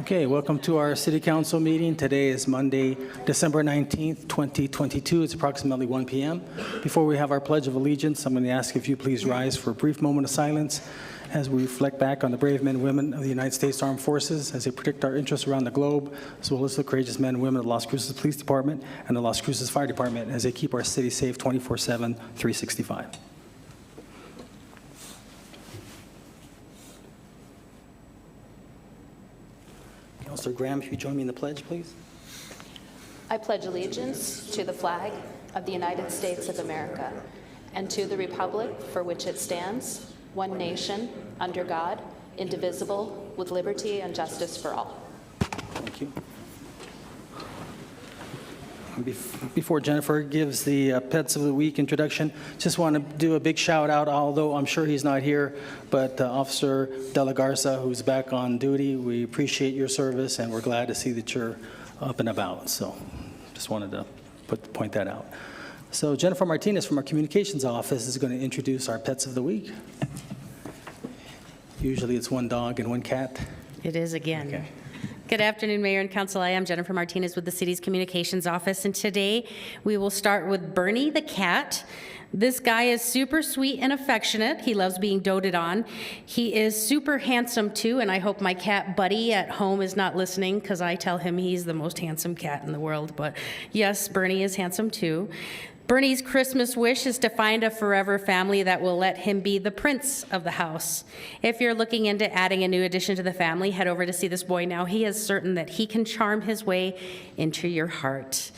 Okay, welcome to our City Council meeting. Today is Monday, December 19th, 2022. It's approximately 1 p.m. Before we have our Pledge of Allegiance, I'm going to ask if you please rise for a brief moment of silence as we reflect back on the brave men and women of the United States Armed Forces as they protect our interests around the globe, as well as the courageous men and women of the Las Cruces Police Department and the Las Cruces Fire Department as they keep our city safe 24/7, 365. Councilor Graham, if you join me in the pledge, please. I pledge allegiance to the flag of the United States of America and to the republic for which it stands, one nation, under God, indivisible, with liberty and justice for all. Thank you. Before Jennifer gives the Pets of the Week introduction, just want to do a big shout out, although I'm sure he's not here, but Officer De La Garza, who's back on duty, we appreciate your service and we're glad to see that you're up and about. So just wanted to point that out. So Jennifer Martinez from our communications office is going to introduce our Pets of the Week. Usually it's one dog and one cat. It is again. Okay. Good afternoon, Mayor and Council. I am Jennifer Martinez with the city's communications office, and today we will start with Bernie the cat. This guy is super sweet and affectionate. He loves being doted on. He is super handsome too, and I hope my cat Buddy at home is not listening because I tell him he's the most handsome cat in the world. But yes, Bernie is handsome too. Bernie's Christmas wish is to find a forever family that will let him be the prince of the house. If you're looking into adding a new addition to the family, head over to see this boy now. He is certain that he can charm his way into your heart.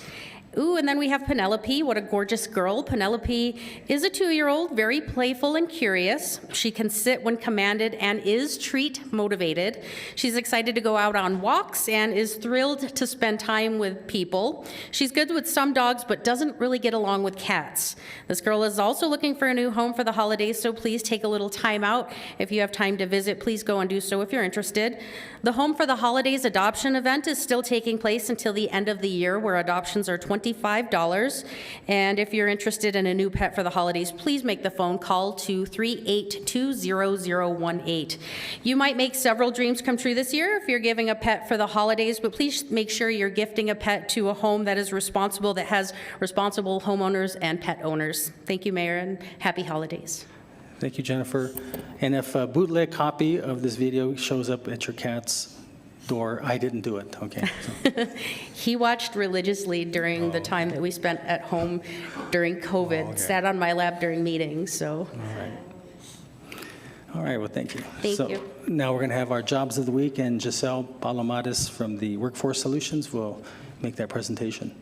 Ooh, and then we have Penelope. What a gorgeous girl. Penelope is a 2-year-old, very playful and curious. She can sit when commanded and is treat motivated. She's excited to go out on walks and is thrilled to spend time with people. She's good with some dogs, but doesn't really get along with cats. This girl is also looking for a new home for the holidays, so please take a little time out. If you have time to visit, please go and do so if you're interested. The Home for the Holidays adoption event is still taking place until the end of the year, where adoptions are $25. And if you're interested in a new pet for the holidays, please make the phone call to 3820018. You might make several dreams come true this year if you're giving a pet for the holidays, but please make sure you're gifting a pet to a home that is responsible, that has responsible homeowners and pet owners. Thank you, Mayor, and happy holidays. Thank you, Jennifer. And if a bootleg copy of this video shows up at your cat's door, I didn't do it, okay? So. He watched religiously during the time that we spent at home during COVID, sat on my lap during meetings, so. All right, well, thank you. Thank you. Now we're going to have our Jobs of the Week, and Giselle Palomares from the Workforce Solutions will make that presentation.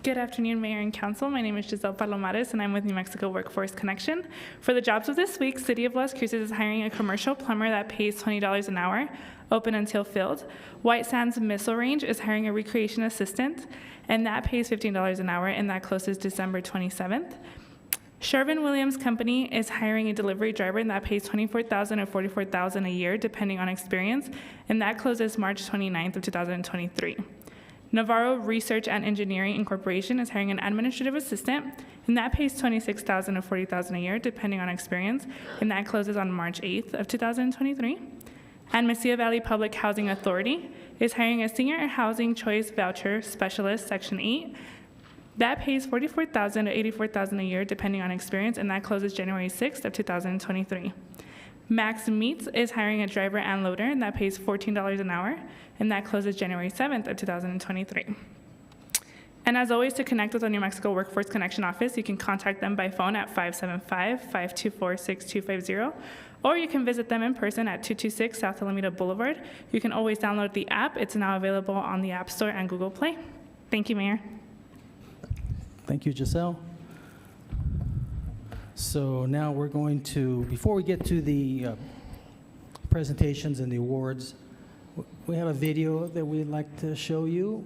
Good afternoon, Mayor and Council. My name is Giselle Palomares, and I'm with New Mexico Workforce Connection. For the jobs of this week, City of Las Cruces is hiring a commercial plumber that pays $20 an hour, open until filled. White Sands Missile Range is hiring a recreation assistant, and that pays $15 an hour, and that closes December 27th. Sherwin-Williams Company is hiring a delivery driver, and that pays $24,000 or $44,000 a year, depending on experience, and that closes March 29th of 2023. Navarro Research and Engineering Incorporation is hiring an administrative assistant, and that pays $26,000 or $40,000 a year, depending on experience, and that closes on March 8th of 2023. And Mesilla Valley Public Housing Authority is hiring a Senior Housing Choice Voucher Specialist, Section 8. That pays $44,000 or $84,000 a year, depending on experience, and that closes January 6th of 2023. Max Meats is hiring a driver and loader, and that pays $14 an hour, and that closes January 7th of 2023. And as always, to connect with the New Mexico Workforce Connection office, you can contact them by phone at 575-524-6250, or you can visit them in person at 226 South Alameda Boulevard. You can always download the app. It's now available on the App Store and Google Play. Thank you, Mayor. Thank you, Giselle. So now we're going to, before we get to the presentations and the awards, we have a video that we'd like to show you.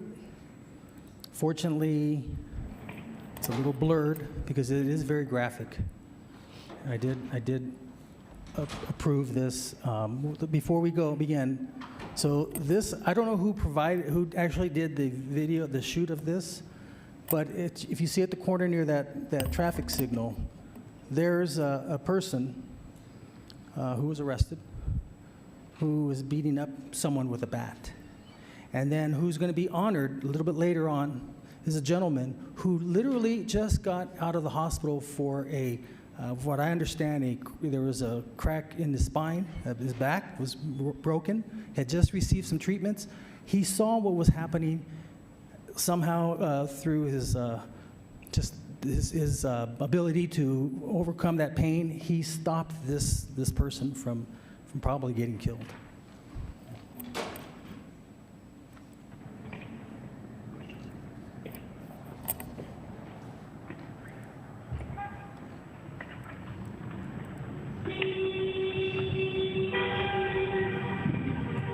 Fortunately, it's a little blurred because it is very graphic. I did approve this. Before we begin, so this, I don't know who actually did the video, the shoot of this, but if you see at the corner near that traffic signal, there's a person who was arrested, who was beating up someone with a bat. And then who's going to be honored a little bit later on is a gentleman who literally just got out of the hospital for what I understand, there was a crack in his spine, his back was broken, had just received some treatments. He saw what was happening somehow through his ability to overcome that pain. He stopped this person from probably getting killed.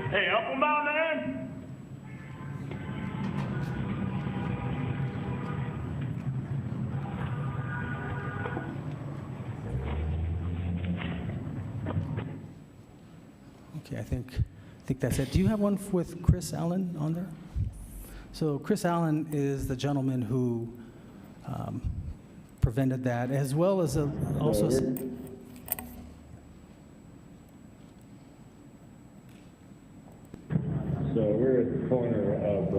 Hey, up and down there. Okay, I think that's it. Do you have one with Chris Allen on there? So Chris Allen is the gentleman who prevented that, as well as also. So we're at the corner of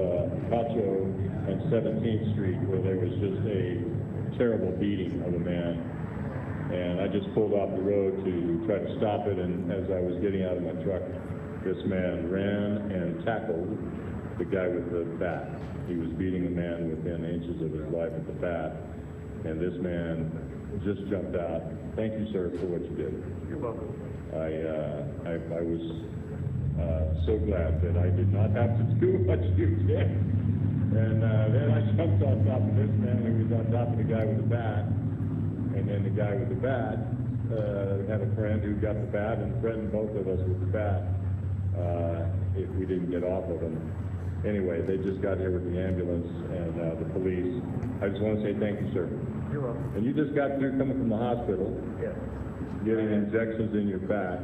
Cacho and 17th Street, where there was just a terrible beating of a man. And I just pulled off the road to try to stop it, and as I was getting out of my truck, this man ran and tackled the guy with the bat. He was beating a man within inches of his life with the bat, and this man just jumped out. Thank you, sir, for what you did. You're welcome. I was so glad that I did not have to do what you did. And then I jumped on top of this man who was on top of the guy with the bat. And then the guy with the bat had a friend who got the bat and threatened both of us with the bat if we didn't get off of him. Anyway, they just got here with the ambulance and the police. I just want to say thank you, sir. You're welcome. And you just got through coming from the hospital, Yes. getting injections in your back,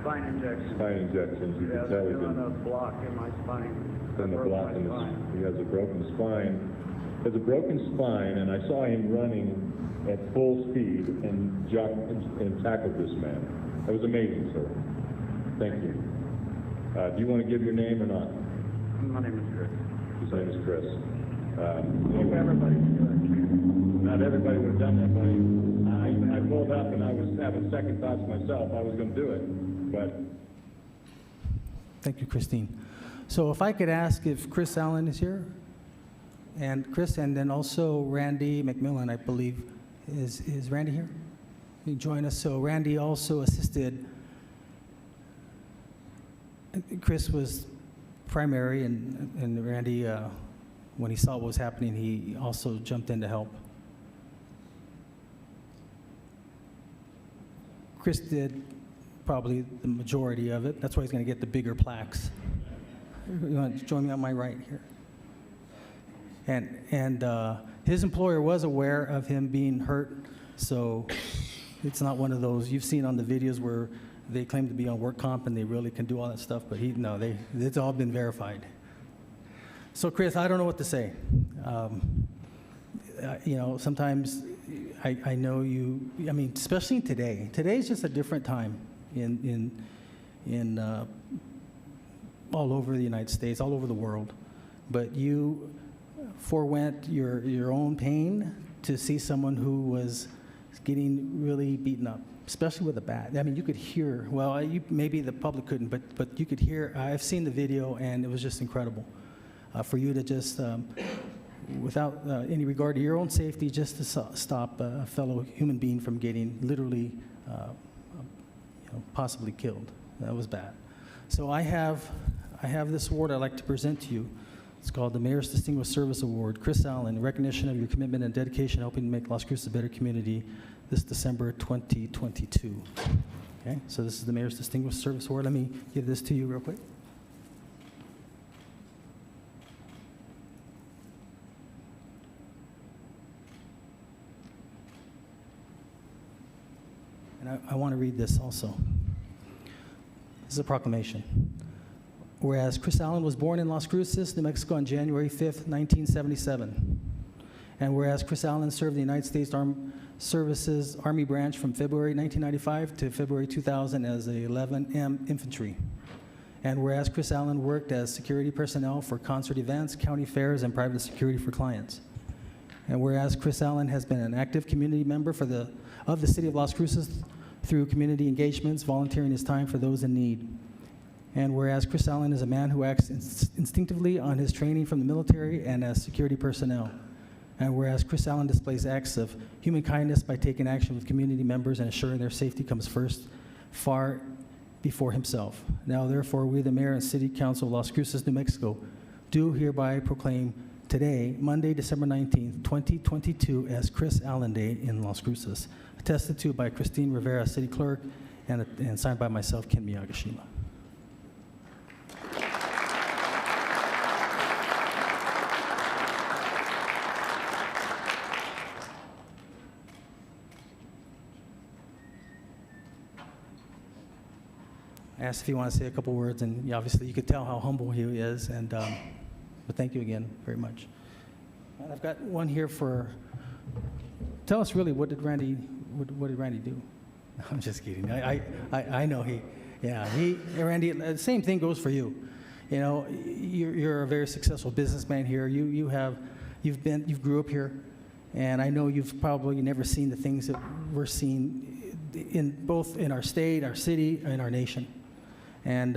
Spine injection. spine injections. You Yeah, can tell they're he's doing been a block in my spine. in the Broke block my in his, spine. he has a broken spine. He has a broken spine, and I saw him running at full speed and tackled this man. That was amazing, sir. Thank you. Do you want to give your name or not? My name is Chris. His name is Chris. Hope everybody can do that. Not everybody would have done that, buddy. I pulled up and I was having second thoughts myself. I was going to do it, but Thank you, Christine. So if I could ask if Chris Allen is here, and Chris, and then also Randy McMillan, I believe, is Randy here? You join us. So Randy also assisted. Chris was primary, and Randy, when he saw what was happening, he also jumped in to help. Chris did probably the majority of it. That's why he's going to get the bigger plaques. You want to join me on my right here? And his employer was aware of him being hurt, so it's not one of those you've seen on the videos where they claim to be on work comp and they really can do all that stuff, but it's all been verified. So Chris, I don't know what to say. Sometimes I know you, especially today. Today's just a different time in all over the United States, all over the world. But you forewent your own pain to see someone who was getting really beaten up, especially with a bat. You could hear, maybe the public couldn't, but you could hear. I've seen the video, and it was just incredible for you to just, without any regard to your own safety, just to stop a fellow human being from getting literally, possibly killed. That was bad. So I have this award I'd like to present to you. It's called the Mayor's Distinguished Service Award. Chris Allen, in recognition of your commitment and dedication helping to make Las Cruces a better community this December 2022. Okay, so this is the Mayor's Distinguished Service Award. Let me give this to you real quick. And I want to read this also. This is a proclamation. Whereas Chris Allen was born in Las Cruces, New Mexico on January 5th, 1977, And whereas Chris Allen served the United States Armed Services Army Branch from February 1995 to February 2000 as a 11M Infantry. And whereas Chris Allen worked as security personnel for concert events, county fairs, and private security for clients. And whereas Chris Allen has been an active community member of the City of Las Cruces through community engagements, volunteering his time for those in need. And whereas Chris Allen is a man who acts instinctively on his training from the military and as security personnel. And whereas Chris Allen displays acts of human kindness by taking action with community members and ensuring their safety comes first, far before himself. Now, therefore, we, the Mayor and City Council of Las Cruces, New Mexico, do hereby proclaim today, Monday, December 19th, 2022, as Chris Allen Day in Las Cruces, attested to by Christine Rivera, City Clerk, and signed by myself, Ken Miyagishima. I asked if you want to say a couple words, and obviously you could tell how humble he is, and but thank you again very much. And I've got one here for, tell us really, what did Randy do? I'm just kidding. I know Randy, the same thing goes for you. You know, you're a very successful businessman here. You grew up here, and I know you've probably never seen the things that we're seeing both in our state, our city, and our nation. And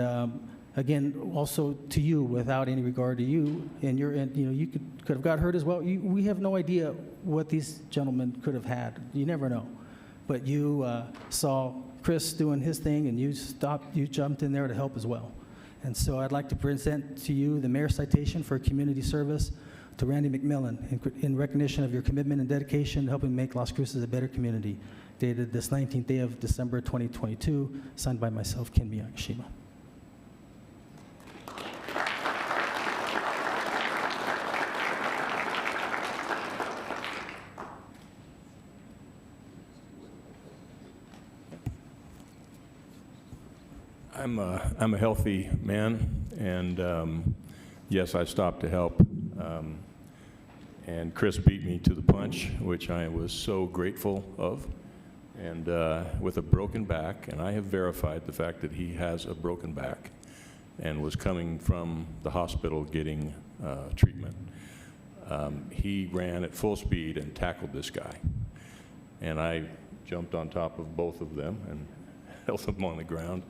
again, also to you, without any regard to you, you could have got hurt as well. We have no idea what these gentlemen could have had. You never know. But you saw Chris doing his thing, and you jumped in there to help as well. And so I'd like to present to you the Mayor's Citation for Community Service to Randy McMillan in recognition of your commitment and dedication to helping make Las Cruces a better community, dated this 19th day of December 2022, signed by myself, Ken Miyagishima. I'm a healthy man, and yes, I stopped to help. And Chris beat me to the punch, which I was so grateful of, and with a broken back, and I have verified the fact that he has a broken back and was coming from the hospital getting treatment. He ran at full speed and tackled this guy, and I jumped on top of both of them and held them on the ground,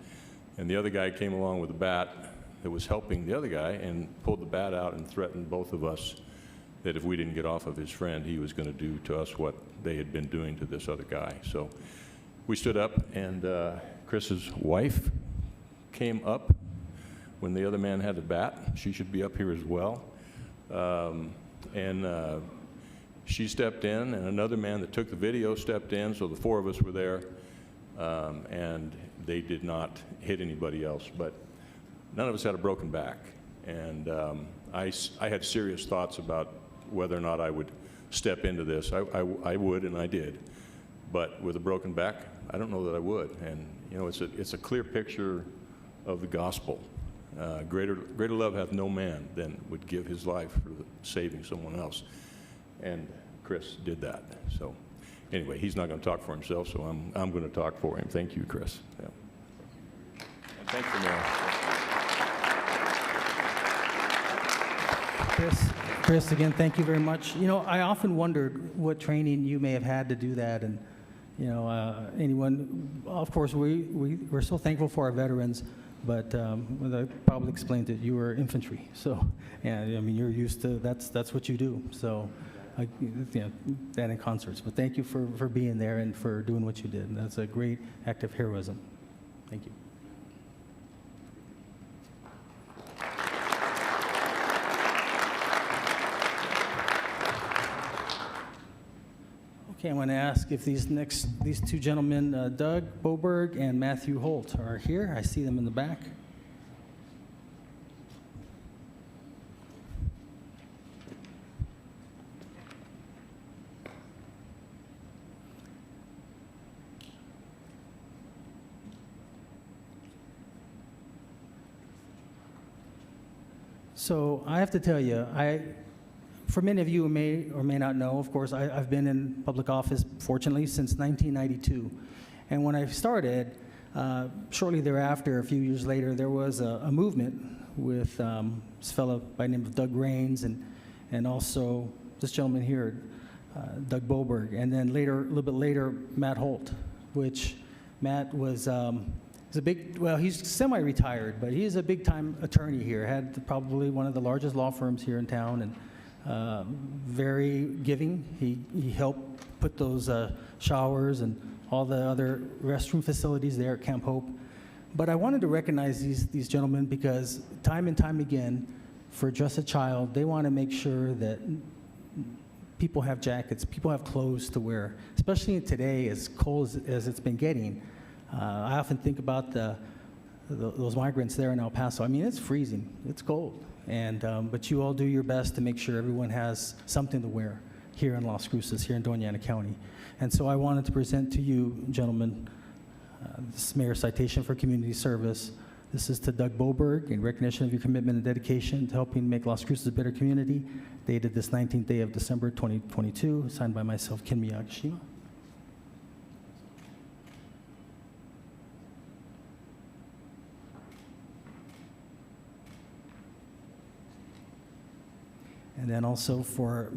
and the other guy came along with a bat that was helping the other guy and pulled the bat out and threatened both of us that if we didn't get off of his friend, he was going to do to us what they had been doing to this other guy. So we stood up, and Chris's wife came up when the other man had the bat. She should be up here as well. She stepped in, and another man that took the video stepped in, so the four of us were there, and they did not hit anybody else, but none of us had a broken back. And I had serious thoughts about whether or not I would step into this. I would, and I did. But with a broken back, I don't know that I would. And you know, it's a clear picture of the gospel. Greater love hath no man than would give his life for saving someone else. And Chris did that. So anyway, he's not going to talk for himself, so I'm going to talk for him. Thank you, Chris. Yeah. And thanks for that. Chris, again, thank you very much. You know, I often wondered what training you may have had to do that, and you know, of course, we're so thankful for our veterans, but I probably explained that you were infantry, so yeah, I mean, you're used to, that's what you do, so that in concerts. But thank you for being there and for doing what you did. That's a great act of heroism. Thank you. Okay, I want to ask if these two gentlemen, Doug Boberg and Matthew Holt, are here. I see them in the back. So I have to tell you, For many of you who may or may not know, of course, I've been in public office, fortunately, since 1992. And when I started, shortly thereafter, a few years later, there was a movement with this fellow by the name of Doug Raines and also this gentleman here, Doug Boberg, and then later, a little bit later, Matt Holt, which Matt was he's a big, well, he's semi-retired, but he is a big-time attorney here, had probably one of the largest law firms here in town, and very giving. He helped put those showers and all the other restroom facilities there at Camp Hope. But I wanted to recognize these gentlemen because time and time again, for Just a Child, they want to make sure that people have jackets, people have clothes to wear, especially today, as cold as it's been getting. I often think about those migrants there in El Paso. I mean, it's freezing, it's cold, and but you all do your best to make sure everyone has something to wear here in Las Cruces, here in Doña Ana County. And so I wanted to present to you, gentlemen, this Mayor's Citation for Community Service. This is to Doug Boberg in recognition of your commitment and dedication to helping make Las Cruces a better community, dated this 19th day of December 2022, signed by myself, Ken Miyagishima. And then also for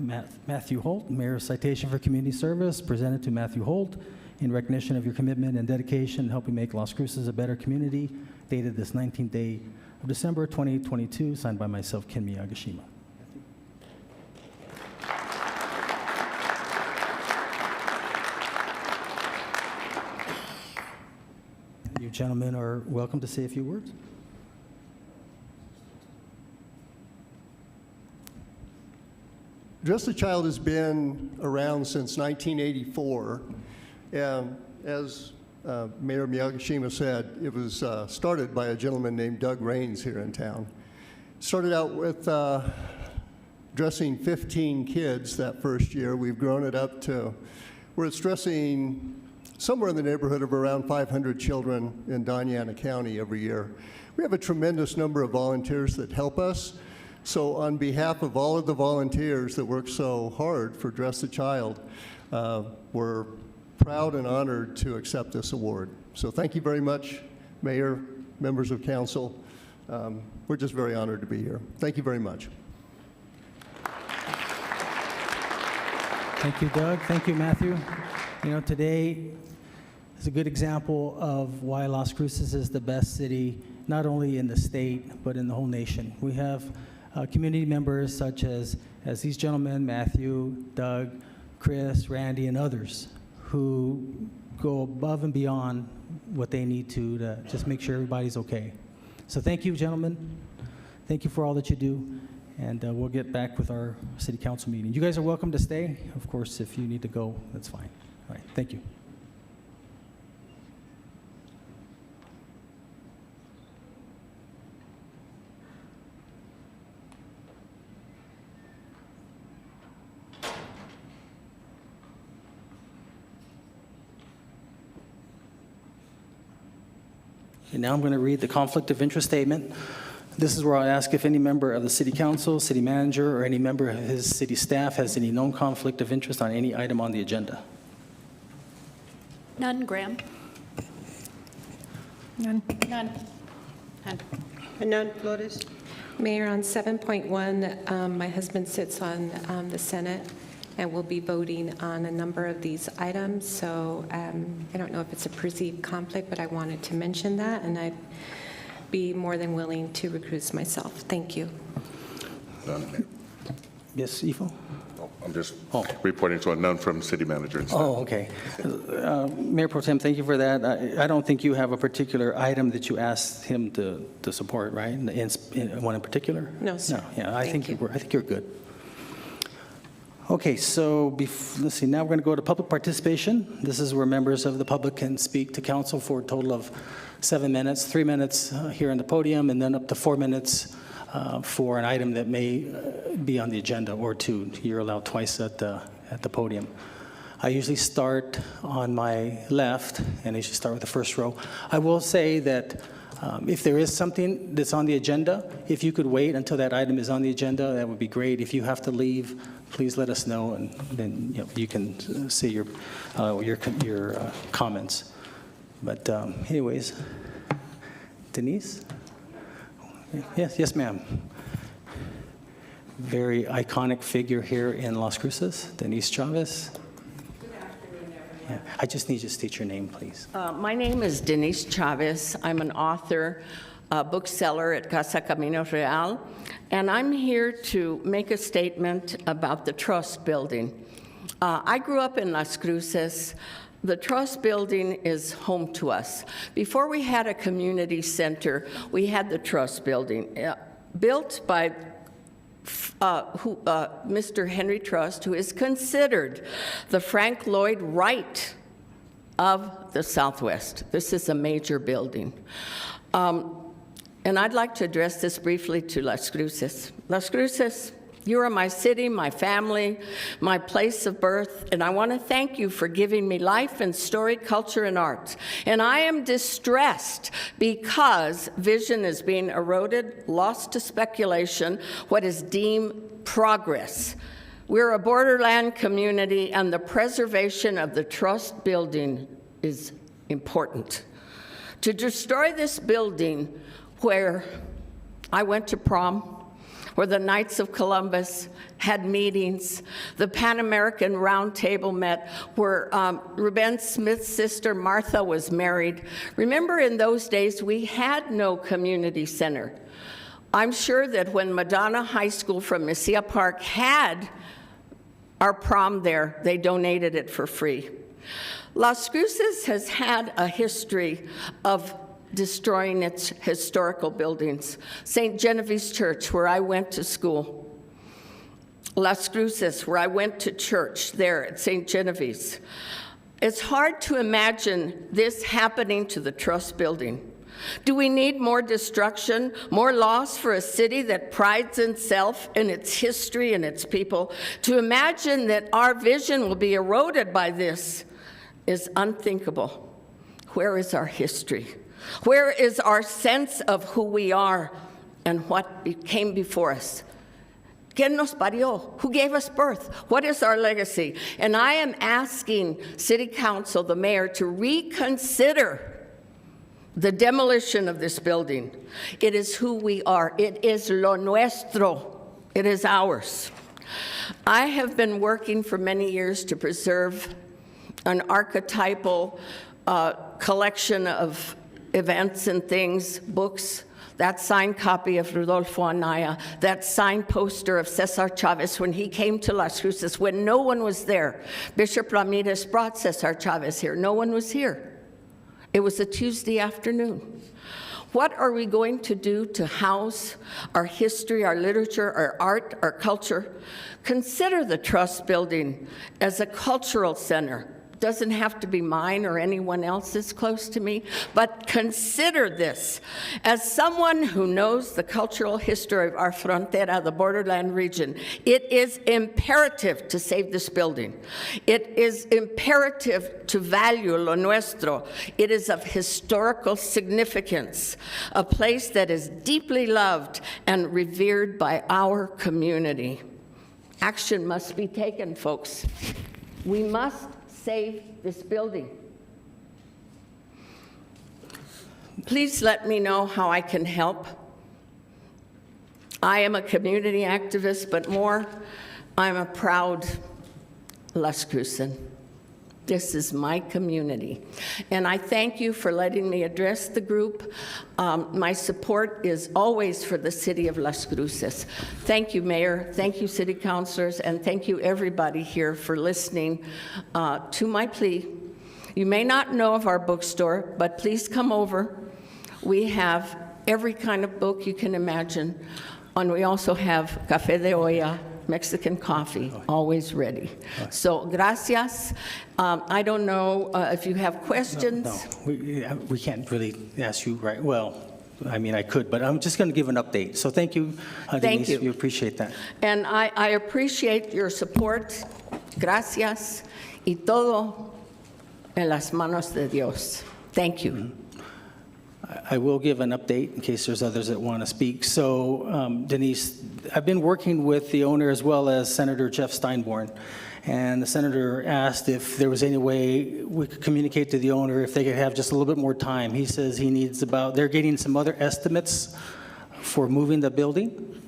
Matthew Holt, Mayor's Citation for Community Service, presented to Matthew Holt in recognition of your commitment and dedication in helping make Las Cruces a better community, dated this 19th day of December 2022, signed by myself, Ken Miyagishima. You gentlemen are welcome to say a few words. Just a Child has been around since 1984, and as Mayor Miyagishima said, it was started by a gentleman named Doug Raines here in town. Started out with dressing 15 kids that first year. We've grown it up to where it's dressing somewhere in the neighborhood of around 500 children in Doña Ana County every year. We have a tremendous number of volunteers that help us. So on behalf of all of the volunteers that work so hard for Dress a Child, we're proud and honored to accept this award. So thank you very much, Mayor, members of council. We're just very honored to be here. Thank you very much. Thank you, Doug. Thank you, Matthew. You know, today is a good example of why Las Cruces is the best city, not only in the state, but in the whole nation. We have community members such as these gentlemen, Matthew, Doug, Chris, Randy, and others, who go above and beyond what they need to just make sure everybody's okay. So thank you, gentlemen. Thank you for all that you do. And we'll get back with our city council meeting. You guys are welcome to stay. Of course, if you need to go, that's fine. All right, thank you. And now I'm going to read the conflict of interest statement. This is where I'll ask if any member of the city council, city manager, or any member of his city staff has any known conflict of interest on any item on the agenda. None, Graham. None. None. None. None, Flores. Mayor, on 7.1, my husband sits on the Senate and will be voting on a number of these items. So I don't know if it's a perceived conflict, but I wanted to mention that, and I'd be more than willing to recuse myself. Thank you. Yes, Ifo? I'm just reporting to a none from city manager and staff. Oh, okay. Mayor Pro Tem, thank you for that. I don't think you have a particular item that you asked him to support, right? In one in particular? No, sir. No, yeah, I think you. I think you're good. Okay, so let's see, now we're going to go to public participation. This is where members of the public can speak to council for a total of 7 minutes, 3 minutes here on the podium, and then up to 4 minutes for an item that may be on the agenda, or 2. You're allowed twice at the podium. I usually start on my left, and I usually start with the first row. I will say that If there is something that's on the agenda, if you could wait until that item is on the agenda, that would be great. If you have to leave, please let us know, and then you can say your comments. But anyways, Denise? Yes, ma'am. Very iconic figure here in Las Cruces, Denise Chavez. Good afternoon, everyone. Yeah. I just need you to state your name, please. My name is Denise Chavez. I'm an author, bookseller at Casa Camino Real, and I'm here to make a statement about the Trust Building. I grew up in Las Cruces. The Trust Building is home to us. Before we had a community center, we had the Trust Building, built by Mr. Henry Trust, who is considered the Frank Lloyd Wright of the Southwest. This is a major building. And I'd like to address this briefly to Las Cruces. Las Cruces, you are my city, my family, my place of birth, and I want to thank you for giving me life and story, culture, and arts. And I am distressed because vision is being eroded, lost to speculation, what is deemed progress. We're a borderland community, and the preservation of the Trust Building is important. To destroy this building where I went to prom, where the Knights of Columbus had meetings, the Pan American Round Table met, where Reuben Smith's sister Martha was married. Remember, in those days, we had no community center. I'm sure that when Madonna High School from Mesilla Park had our prom there, they donated it for free. Las Cruces has had a history of destroying its historical buildings. St. Genevieve's Church, where I went to school. Las Cruces, where I went to church there at St. Genevieve's. It's hard to imagine this happening to the Trust Building. Do we need more destruction, more loss for a city that prides itself in its history and its people? To imagine that our vision will be eroded by this is unthinkable. Where is our history? Where is our sense of who we are and what came before us? ¿Quién nos parió? Who gave us birth? What is our legacy? And I am asking City Council, the mayor, to reconsider the demolition of this building. It is who we are. It is lo nuestro. It is ours. I have been working for many years to preserve an archetypal collection of events and things, books, that signed copy of Rodolfo Anaya, that signed poster of Cesar Chavez when he came to Las Cruces when no one was there. Bishop Ramirez brought Cesar Chavez here. No one was here. It was a Tuesday afternoon. What are we going to do to house our history, our literature, our art, our culture? Consider the Trust Building as a cultural center. Doesn't have to be mine or anyone else's close to me, but consider this. As someone who knows the cultural history of our frontera, the borderland region, it is imperative to save this building. It is imperative to value lo nuestro. It is of historical significance, a place that is deeply loved and revered by our community. Action must be taken, folks. We must save this building. Please let me know how I can help. I am a community activist, but more, I'm a proud Las Cruces. This is my community. And I thank you for letting me address the group. My support is always for the city of Las Cruces. Thank you, Mayor. Thank you, City Councilors. And thank you, everybody here, for listening to my plea. You may not know of our bookstore, but please come over. We have every kind of book you can imagine. And we also have Café de Olla, Mexican coffee, always ready. So, gracias. I don't know if you have questions. No, we can't really ask you right. Well, I mean, I could, but I'm just going to give an update. So thank you, Denise. Thank you. We appreciate that. And I appreciate your support. Gracias. Y todo en las manos de Dios. Thank you. I will give an update in case there's others that want to speak. So Denise, I've been working with the owner as well as Senator Jeff Steinborn. And the senator asked if there was any way we could communicate to the owner if they could have just a little bit more time. He says he needs they're getting some other estimates for moving the building.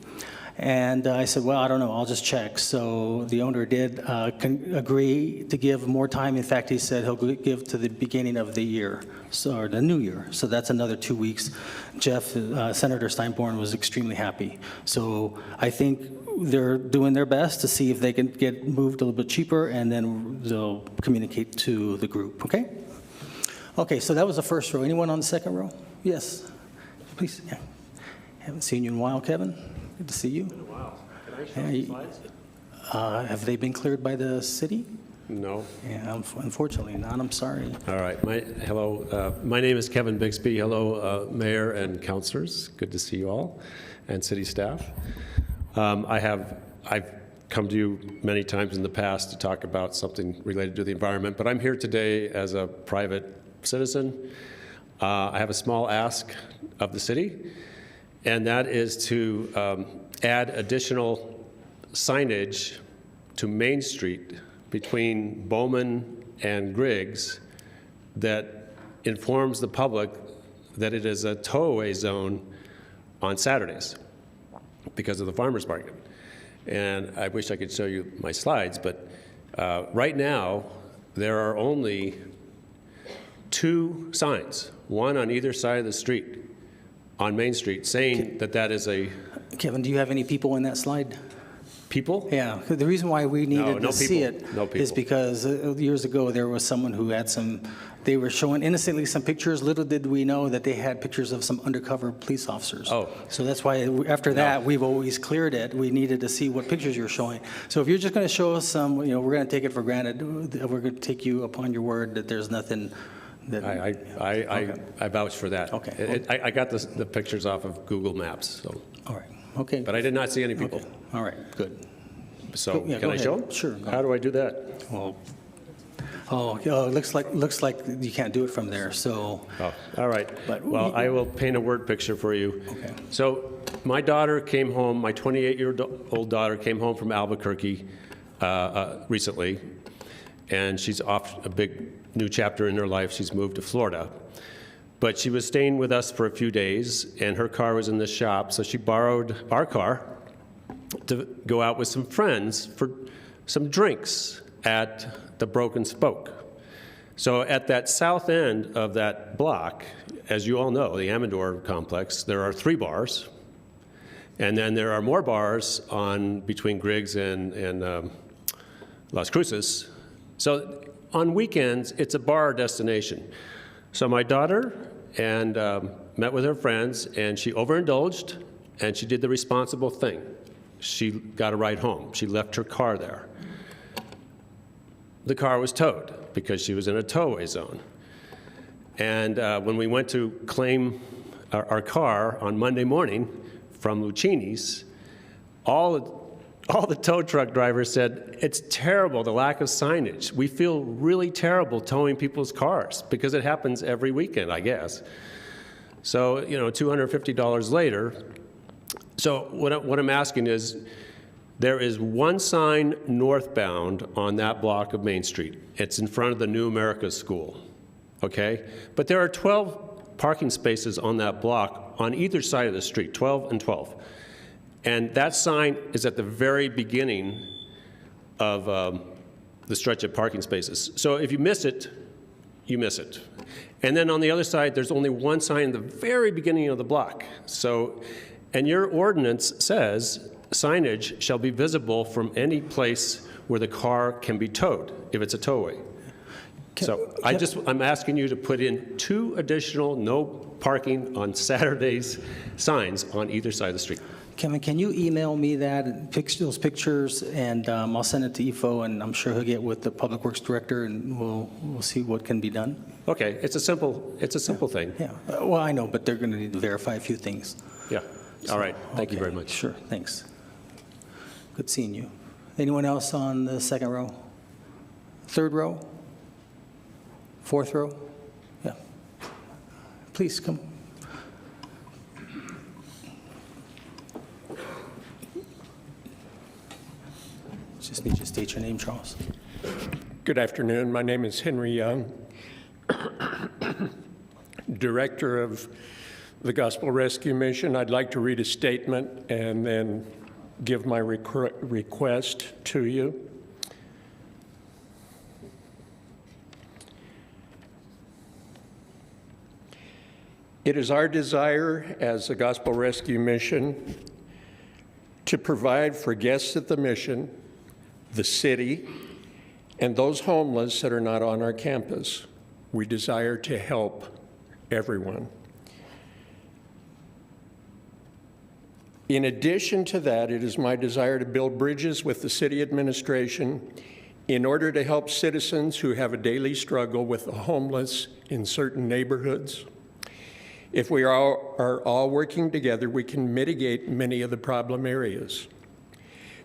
And I said, well, I don't know, I'll just check. So the owner did agree to give more time. In fact, he said he'll give to the beginning of the year, or the new year. So that's another 2 weeks. Jeff, Senator Steinborn was extremely happy. So I think they're doing their best to see if they can get moved a little bit cheaper, and then they'll communicate to the group, okay? Okay, so that was the first row. Anyone on the second row? Yes, please. Yeah. Haven't seen you in a while, Kevin. Good to see you. It's been a while. Can I show the slides? Have they been cleared by the city? No. Yeah, unfortunately not. I'm sorry. All right. Hello. My name is Kevin Bixby. Hello, Mayor and councilors. Good to see you all, and city staff. I've come to you many times in the past to talk about something related to the environment, but I'm here today as a private citizen. I have a small ask of the city, and that is to add additional signage to Main Street between Bowman and Griggs that informs the public that it is a tow-away zone on Saturdays because of the farmers market. And I wish I could show you my slides, but right now there are only 2 signs, one on either side of the street on Main Street, saying that is a... Kevin, do you have any people in that slide? People? Yeah, the reason why we needed to see it is people. because years ago there was someone who had they were showing innocently some pictures. Little did we know that they had pictures of some undercover police officers. Oh. So that's why after that we've always cleared it. We needed to see what pictures you're showing. So if you're just going to show us some, we're going to take it for granted. We're going to take you upon your word that there's nothing. I vouch for that. Okay. I got the pictures off of Google Maps. So. All right. Okay. But I did not see any people. Okay. All right. Good. So Yeah, can I ahead. show them? Sure. How do I do that? Well, it looks like you can't do it from there. So. Oh, all right. But well, I will paint a word picture for you. Okay. So my daughter came home. My 28-year-old daughter came home from Albuquerque recently, and she's off a big new chapter in her life. She's moved to Florida. But she was staying with us for a few days, and her car was in the shop, so she borrowed our car to go out with some friends for some drinks at the Broken Spoke. So at that south end of that block, as you all know, the Amador complex, there are 3 bars, and then there are more bars between Griggs and Las Cruces. So on weekends, it's a bar destination. So my daughter met with her friends, and she overindulged, and she did the responsible thing. She got a ride home. She left her car there. The car was towed because she was in a tow-away zone. And when we went to claim our car on Monday morning from Lucchini's, all the tow truck drivers said, it's terrible, the lack of signage. We feel really terrible towing people's cars because it happens every weekend, I guess. So, $250 later. So what I'm asking is, there is one sign northbound on that block of Main Street. It's in front of the New America School, okay? But there are 12 parking spaces on that block on either side of the street, 12 and 12. And that sign is at the very beginning of the stretch of parking spaces. So if you miss it, you miss it. And then on the other side, there's only one sign in the very beginning of the block. So, and your ordinance says signage shall be visible from any place where the car can be towed, if it's a towaway. So I'm asking you to put in 2 additional no parking on Saturdays signs on either side of the street. Kevin, can you email me that, those pictures, and I'll send it to IFO, and I'm sure he'll get with the Public Works Director, and we'll see what can be done. Okay, it's a simple thing. Yeah, well, I know, but they're going to need to verify a few things. Yeah, all right, thank you very much. Sure, thanks. Good seeing you. Anyone else on the second row? Third row? Fourth row? Yeah. Please come. Just need you to state your name, Charles. Good afternoon. My name is Henry Young, Director of the Gospel Rescue Mission. I'd like to read a statement and then give my request to you. It is our desire as the Gospel Rescue Mission to provide for guests at the mission, the city, and those homeless that are not on our campus. We desire to help everyone. In addition to that, it is my desire to build bridges with the city administration in order to help citizens who have a daily struggle with the homeless in certain neighborhoods. If we are all working together, we can mitigate many of the problem areas.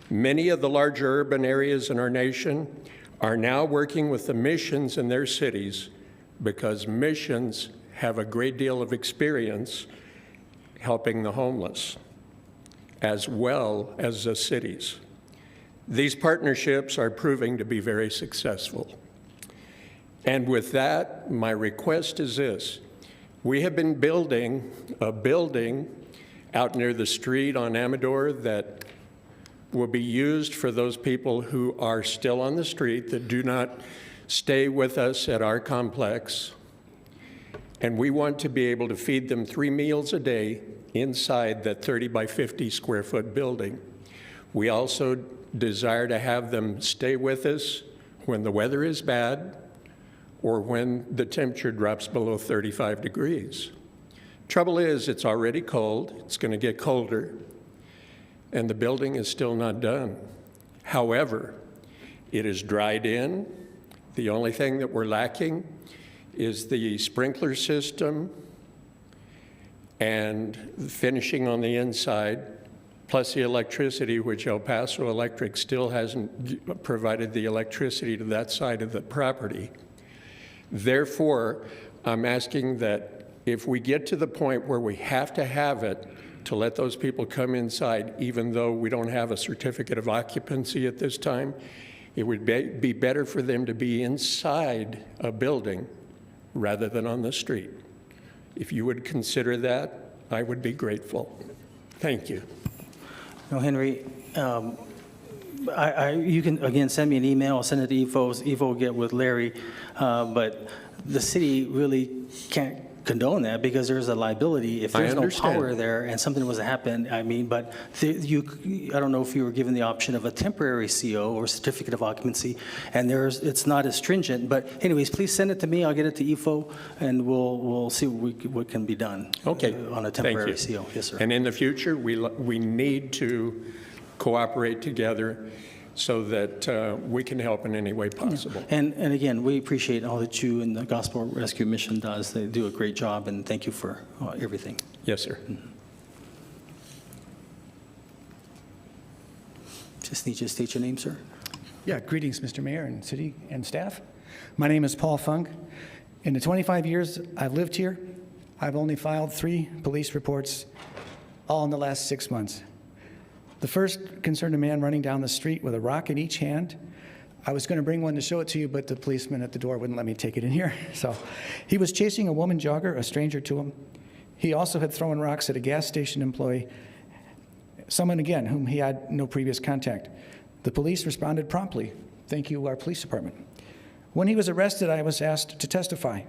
Many of the larger urban areas in our nation are now working with the missions in their cities because missions have a great deal of experience helping the homeless, as well as the cities. These partnerships are proving to be very successful. And with that, my request is this. We have been building a building out near the street on Amador that will be used for those people who are still on the street that do not stay with us at our complex. And we want to be able to feed them 3 meals a day inside that 30 by 50 square foot building. We also desire to have them stay with us when the weather is bad or when the temperature drops below 35 degrees. Trouble is, it's already cold, it's going to get colder, and the building is still not done. However, it is dried in. The only thing that we're lacking is the sprinkler system and finishing on the inside, plus the electricity, which El Paso Electric still hasn't provided the electricity to that side of the property. Therefore, I'm asking that if we get to the point where we have to have it to let those people come inside, even though we don't have a certificate of occupancy at this time, it would be better for them to be inside a building rather than on the street. If you would consider that, I would be grateful. Thank you. No, Henry, you can, again, send me an email. I'll send it to EVO. EVO will get with Larry. But the city really can't condone that because there's a liability if there's no power there and something was to happen. I mean, but I don't know if you were given the option of a temporary CO or certificate of occupancy, and it's not as stringent. But anyways, please send it to me. I'll get it to EFO, and we'll see what can be done. Okay. On a temporary Thank you. CO. Yes, sir. And in the future, we need to cooperate together so that we can help in any way possible. Yeah. And again, we appreciate all that you and the Gospel Rescue Mission does. They do a great job, and thank you for everything. Yes, sir. Mm-hmm. Just need you to state your name, sir. Yeah, greetings, Mr. Mayor and city and staff. My name is Paul Funk. In the 25 years I've lived here, I've only filed 3 police reports, all in the last 6 months. The first concerned a man running down the street with a rock in each hand. I was going to bring one to show it to you, but the policeman at the door wouldn't let me take it in here. So he was chasing a woman jogger, a stranger to him. He also had thrown rocks at a gas station employee, someone, again, whom he had no previous contact. The police responded promptly. Thank you, our police department. When he was arrested, I was asked to testify.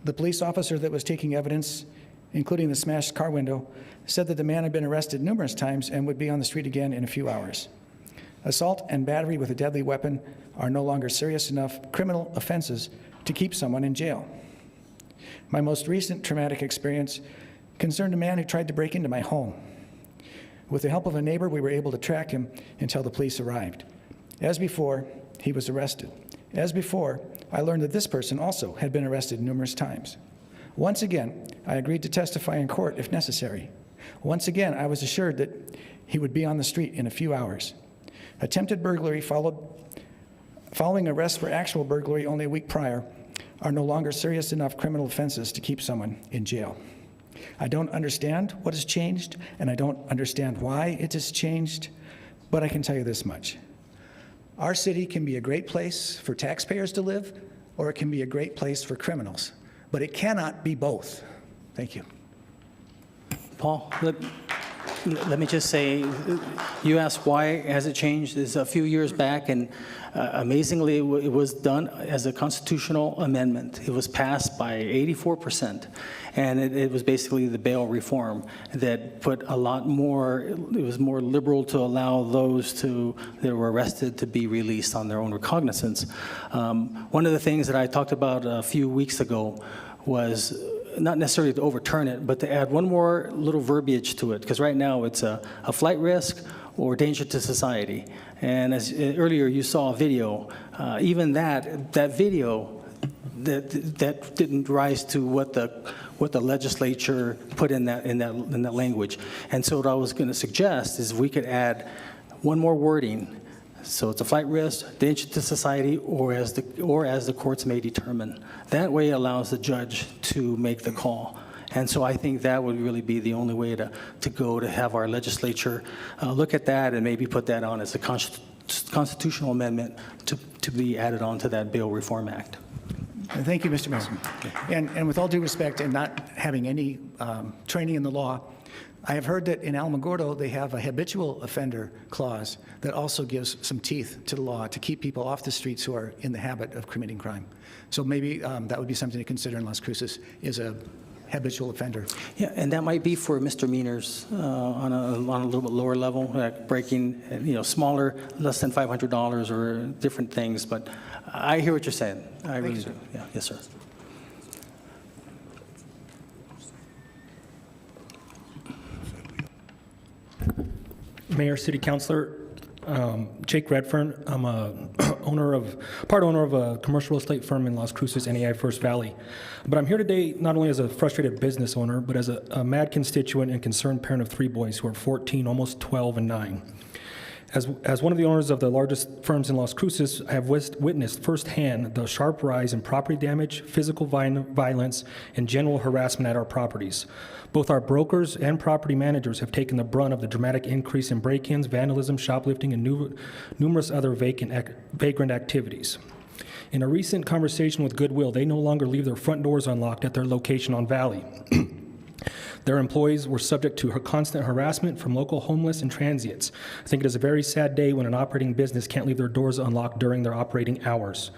The police officer that was taking evidence, including the smashed car window, said that the man had been arrested numerous times and would be on the street again in a few hours. Assault and battery with a deadly weapon are no longer serious enough criminal offenses to keep someone in jail. My most recent traumatic experience concerned a man who tried to break into my home. With the help of a neighbor, we were able to track him until the police arrived. As before, he was arrested. As before, I learned that this person also had been arrested numerous times. Once again, I agreed to testify in court if necessary. Once again, I was assured that he would be on the street in a few hours. Attempted burglary following arrest for actual burglary only a week prior are no longer serious enough criminal offenses to keep someone in jail. I don't understand what has changed, and I don't understand why it has changed, but I can tell you this much. Our city can be a great place for taxpayers to live, or it can be a great place for criminals. But it cannot be both. Thank you. Paul, let me just say, you asked why has it changed. It's a few years back, and amazingly, it was done as a constitutional amendment. It was passed by 84%, and it was basically the bail reform that put a lot more, it was more liberal to allow those that were arrested to be released on their own recognizance. One of the things that I talked about a few weeks ago was not necessarily to overturn it, but to add one more little verbiage to it, because right now it's a flight risk or danger to society. And as earlier you saw a video, even that video that didn't rise to what the legislature put in that language. And so what I was going to suggest is we could add one more wording. So it's a flight risk, danger to society, or as the courts may determine. That way it allows the judge to make the call. And so I think that would really be the only way to go, to have our legislature look at that and maybe put that on as a constitutional amendment to be added on to that Bail Reform Act. Thank you, Mr. Mayor. And with all due respect and not having any training in the law, I have heard that in Alamogordo they have a habitual offender clause that also gives some teeth to the law to keep people off the streets who are in the habit of committing crime. So maybe that would be something to consider in Las Cruces, is a habitual offender. Yeah, and that might be for misdemeanors on a little bit lower level, like breaking, smaller, less than $500 or different things. But I hear what you're saying. I really do. Yeah, yes, sir. Mayor, City Councilor, Jake Redfern. I'm part owner of a commercial real estate firm in Las Cruces, NAI First Valley. But I'm here today not only as a frustrated business owner, but as a mad constituent and concerned parent of 3 boys who are 14, almost 12, and 9. As one of the owners of the largest firms in Las Cruces, I have witnessed firsthand the sharp rise in property damage, physical violence, and general harassment at our properties. Both our brokers and property managers have taken the brunt of the dramatic increase in break-ins, vandalism, shoplifting, and numerous other vagrant activities. In a recent conversation with Goodwill, they no longer leave their front doors unlocked at their location on Valley. Their employees were subject to constant harassment from local homeless and transients. I think it is a very sad day when an operating business can't leave their doors unlocked during their operating hours.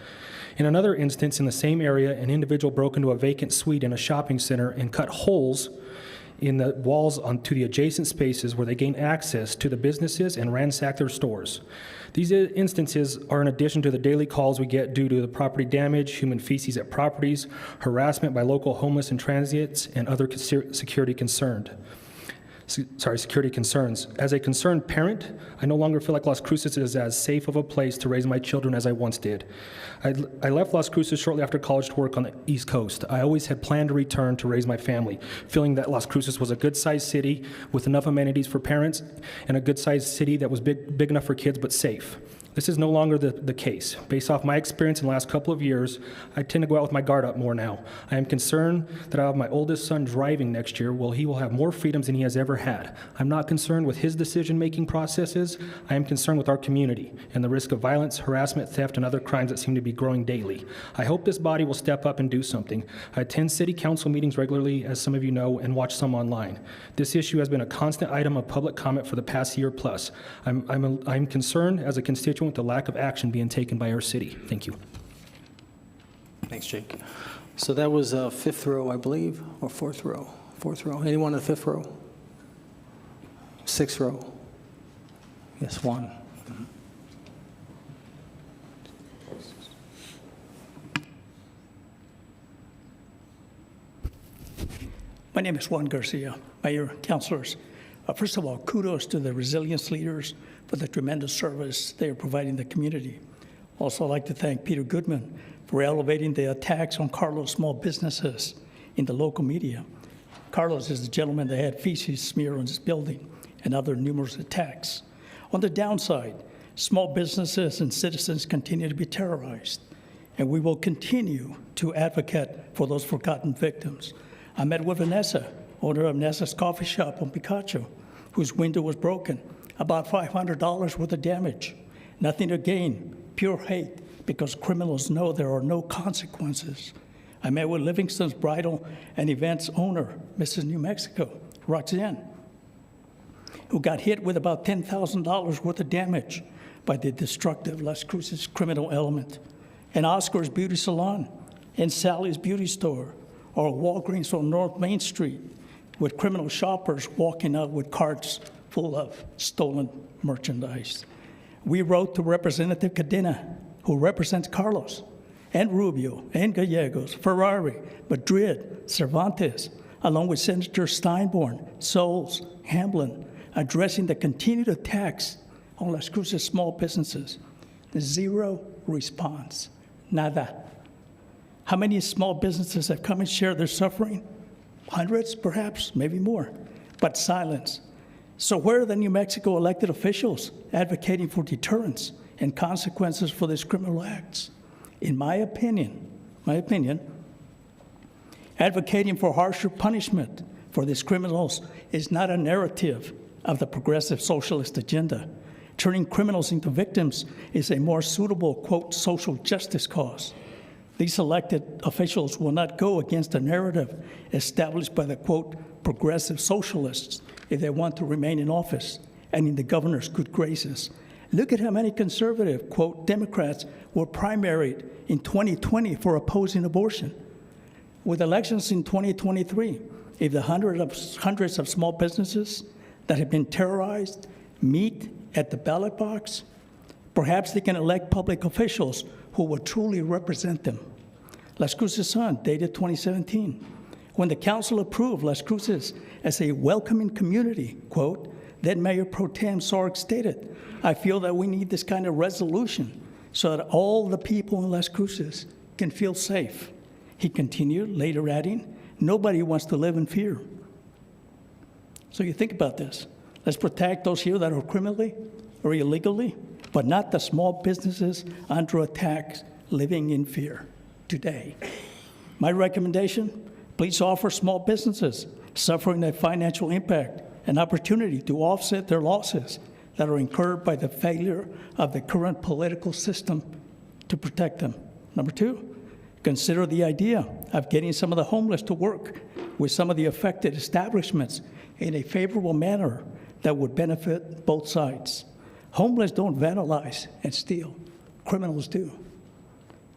In another instance, in the same area, an individual broke into a vacant suite in a shopping center and cut holes in the walls onto the adjacent spaces where they gained access to the businesses and ransacked their stores. These instances are in addition to the daily calls we get due to the property damage, human feces at properties, harassment by local homeless and transients, and other security concerns. As a concerned parent, I no longer feel like Las Cruces is as safe of a place to raise my children as I once did. I left Las Cruces shortly after college to work on the East Coast. I always had planned to return to raise my family, feeling that Las Cruces was a good-sized city with enough amenities for parents and a good-sized city that was big enough for kids but safe. This is no longer the case. Based off my experience in the last couple of years, I tend to go out with my guard up more now. I am concerned that I have my oldest son driving next year. Well, he will have more freedoms than he has ever had. I'm not concerned with his decision-making processes. I am concerned with our community and the risk of violence, harassment, theft, and other crimes that seem to be growing daily. I hope this body will step up and do something. I attend city council meetings regularly, as some of you know, and watch some online. This issue has been a constant item of public comment for the past year plus. I'm concerned as a constituent with the lack of action being taken by our city. Thank you. Thanks, Jake. So that was 5th row, I believe, or 4th row? 4th row. Anyone in the 5th row? 6th row? Yes, one. My name is Juan Garcia. Mayor, councilors. First of all, kudos to the resilience leaders for the tremendous service they are providing the community. Also, I'd like to thank Peter Goodman for elevating the attacks on Carlos' small businesses in the local media. Carlos is the gentleman that had feces smeared on his building and other numerous attacks. On the downside, small businesses and citizens continue to be terrorized, and we will continue to advocate for those forgotten victims. I met with Vanessa, owner of Nessa's Coffee Shop on Picacho, whose window was broken, about $500 worth of damage. Nothing to gain, pure hate, because criminals know there are no consequences. I met with Livingston's Bridal and Events owner, Mrs. New Mexico, Roxanne, who got hit with about $10,000 worth of damage by the destructive Las Cruces criminal element, and Oscar's Beauty Salon, and Sally's Beauty Store, or Walgreens on North Main Street, with criminal shoppers walking out with carts full of stolen merchandise. We wrote to Representative Cadena, who represents Carlos, and Rubio, and Gallegos, Ferrari, Madrid, Cervantes, along with Senator Steinborn, Souls, Hamblin, addressing the continued attacks on Las Cruces small businesses. Zero response. Nada. How many small businesses have come and shared their suffering? Hundreds, perhaps, maybe more, but silence. So where are the New Mexico elected officials advocating for deterrence and consequences for these criminal acts? In my opinion, advocating for harsher punishment for these criminals is not a narrative of the progressive socialist agenda. Turning criminals into victims is a more suitable, quote, social justice cause. These elected officials will not go against a narrative established by the, quote, progressive socialists if they want to remain in office and in the governor's good graces. Look at how many conservative, quote, Democrats were primaried in 2020 for opposing abortion. With elections in 2023, if the hundreds of small businesses that have been terrorized meet at the ballot box, perhaps they can elect public officials who will truly represent them. Las Cruces Sun, dated 2017. When the council approved Las Cruces as a welcoming community, quote, then Mayor Pro Tem Sark stated, I feel that we need this kind of resolution so that all the people in Las Cruces can feel safe. He continued, later adding, nobody wants to live in fear. So you think about this. Let's protect those here that are criminally or illegally, but not the small businesses under attack living in fear today. My recommendation, please offer small businesses suffering a financial impact an opportunity to offset their losses that are incurred by the failure of the current political system to protect them. Number two, consider the idea of getting some of the homeless to work with some of the affected establishments in a favorable manner that would benefit both sides. Homeless don't vandalize and steal. Criminals do.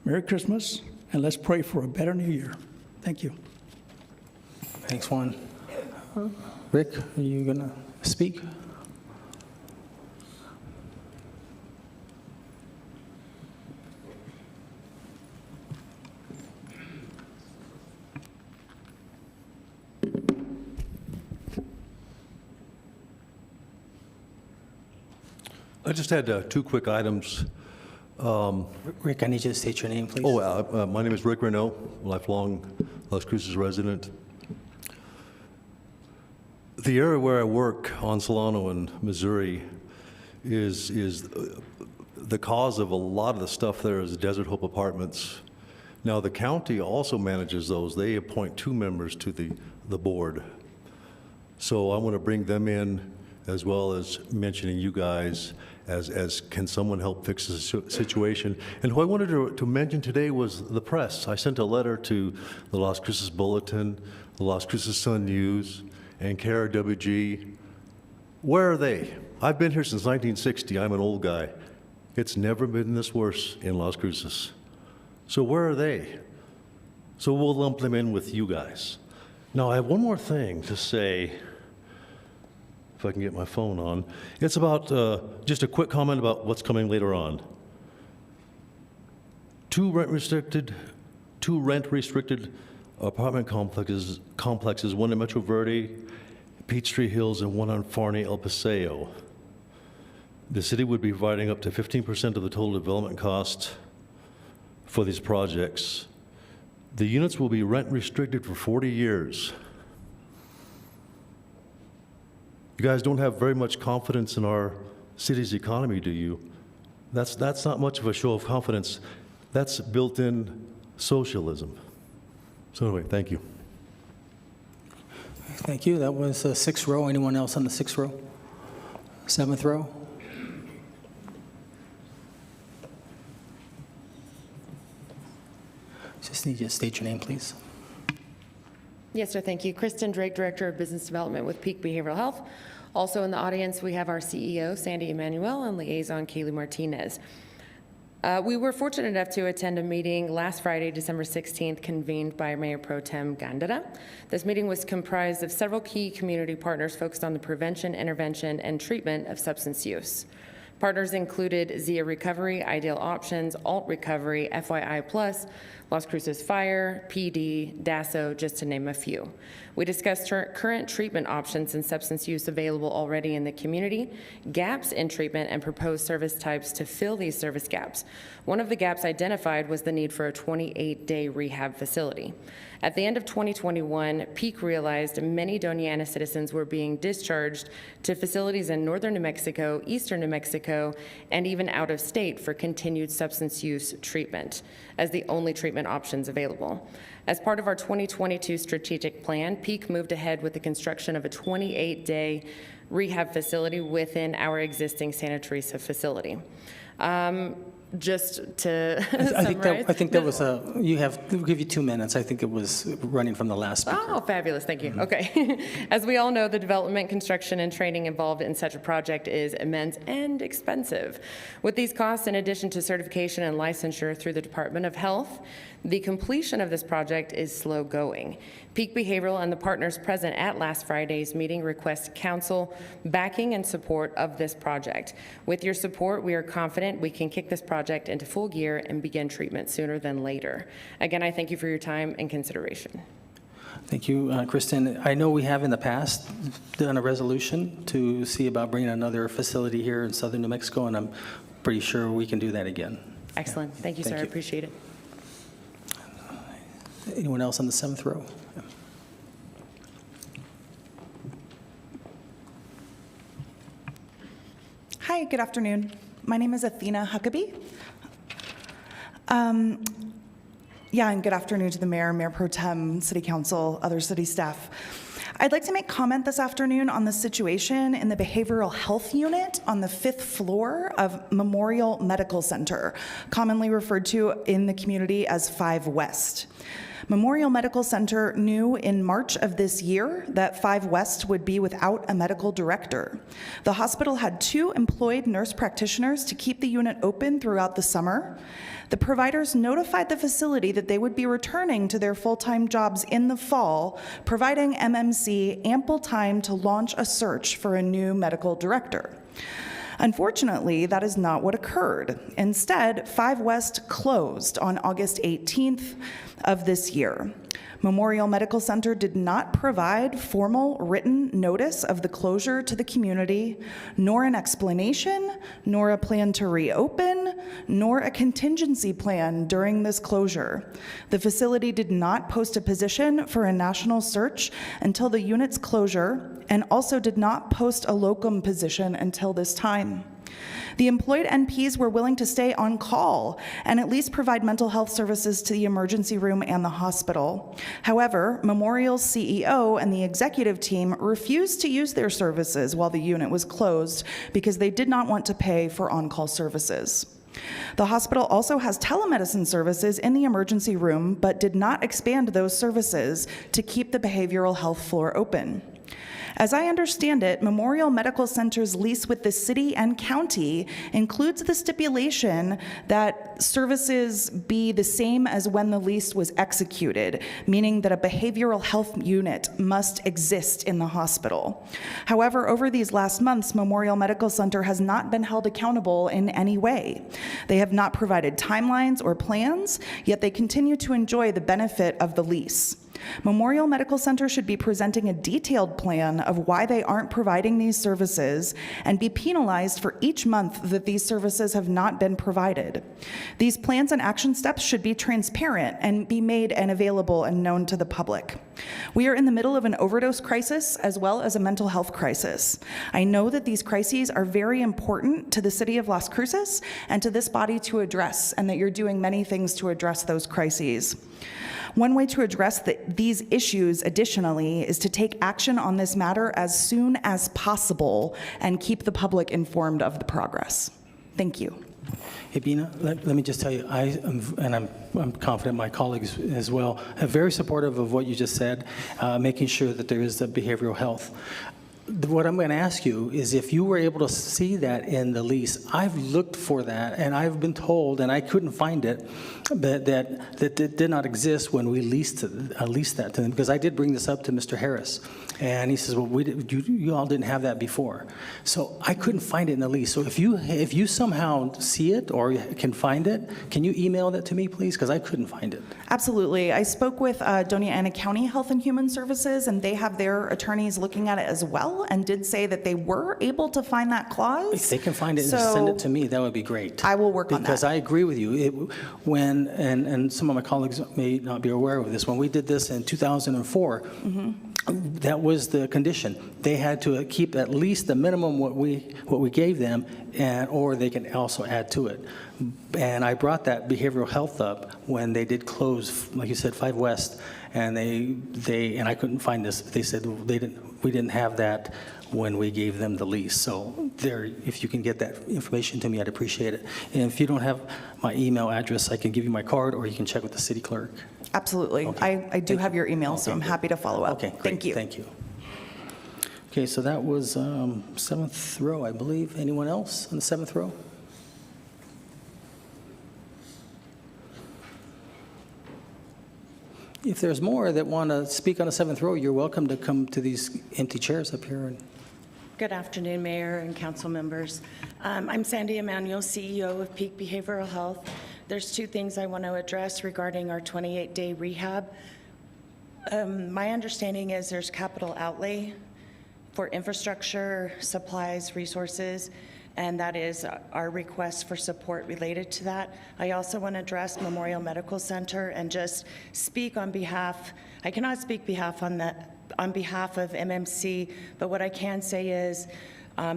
Merry Christmas, and let's pray for a better new year. Thank you. Thanks, Juan. Rick, are you going to speak? I just had two quick items. Rick, I need you to state your name, please. My name is Rick Renault, lifelong Las Cruces resident. The area where I work on Solano in Missouri is the cause of a lot of the stuff there is Desert Hope Apartments. Now, the county also manages those. They appoint 2 members to the board. So I want to bring them in, as well as mentioning you guys as can someone help fix the situation. And who I wanted to mention today was the press. I sent a letter to the Las Cruces Bulletin, the Las Cruces Sun News, and KRWG. Where are they? I've been here since 1960. I'm an old guy. It's never been this worse in Las Cruces. So where are they? So we'll lump them in with you guys. Now, I have one more thing to say, if I can get my phone on. It's about just a quick comment about what's coming later on. 2 rent-restricted apartment complexes, one in Metro Verde, Peachtree Hills, and one on Farney, El Paseo. The city would be providing up to 15% of the total development cost for these projects. The units will be rent-restricted for 40 years. You guys don't have very much confidence in our city's economy, do you? That's not much of a show of confidence. That's built-in socialism. So anyway, thank you. Thank you. That was 6th row. Anyone else on the 6th row? 7th row? Just need you to state your name, please. Yes, sir, thank you. Kristen Drake, Director of Business Development with Peak Behavioral Health. Also in the audience, we have our CEO, Sandy Emanuel, and Liaison, Kaylee Martinez. We were fortunate enough to attend a meeting last Friday, December 16th, convened by Mayor Pro Tem Gandara. This meeting was comprised of several key community partners focused on the prevention, intervention, and treatment of substance use. Partners included Zia Recovery, Ideal Options, Alt Recovery, FYI+, Las Cruces Fire, PD, DASO, just to name a few. We discussed current treatment options and substance use available already in the community, gaps in treatment, and proposed service types to fill these service gaps. One of the gaps identified was the need for a 28-day rehab facility. At the end of 2021, Peak realized many Doña Ana citizens were being discharged to facilities in northern New Mexico, eastern New Mexico, and even out of state for continued substance use treatment as the only treatment options available. As part of our 2022 strategic plan, Peak moved ahead with the construction of a 28-day rehab facility within our existing Santa Teresa facility. Just to summarize. I think that was we'll give you 2 minutes. I think it was running from the last speaker. Oh, fabulous, thank you. Okay. As we all know, the development, construction, and training involved in such a project is immense and expensive. With these costs, in addition to certification and licensure through the Department of Health, the completion of this project is slow going. Peak Behavioral and the partners present at last Friday's meeting request council backing and support of this project. With your support, we are confident we can kick this project into full gear and begin treatment sooner than later. Again, I thank you for your time and consideration. Thank you, Kristen. I know we have in the past done a resolution to see about bringing another facility here in southern New Mexico, and I'm pretty sure we can do that again. Excellent. Thank you, sir. I appreciate it. Anyone else on the 7th row? Hi, good afternoon. My name is Athena Huckabee. And good afternoon to the mayor, Mayor Pro Tem, City Council, other city staff. I'd like to make comment this afternoon on the situation in the behavioral health unit on the 5th floor of Memorial Medical Center, commonly referred to in the community as 5 West. Memorial Medical Center knew in March of this year that 5 West would be without a medical director. The hospital had 2 employed nurse practitioners to keep the unit open throughout the summer. The providers notified the facility that they would be returning to their full-time jobs in the fall, providing MMC ample time to launch a search for a new medical director. Unfortunately, that is not what occurred. Instead, 5 West closed on August 18th of this year. Memorial Medical Center did not provide formal written notice of the closure to the community, nor an explanation, nor a plan to reopen, nor a contingency plan during this closure. The facility did not post a position for a national search until the unit's closure, and also did not post a locum position until this time. The employed NPs were willing to stay on call and at least provide mental health services to the emergency room and the hospital. However, Memorial's CEO and the executive team refused to use their services while the unit was closed because they did not want to pay for on-call services. The hospital also has telemedicine services in the emergency room, but did not expand those services to keep the behavioral health floor open. As I understand it, Memorial Medical Center's lease with the city and county includes the stipulation that services be the same as when the lease was executed, meaning that a behavioral health unit must exist in the hospital. However, over these last months, Memorial Medical Center has not been held accountable in any way. They have not provided timelines or plans, yet they continue to enjoy the benefit of the lease. Memorial Medical Center should be presenting a detailed plan of why they aren't providing these services and be penalized for each month that these services have not been provided. These plans and action steps should be transparent and be made and available and known to the public. We are in the middle of an overdose crisis as well as a mental health crisis. I know that these crises are very important to the city of Las Cruces and to this body to address, and that you're doing many things to address those crises. One way to address these issues, additionally, is to take action on this matter as soon as possible and keep the public informed of the progress. Thank you. Hey, Bina, let me just tell you, I'm confident my colleagues as well, are very supportive of what you just said, making sure that there is the behavioral health. What I'm going to ask you is if you were able to see that in the lease. I've looked for that, and I've been told, and I couldn't find it, that it did not exist when we leased that to them, because I did bring this up to Mr. Harris, and he says, well, you all didn't have that before. So I couldn't find it in the lease. So if you somehow see it or can find it, can you email that to me, please? Because I couldn't find it. Absolutely. I spoke with Doña Ana County Health and Human Services, and they have their attorneys looking at it as well, and did say that they were able to find that clause. If they can find it and send it to me, that would be great. I will work on that. Because I agree with you. And some of my colleagues may not be aware of this, when we did this in 2004, that was the condition. They had to keep at least the minimum what we gave them, or they can also add to it. And I brought that behavioral health up when they did close, like you said, 5 West, and and I couldn't find this. They said we didn't have that when we gave them the lease. So if you can get that information to me, I'd appreciate it. And if you don't have my email address, I can give you my card, or you can check with the city clerk. Absolutely. Okay. I do have your email, so I'm happy to follow up. Okay, great. Thank you. Thank you. Okay, so that was 7th row, I believe. Anyone else on the 7th row? If there's more that want to speak on the 7th row, you're welcome to come to these empty chairs up here. Good afternoon, Mayor and council members. I'm Sandy Emanuel, CEO of Peak Behavioral Health. There's 2 things I want to address regarding our 28-day rehab. My understanding is there's capital outlay for infrastructure, supplies, resources, and that is our request for support related to that. I also want to address Memorial Medical Center and just speak on behalf, I cannot speak on behalf of MMC, but what I can say is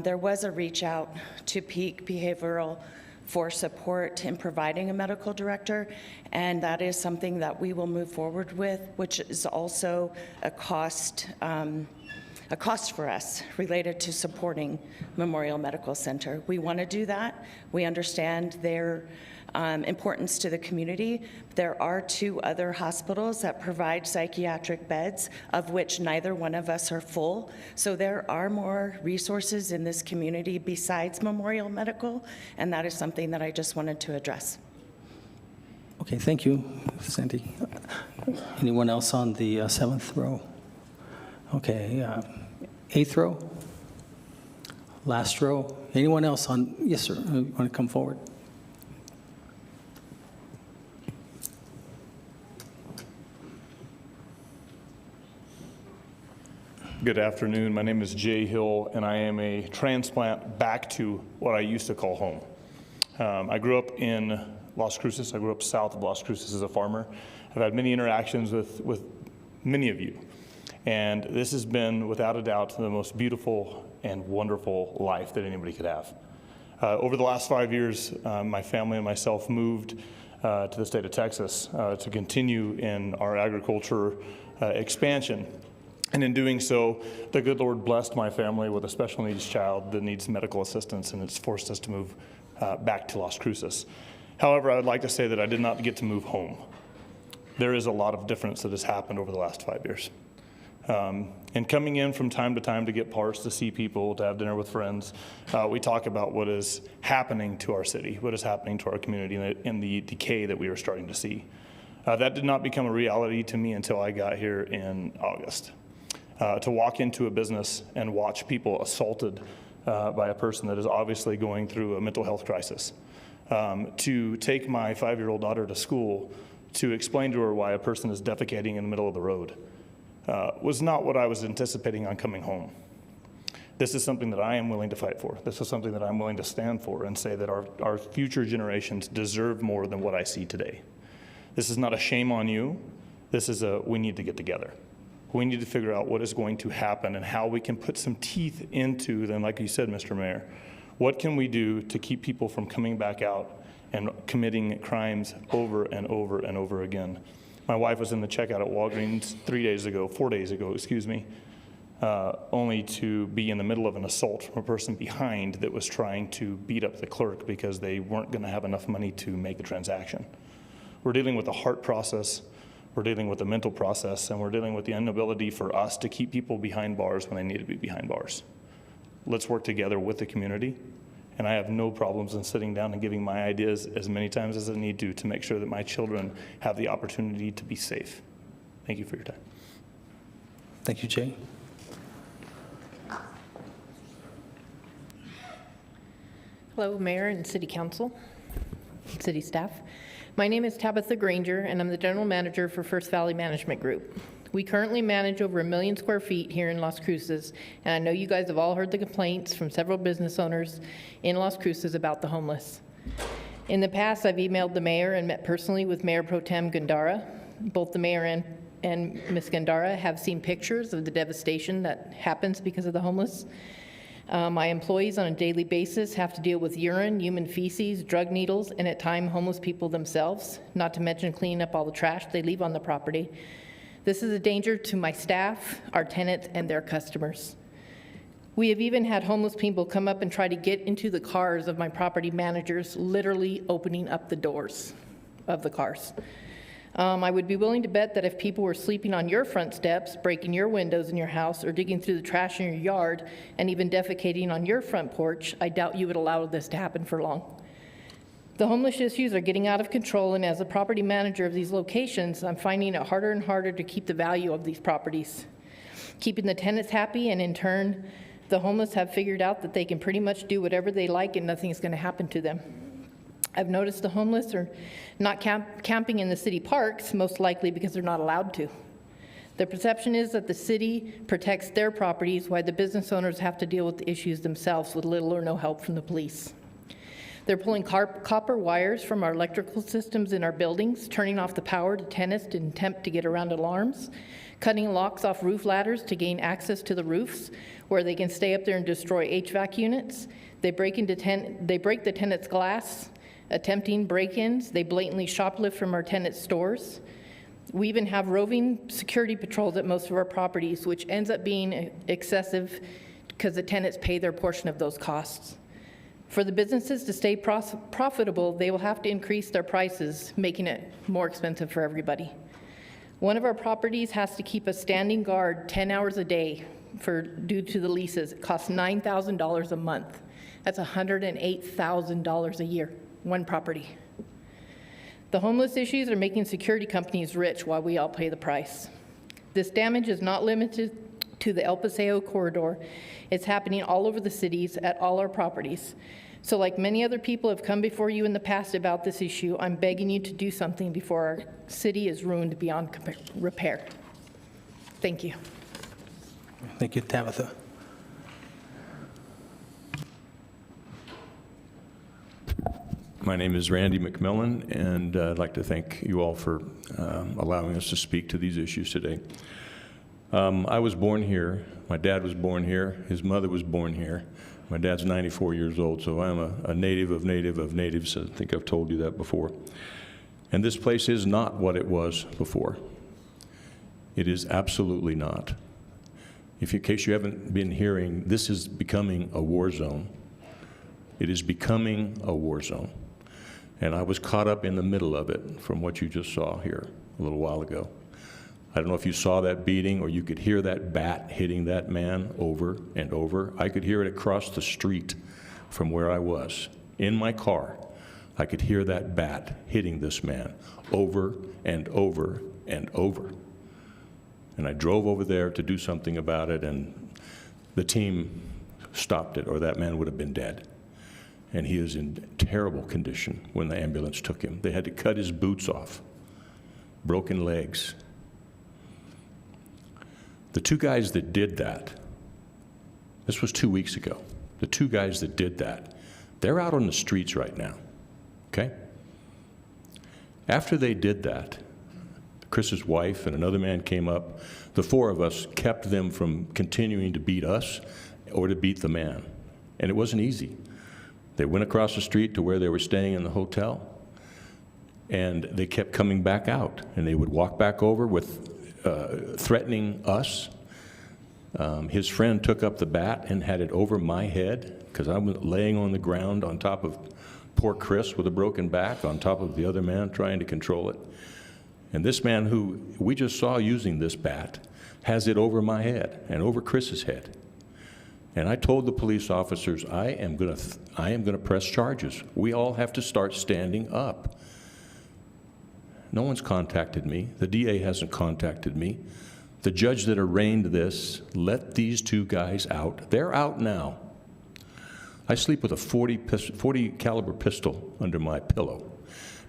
there was a reach out to Peak Behavioral for support in providing a medical director, and that is something that we will move forward with, which is also a cost for us related to supporting Memorial Medical Center. We want to do that. We understand their importance to the community. There are 2 other hospitals that provide psychiatric beds, of which neither one of us are full. So there are more resources in this community besides Memorial Medical, and that is something that I just wanted to address. Okay, thank you, Sandy. Anyone else on the 7th row? Okay, 8th row? Last row? Anyone else on? Yes, sir. You want to come forward? Good afternoon. My name is Jay Hill, and I am a transplant back to what I used to call home. I grew up in Las Cruces. I grew up south of Las Cruces as a farmer. I've had many interactions with many of you, and this has been, without a doubt, the most beautiful and wonderful life that anybody could have. Over the last 5 years, my family and myself moved to the state of Texas to continue in our agriculture expansion. And in doing so, the good Lord blessed my family with a special needs child that needs medical assistance, and it's forced us to move back to Las Cruces. However, I would like to say that I did not get to move home. There is a lot of difference that has happened over the last 5 years. And coming in from time to time to get parts, to see people, to have dinner with friends, we talk about what is happening to our city, what is happening to our community, and the decay that we are starting to see. That did not become a reality to me until I got here in August. To walk into a business and watch people assaulted by a person that is obviously going through a mental health crisis. To take my 5-year-old daughter to school to explain to her why a person is defecating in the middle of the road was not what I was anticipating on coming home. This is something that I am willing to fight for. This is something that I'm willing to stand for and say that our future generations deserve more than what I see today. This is not a shame on you. This is we need to get together. We need to figure out what is going to happen and how we can put some teeth into them, like you said, Mr. Mayor. What can we do to keep people from coming back out and committing crimes over and over and over again? My wife was in the checkout at Walgreens 4 days ago, only to be in the middle of an assault from a person behind that was trying to beat up the clerk because they weren't going to have enough money to make the transaction. We're dealing with a heart process, we're dealing with a mental process, and we're dealing with the inability for us to keep people behind bars when they need to be behind bars. Let's work together with the community, and I have no problems in sitting down and giving my ideas as many times as I need to make sure that my children have the opportunity to be safe. Thank you for your time. Thank you, Jay. Hello, Mayor and City Council, City staff. My name is Tabitha Granger, and I'm the General Manager for First Valley Management Group. We currently manage over 1 million square feet here in Las Cruces, and I know you guys have all heard the complaints from several business owners in Las Cruces about the homeless. In the past, I've emailed the mayor and met personally with Mayor Pro Tem Gandara. Both the mayor and Ms. Gandara have seen pictures of the devastation that happens because of the homeless. My employees on a daily basis have to deal with urine, human feces, drug needles, and at times homeless people themselves, not to mention cleaning up all the trash they leave on the property. This is a danger to my staff, our tenants, and their customers. We have even had homeless people come up and try to get into the cars of my property managers, literally opening up the doors of the cars. I would be willing to bet that if people were sleeping on your front steps, breaking your windows in your house, or digging through the trash in your yard, and even defecating on your front porch, I doubt you would allow this to happen for long. The homeless issues are getting out of control, and as a property manager of these locations, I'm finding it harder and harder to keep the value of these properties. Keeping the tenants happy, and in turn, the homeless have figured out that they can pretty much do whatever they like and nothing's going to happen to them. I've noticed the homeless are not camping in the city parks, most likely because they're not allowed to. The perception is that the city protects their properties while the business owners have to deal with the issues themselves with little or no help from the police. They're pulling copper wires from our electrical systems in our buildings, turning off the power to tenants to attempt to get around alarms, cutting locks off roof ladders to gain access to the roofs where they can stay up there and destroy HVAC units. They break the tenant's glass, attempting break-ins. They blatantly shoplift from our tenants' stores. We even have roving security patrols at most of our properties, which ends up being excessive because the tenants pay their portion of those costs. For the businesses to stay profitable, they will have to increase their prices, making it more expensive for everybody. One of our properties has to keep a standing guard 10 hours a day due to the leases. It costs $9,000 a month. That's $108,000 a year. One property. The homeless issues are making security companies rich while we all pay the price. This damage is not limited to the El Paseo corridor. It's happening all over the cities at all our properties. So like many other people have come before you in the past about this issue, I'm begging you to do something before our city is ruined beyond repair. Thank you. Thank you, Tabitha. My name is Randy McMillan, and I'd like to thank you all for allowing us to speak to these issues today. I was born here. My dad was born here. His mother was born here. My dad's 94 years old, so I'm a native of natives. I think I've told you that before. And this place is not what it was before. It is absolutely not. In case you haven't been hearing, this is becoming a war zone. It is becoming a war zone. And I was caught up in the middle of it from what you just saw here a little while ago. I don't know if you saw that beating or you could hear that bat hitting that man over and over. I could hear it across the street from where I was. In my car, I could hear that bat hitting this man over and over and over. And I drove over there to do something about it, and the team stopped it, or that man would have been dead. And he is in terrible condition when the ambulance took him. They had to cut his boots off, broken legs. The two guys that did that, this was 2 weeks ago, the two guys that did that, they're out on the streets right now, okay? After they did that, Chris's wife and another man came up. The four of us kept them from continuing to beat us or to beat the man. And it wasn't easy. They went across the street to where they were staying in the hotel, and they kept coming back out. And they would walk back over with threatening us. His friend took up the bat and had it over my head because I was laying on the ground on top of poor Chris with a broken back, on top of the other man trying to control it. And this man who we just saw using this bat has it over my head and over Chris's head. And I told the police officers, I am going to press charges. We all have to start standing up. No one's contacted me. The DA hasn't contacted me. The judge that arraigned this let these two guys out. They're out now. I sleep with a 40 caliber pistol under my pillow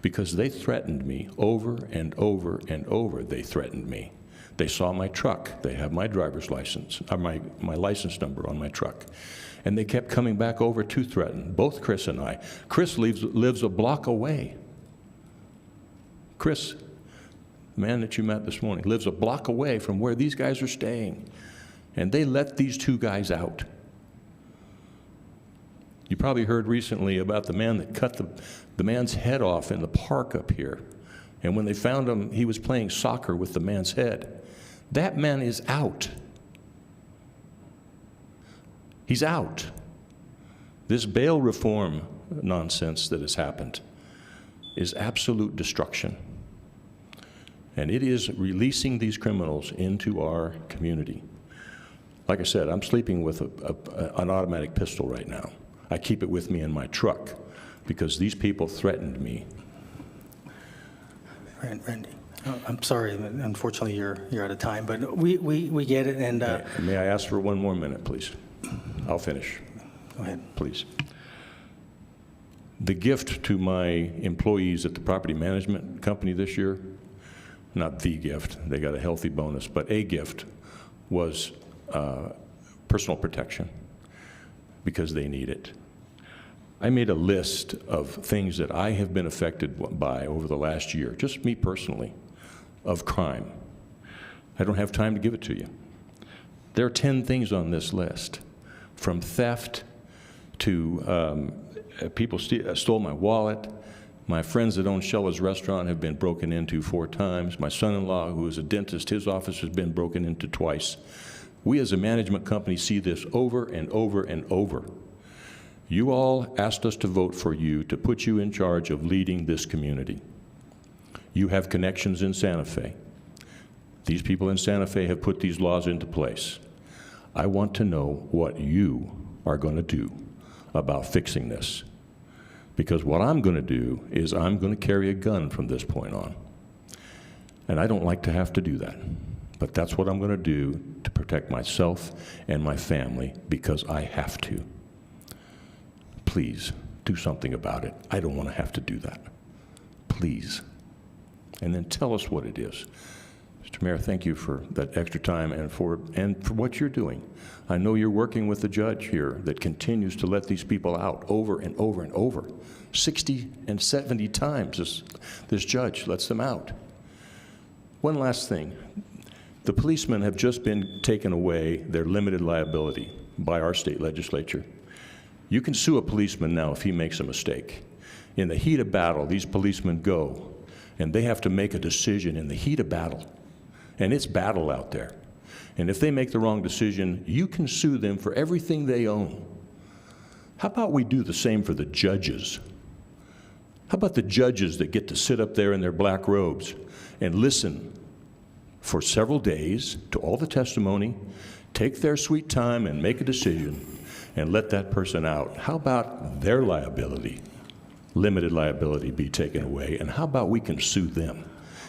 because they threatened me over and over and over. They threatened me. They saw my truck. They have my driver's license, or my license number on my truck. And they kept coming back over to threaten, both Chris and I. Chris lives a block away. Chris, the man that you met this morning, lives a block away from where these guys are staying. And they let these two guys out. You probably heard recently about the man that cut the man's head off in the park up here. And when they found him, he was playing soccer with the man's head. That man is out. He's out. This bail reform nonsense that has happened is absolute destruction. And it is releasing these criminals into our community. Like I said, I'm sleeping with an automatic pistol right now. I keep it with me in my truck because these people threatened me. Randy, I'm sorry, unfortunately you're out of time, but we get it. And May I ask for one more minute, please? I'll finish. Go ahead. Please. The gift to my employees at the property management company this year, not the gift, they got a healthy bonus, but a gift was personal protection because they need it. I made a list of things that I have been affected by over the last year, just me personally, of crime. I don't have time to give it to you. There are 10 things on this list, from theft to people stole my wallet. My friends that own Shella's restaurant have been broken into 4 times. My son-in-law, who is a dentist, his office has been broken into twice. We as a management company see this over and over and over. You all asked us to vote for you to put you in charge of leading this community. You have connections in Santa Fe. These people in Santa Fe have put these laws into place. I want to know what you are going to do about fixing this. Because what I'm going to do is I'm going to carry a gun from this point on. And I don't like to have to do that. But that's what I'm going to do to protect myself and my family because I have to. Please do something about it. I don't want to have to do that. Please. And then tell us what it is. Mr. Mayor, thank you for that extra time and for what you're doing. I know you're working with the judge here that continues to let these people out over and over and over. 60 and 70 times this judge lets them out. One last thing. The policemen have just been taken away their limited liability by our state legislature. You can sue a policeman now if he makes a mistake. In the heat of battle, these policemen go, and they have to make a decision in the heat of battle. And it's battle out there. And if they make the wrong decision, you can sue them for everything they own. How about we do the same for the judges? How about the judges that get to sit up there in their black robes and listen for several days to all the testimony, take their sweet time and make a decision, and let that person out? How about their liability, limited liability, be taken away? And how about we can sue them?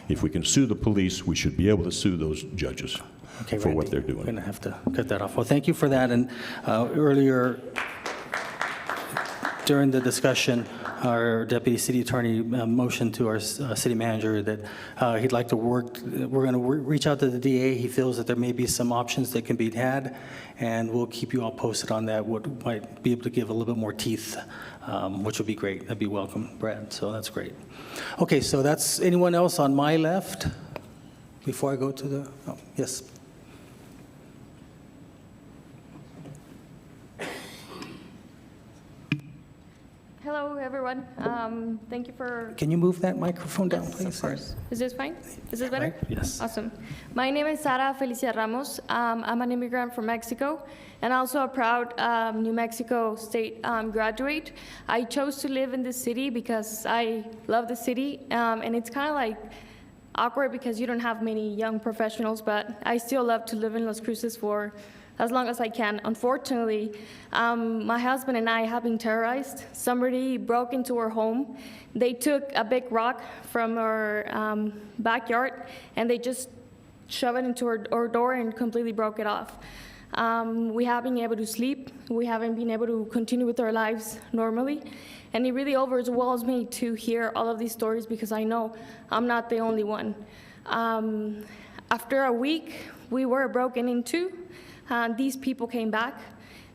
If we can sue the police, we should be able to sue those judges for what they're doing. We're going to have to cut that off. Well, thank you for that. And earlier during the discussion, our deputy city attorney motioned to our city manager that he'd like to work. We're going to reach out to the DA. He feels that there may be some options that can be had, and we'll keep you all posted on that. What might be able to give a little bit more teeth, which would be great. That'd be welcome, Brad. So that's great. Okay, so that's anyone else on my left before I go to the, oh, yes. Hello, everyone. everyone. Thank you for... Can you move that microphone down, Yes, please? of course. Is this fine? Is this better? Right? Yes. Awesome. My name is Sara Felicia Ramos. I'm an immigrant from Mexico and also a proud New Mexico State graduate. I chose to live in this city because I love the city, and it's kind of like awkward because you don't have many young professionals, but I still love to live in Las Cruces for as long as I can. Unfortunately, my husband and I have been terrorized. Somebody broke into our home. They took a big rock from our backyard and they just shoved it into our door and completely broke it off. We haven't been able to sleep. We haven't been able to continue with our lives normally. And it really overwhelms me to hear all of these stories because I know I'm not the only one. After a week, we were broken into. These people came back.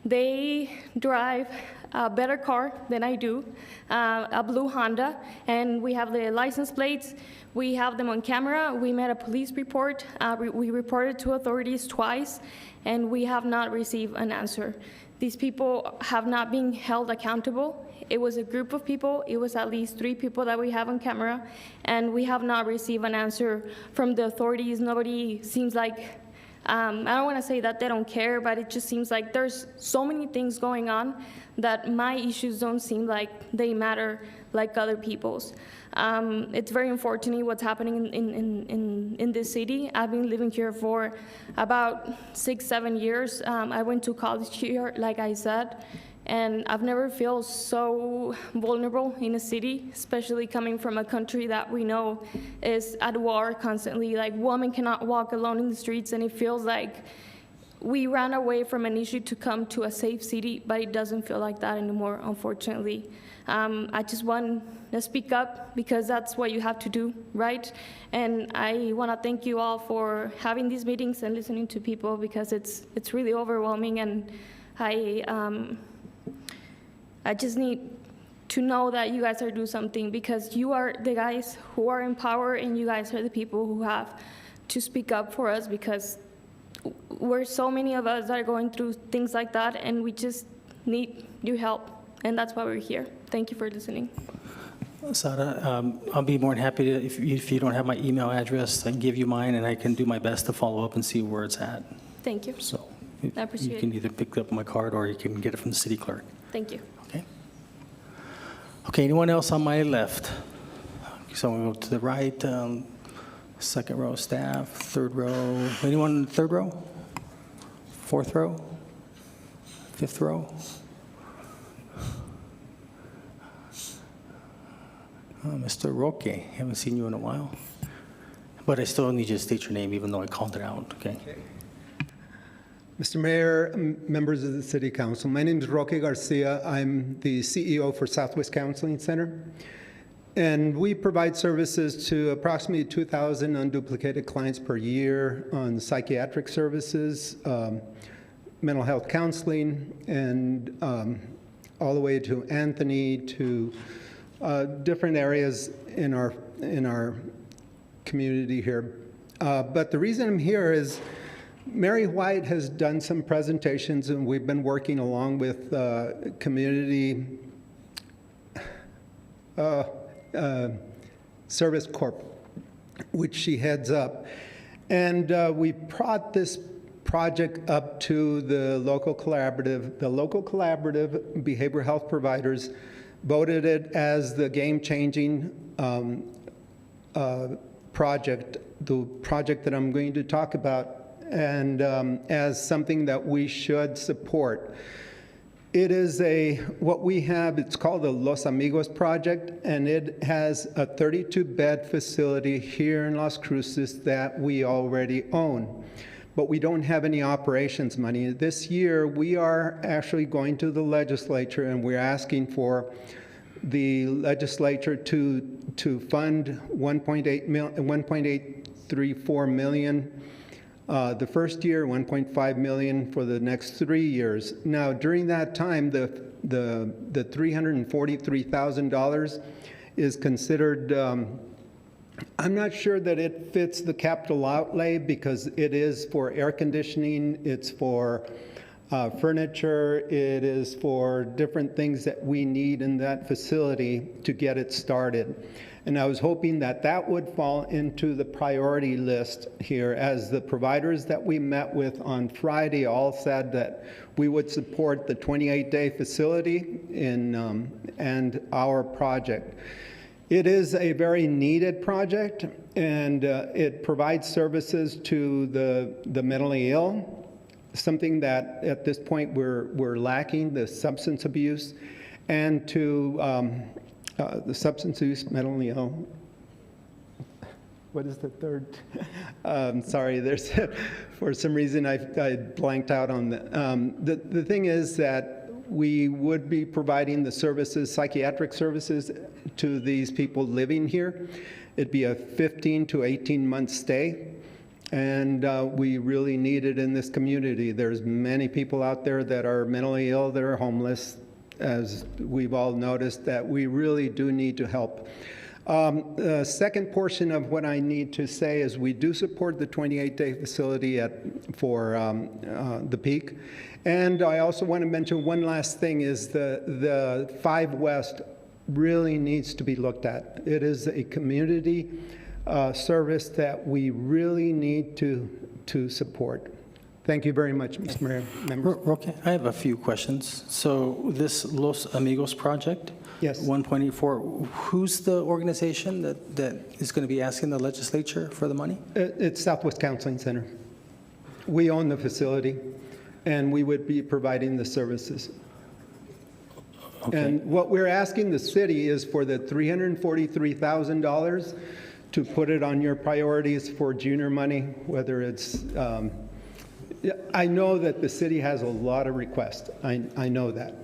They drive a better car than I do, a blue Honda, and we have the license plates. We have them on camera. We made a police report. We reported to authorities twice, and we have not received an answer. These people have not been held accountable. It was a group of people. It was at least 3 people that we have on camera, and we have not received an answer from the authorities. Nobody seems like I don't want to say that they don't care, but it just seems like there's so many things going on that my issues don't seem like they matter like other people's. It's very unfortunate what's happening in this city. I've been living here for about 6-7 years. I went to college here, like I said, and I've never felt so vulnerable in a city, especially coming from a country that we know is at war constantly. Like, women cannot walk alone in the streets, and it feels like we ran away from an issue to come to a safe city, but it doesn't feel like that anymore, unfortunately. I just want to speak up because that's what you have to do, right? And I want to thank you all for having these meetings and listening to people because it's really overwhelming, and I just need to know that you guys are doing something because you are the guys who are in power and you guys are the people who have to speak up for us because we're so many of us that are going through things like that and we just need your help, and that's why we're here. Thank you for listening. Sara, I'll be more than happy to, if you don't have my email address, I can give you mine and I can do my best to follow up and see where it's at. Thank you. So I appreciate you can it. either pick it up on my card or you can get it from the city clerk. Thank you. Okay, anyone else on my left? So we go to the right, second row staff, third row. Anyone in the third row? Fourth row? Fifth row? Mr. Roque, haven't seen you in a while. But I still need you to state your name even though I called it out, okay? Mr. Mayor, members of the City Council, my name is Roque Garcia. I'm the CEO for Southwest Counseling Center. And we provide services to approximately 2,000 unduplicated clients per year on psychiatric services, mental health counseling, and all the way to Anthony, to different areas in our community here. But the reason I'm here is Mary White has done some presentations, and we've been working along with Community Service Corp, which she heads up. And we brought this project up to the local collaborative. The local collaborative behavioral health providers voted it as the game-changing project, the project that I'm going to talk about, and as something that we should support. It is what we have, it's called the Los Amigos Project, and it has a 32-bed facility here in Las Cruces that we already own. But we don't have any operations money. This year, we are actually going to the legislature, and we're asking for the legislature to fund $1.834 million the first year, $1.5 million for the next 3 years. Now, during that time, the $343,000 is considered. I'm not sure that it fits the capital outlay because it is for air conditioning, it's for furniture. It is for different things that we need in that facility to get it started. And I was hoping that that would fall into the priority list here, as the providers that we met with on Friday all said that we would support the 28-day facility and our project. It is a very needed project, and it provides services to the mentally ill, something that at this point we're lacking, the substance abuse, and to the substance use, mentally ill. What is the third? Sorry, there's for some reason I blanked out on that. The thing is that we would be providing the services, psychiatric services, to these people living here. It'd be a 15 to 18 month stay, and we really need it in this community. There's many people out there that are mentally ill, that are homeless, as we've all noticed, that we really do need to help. The second portion of what I need to say is we do support the 28-day facility for the Peak. And I also want to mention one last thing is the 5 West really needs to be looked at. It is a community service that we really need to support. Thank you very much, Mr. Mayor. Members. Okay, I have a few questions. So this Los Amigos project, yes, 1.84, who's the organization that is going to be asking the legislature for the money? It's Southwest Counseling Center. We own the facility, and we would be providing the services. Okay. And what we're asking the city is for the $343,000 to put it on your priorities for junior money, whether it's I know that the city has a lot of requests. I know that,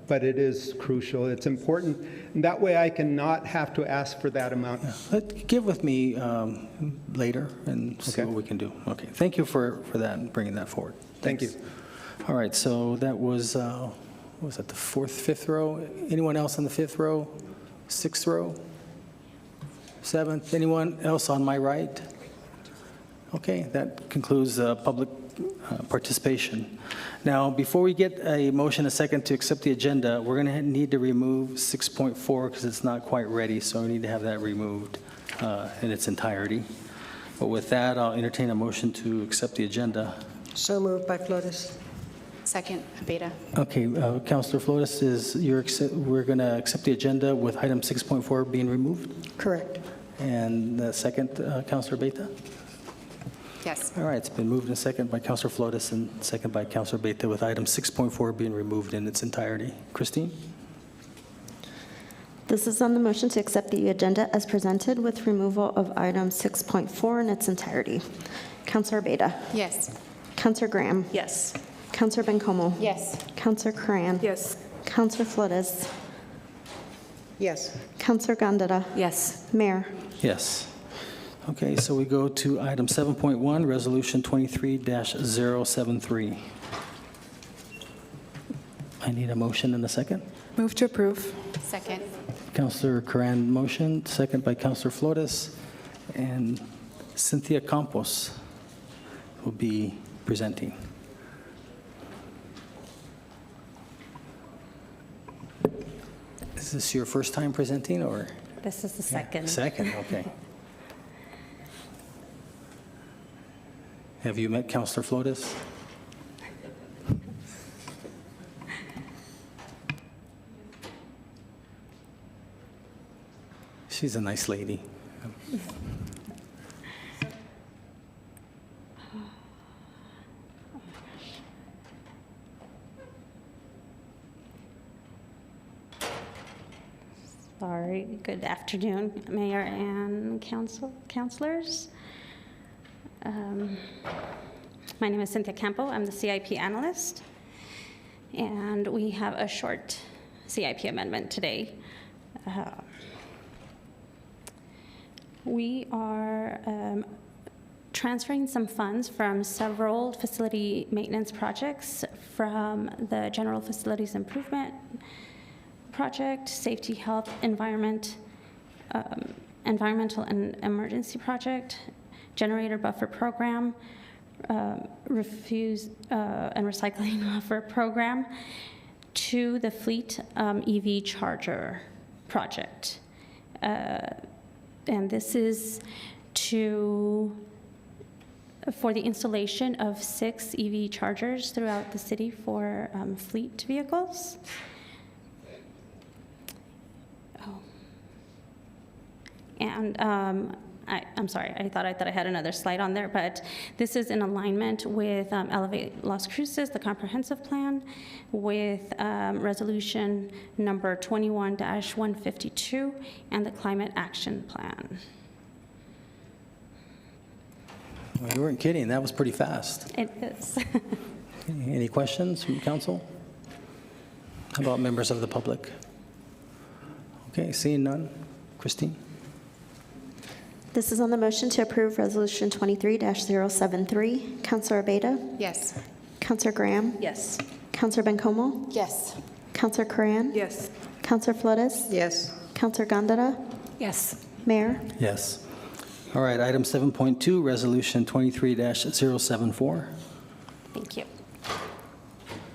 but it is crucial. It's important. And that way I cannot have to ask for that amount. Get with me later and see what we can do. Okay, thank you for that and bringing that forward. Thank you. All right, so that was that the 4th, 5th row? Anyone else on the 5th row? 6th row? 7th? Anyone else on my right? Okay, that concludes public participation. Now, before we get a motion a second to accept the agenda, we're going to need to remove 6.4 because it's not quite ready, so we need to have that removed in its entirety. But with that, I'll entertain a motion to accept the agenda. So moved by Flores. Second, Beta. Okay, Councilor Flores, we're going to accept the agenda with item 6.4 being removed? Correct. And the second, Councilor Beta? Yes. All right, it's been moved and second by Councilor Flores and second by Councilor Beta with item 6.4 being removed in its entirety. Christine? This is on the motion to accept the agenda as presented with removal of item 6.4 in its entirety. Councilor Beta? Yes. Councilor Graham? Yes. Councilor Bencomo? Yes. Councilor Cran? Yes. Councilor Flores? Yes. Councilor Gondeta? Yes. Mayor? Yes. Okay, so we go to item 7.1, Resolution 23-073. I need a motion and a second. Move to approve. Second. Councilor Coran motion, second by Councilor Flores, and Cynthia Campos will be presenting. Is this your first time presenting, or? This is the second. Second, okay. Have you met Councilor Flores? She's a nice lady. Sorry. Good afternoon, Mayor and councilors. My name is Cynthia Campo. I'm the CIP analyst, and we have a short CIP amendment today. We are transferring some funds from several facility maintenance projects from the General Facilities Improvement Project, Safety, Health, Environmental and Emergency Project, Generator Buffer Program, refuse and recycling offer program to the fleet EV charger project. And this is for the installation of 6 EV chargers throughout the city for fleet vehicles. Oh. And I'm sorry, I thought I had another slide on there, but this is in alignment with Elevate Las Cruces, the comprehensive plan, with resolution number 21-152 and the climate action plan. Well, you weren't kidding. That was pretty fast. It is. Any questions from council? How about members of the public? Okay, seeing none. Christine? This is on the motion to approve Resolution 23-073. Councilor Abeyta? Yes. Councilor Graham? Yes. Councilor Bencomo? Yes. Councilor Corran? Yes. Councilor Flores? Yes. Councilor Gondara? Yes. Mayor? Yes. All right, item 7.2, Resolution 23-074. Thank you.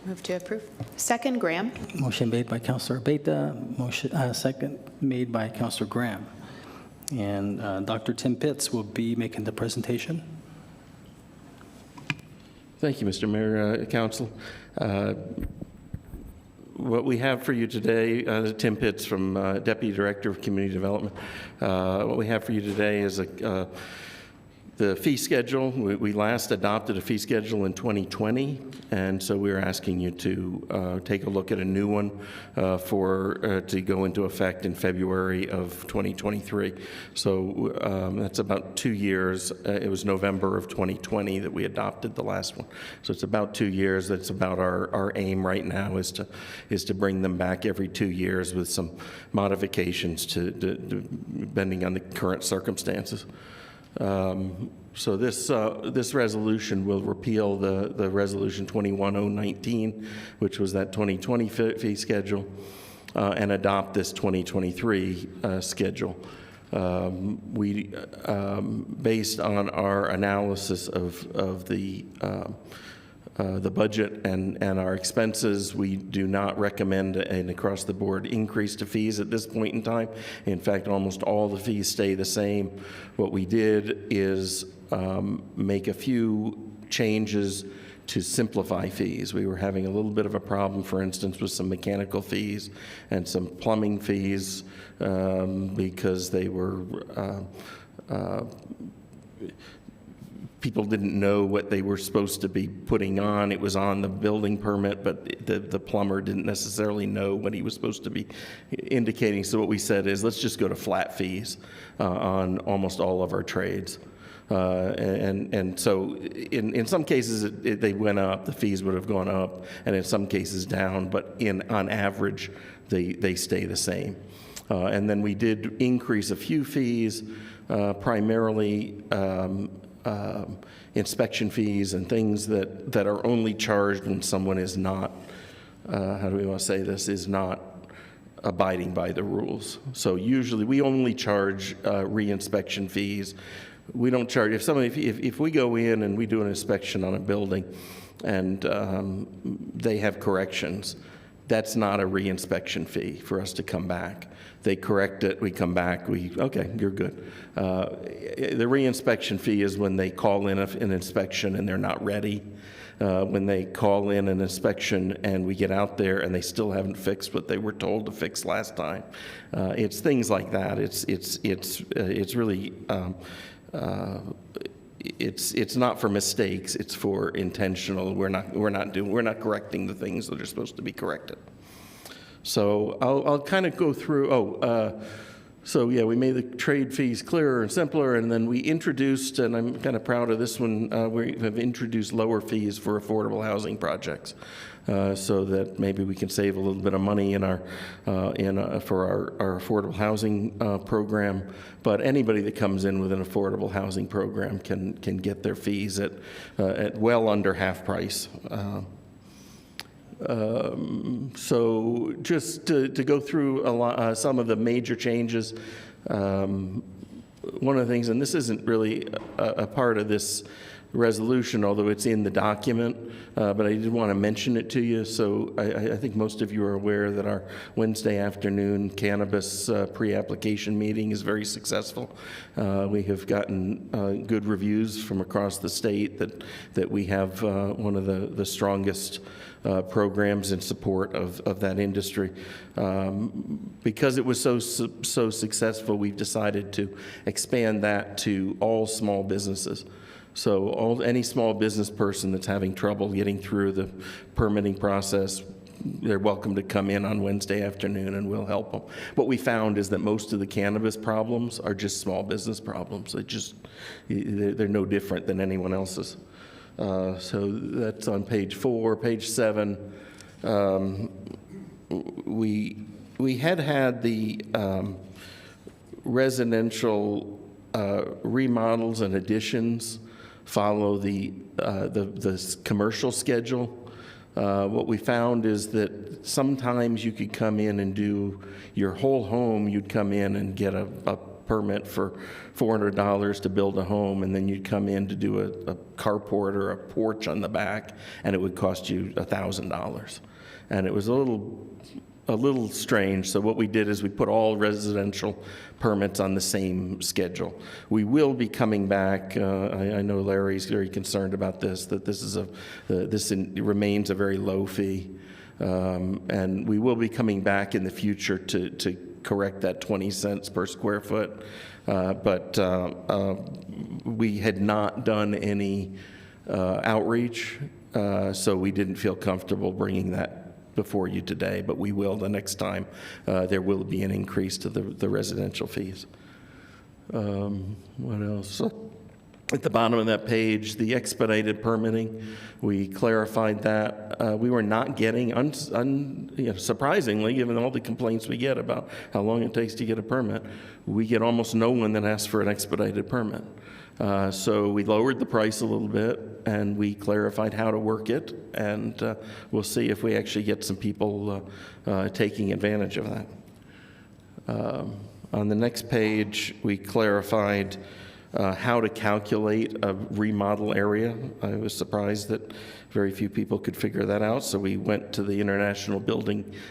Move to approve. Second, Graham. Motion made by Councilor Abeyta, second made by Councilor Graham. And Dr. Tim Pitts will be making the presentation. Thank you, Mr. Mayor, Council. What we have for you today, Tim Pitts from Deputy Director of Community Development. What we have for you today is the fee schedule. We last adopted a fee schedule in 2020, and so we're asking you to take a look at a new one to go into effect in February of 2023. So that's about 2 years. It was November of 2020 that we adopted the last one. So it's about 2 years. That's about our aim right now is to bring them back every 2 years with some modifications depending on the current circumstances. So this resolution will repeal the resolution 21019, which was that 2020 fee schedule, and adopt this 2023 schedule. We, based on our analysis of the budget and our expenses, we do not recommend an across-the-board increase to fees at this point in time. In fact, almost all the fees stay the same. What we did is make a few changes to simplify fees. We were having a little bit of a problem, for instance, with some mechanical fees and some plumbing fees because they were people didn't know what they were supposed to be putting on. It was on the building permit, but the plumber didn't necessarily know what he was supposed to be indicating. So what we said is, let's just go to flat fees on almost all of our trades. And so in some cases, they went up, the fees would have gone up, and in some cases down, but on average, they stay the same. And then we did increase a few fees, primarily inspection fees and things that are only charged when someone is not, how do we want to say this, is not abiding by the rules. So usually we only charge re-inspection fees. We don't charge, if we go in and we do an inspection on a building and they have corrections, that's not a re-inspection fee for us to come back. They correct it, we come back, okay, you're good. The re-inspection fee is when they call in an inspection and they're not ready. When they call in an inspection and we get out there and they still haven't fixed what they were told to fix last time. It's things like that. It's really, it's not for mistakes, it's for intentional. We're not correcting the things that are supposed to be corrected. So I'll kind of go through, so yeah, we made the trade fees clearer and simpler, and then we introduced, and I'm kind of proud of this one, we have introduced lower fees for affordable housing projects, so that maybe we can save a little bit of money in our affordable housing program. But anybody that comes in with an affordable housing program can get their fees at well under half price. So just to go through some of the major changes, one of the things, and this isn't really a part of this resolution, although it's in the document, but I did want to mention it to you. So I think most of you are aware that our Wednesday afternoon cannabis pre-application meeting is very successful. We have gotten good reviews from across the state that we have one of the strongest programs in support of that industry. Because it was so successful, we've decided to expand that to all small businesses. So any small business person that's having trouble getting through the permitting process, they're welcome to come in on Wednesday afternoon and we'll help them. What we found is that most of the cannabis problems are just small business problems. They're no different than anyone else's. So that's on page 4. Page 7, we had the residential remodels and additions follow the commercial schedule. What we found is that sometimes you could come in and do your whole home. You'd come in and get a permit for $400 to build a home, and then you'd come in to do a carport or a porch on the back, and it would cost you $1,000. And it was a little strange. So what we did is we put all residential permits on the same schedule. We will be coming back. I know Larry's very concerned about this, that this remains a very low fee. And we will be coming back in the future to correct that 20 cents per square foot. But we had not done any outreach, so we didn't feel comfortable bringing that before you today, but we will the next time. There will be an increase to the residential fees. What else? At the bottom of that page, the expedited permitting, we clarified that. We were not getting, surprisingly, given all the complaints we get about how long it takes to get a permit, we get almost no one that asks for an expedited permit. So we lowered the price a little bit, and we clarified how to work it, and we'll see if we actually get some people taking advantage of that. On the next page, we clarified how to calculate a remodel area. I was surprised that very few people could figure that out, so we went to the International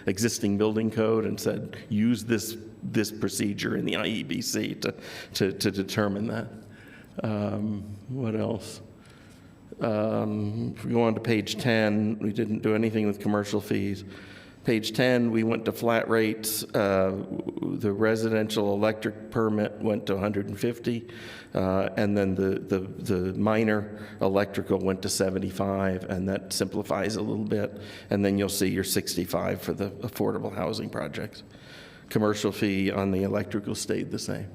Existing Building Code and said, use this procedure in the IEBC to determine that. What else? If we go on to page 10, we didn't do anything with commercial fees. Page 10, we went to flat rates. The residential electric permit went to $150, and then the minor electrical went to $75, and that simplifies a little bit. And then you'll see your $65 for the affordable housing projects. Commercial fee on the electrical stayed the same.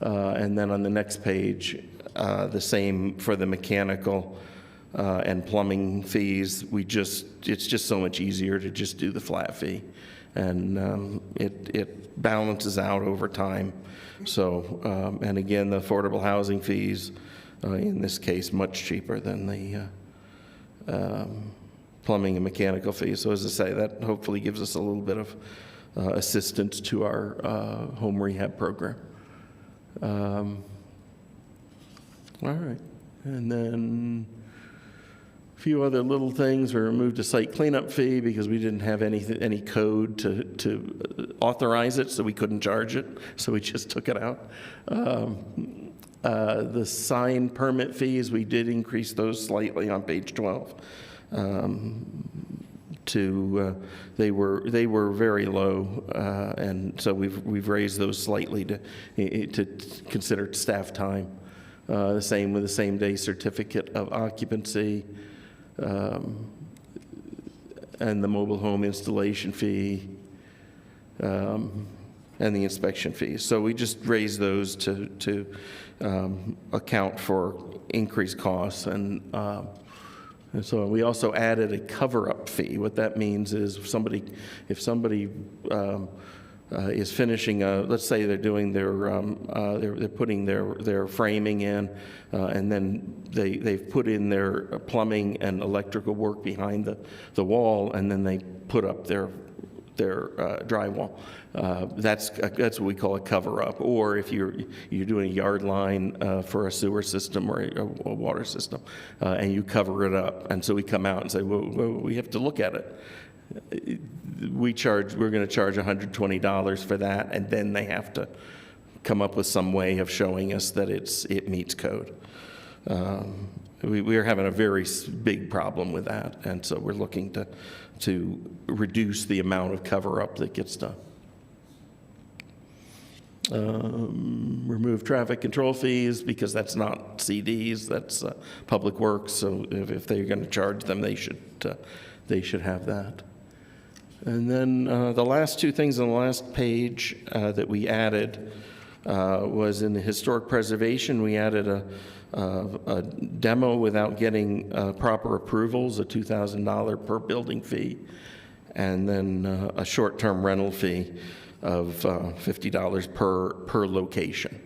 And then on the next page, the same for the mechanical and plumbing fees. It's just so much easier to just do the flat fee, and it balances out over time. So, and again, the affordable housing fees, in this case, much cheaper than the plumbing and mechanical fees. So as I say, that hopefully gives us a little bit of assistance to our home rehab program. All right, and then a few other little things. We removed a site cleanup fee because we didn't have any code to authorize it, so we couldn't charge it, so we just took it out. The sign permit fees, we did increase those slightly on page 12. They were very low, and so we've raised those slightly to consider staff time. The same with the same-day certificate of occupancy, and the mobile home installation fee, and the inspection fees. So we just raised those to account for increased costs, and so we also added a cover-up fee. What that means is if somebody is finishing let's say they're doing they're putting their framing in, and then they've put in their plumbing and electrical work behind the wall, and then they put up their drywall. That's what we call a cover-up. Or if you're doing a yard line for a sewer system or a water system, and you cover it up, and so we come out and say, well, we have to look at it. We're going to charge $120 for that, and then they have to come up with some way of showing us that it meets code. We are having a very big problem with that, and so we're looking to reduce the amount of cover-up that gets done. Remove traffic control fees, because that's not CDs, that's Public Works, so if they're going to charge them, they should have that. And then the last two things on the last page that we added was in the historic preservation. We added a demo without getting proper approvals, a $2,000 per building fee, and then a short-term rental fee of $50 per location.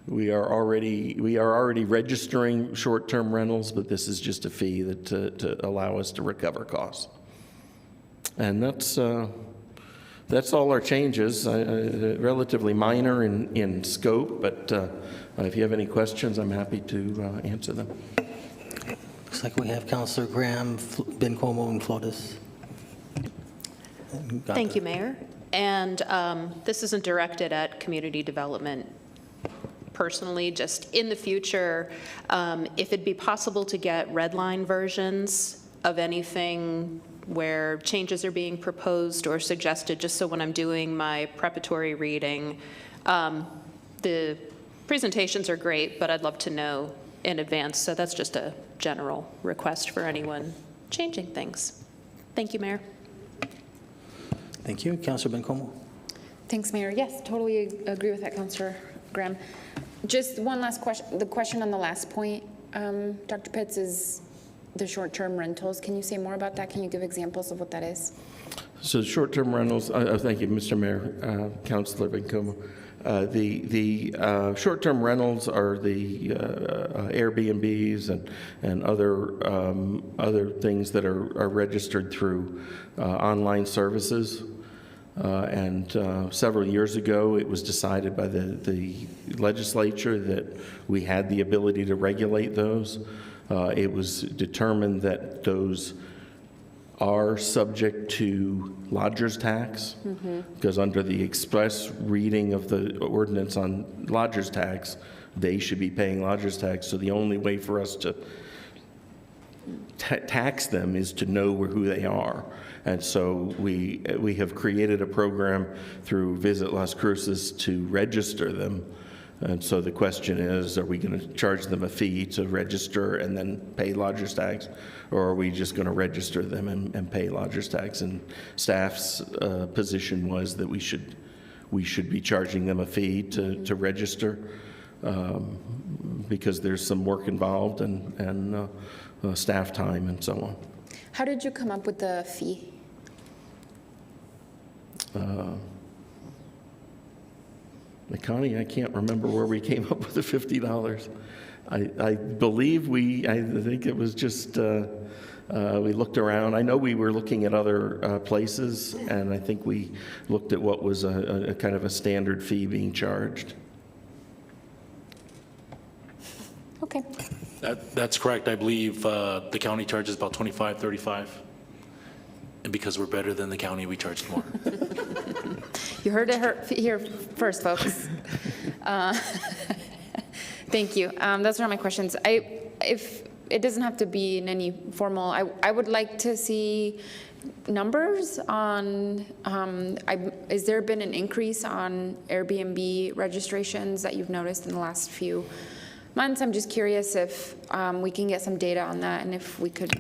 We are already registering short-term rentals, but this is just a fee to allow us to recover costs. And that's all our changes, relatively minor in scope, but if you have any questions, I'm happy to answer them. Looks like we have Councilor Graham, Bencomo, and Flores. Thank you, Mayor. And this isn't directed at community development personally, just in the future, if it'd be possible to get red line versions of anything where changes are being proposed or suggested, just so when I'm doing my preparatory reading, the presentations are great, but I'd love to know in advance. So that's just a general request for anyone changing things. Thank you, Mayor. Thank you. Councilor Bencomo. Thanks, Mayor. Yes, totally agree with that, Councilor Graham. Just one last question. The question on the last point, Dr. Pitts, is the short-term rentals. Can you say more about that? Can you give examples of what that is? So short-term rentals, thank you, Mr. Mayor, Councilor Bencomo. The short-term rentals are the Airbnbs and other things that are registered through online services. And several years ago, it was decided by the legislature that we had the ability to regulate those. It was determined that those are subject to lodger's tax, because under the express reading of the ordinance on lodger's tax, they should be paying lodger's tax. So the only way for us to tax them is to know who they are. And so we have created a program through Visit Las Cruces to register them. And so the question is, are we going to charge them a fee to register and then pay lodger's tax? Or are we just going to register them and pay lodger's tax? And staff's position was that we should be charging them a fee to register because there's some work involved and staff time and so on. How did you come up with the fee? Connie, I can't remember where we came up with the $50. I believe I think it was just, we looked around. I know we were looking at other places, and I think we looked at what was a kind of a standard fee being charged. Okay. That's correct. I believe the county charges about $25, $35. And because we're better than the county, we charge more. You heard it here first, folks. Thank you. Those are all my questions. If it doesn't have to be in any formal, I would like to see numbers on, has there been an increase on Airbnb registrations that you've noticed in the last few months? I'm just curious if we can get some data on that and if we could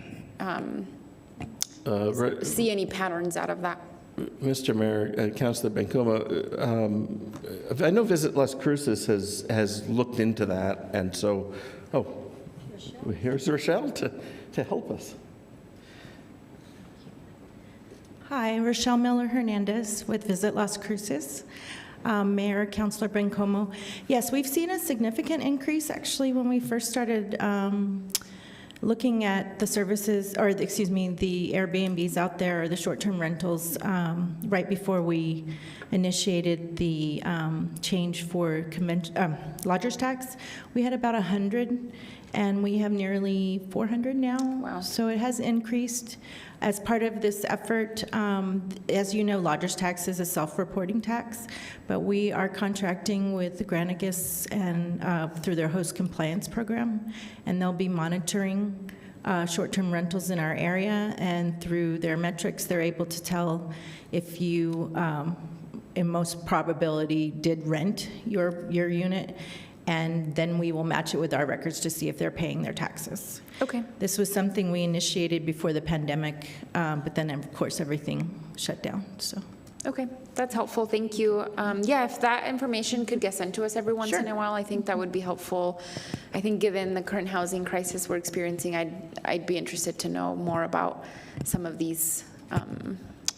see any patterns out of that. Mr. Mayor, Councilor Bencomo, I know Visit Las Cruces has looked into that, and so, here's Rochelle to help us. Hi, Rochelle Miller-Hernandez with Visit Las Cruces. Mayor, Councilor Bencomo. Yes, we've seen a significant increase actually when we first started looking at the services, or the Airbnbs out there, or the short-term rentals, right before we initiated the change for lodgers tax, we had about 100, and we have nearly 400 now. Wow. So it has increased. As part of this effort, as you know, lodgers tax is a self-reporting tax, but we are contracting with Granicus and through their host compliance program, and they'll be monitoring short-term rentals in our area, and through their metrics, they're able to tell if you, in most probability, did rent your unit, and then we will match it with our records to see if they're paying their taxes. Okay. This was something we initiated before the pandemic, but then, of course, everything shut down, so. Okay, that's helpful, thank you. Yeah, if that information could get sent to us every once Sure. in a while, I think that would be helpful. I think given the current housing crisis we're experiencing, I'd be interested to know more about some of these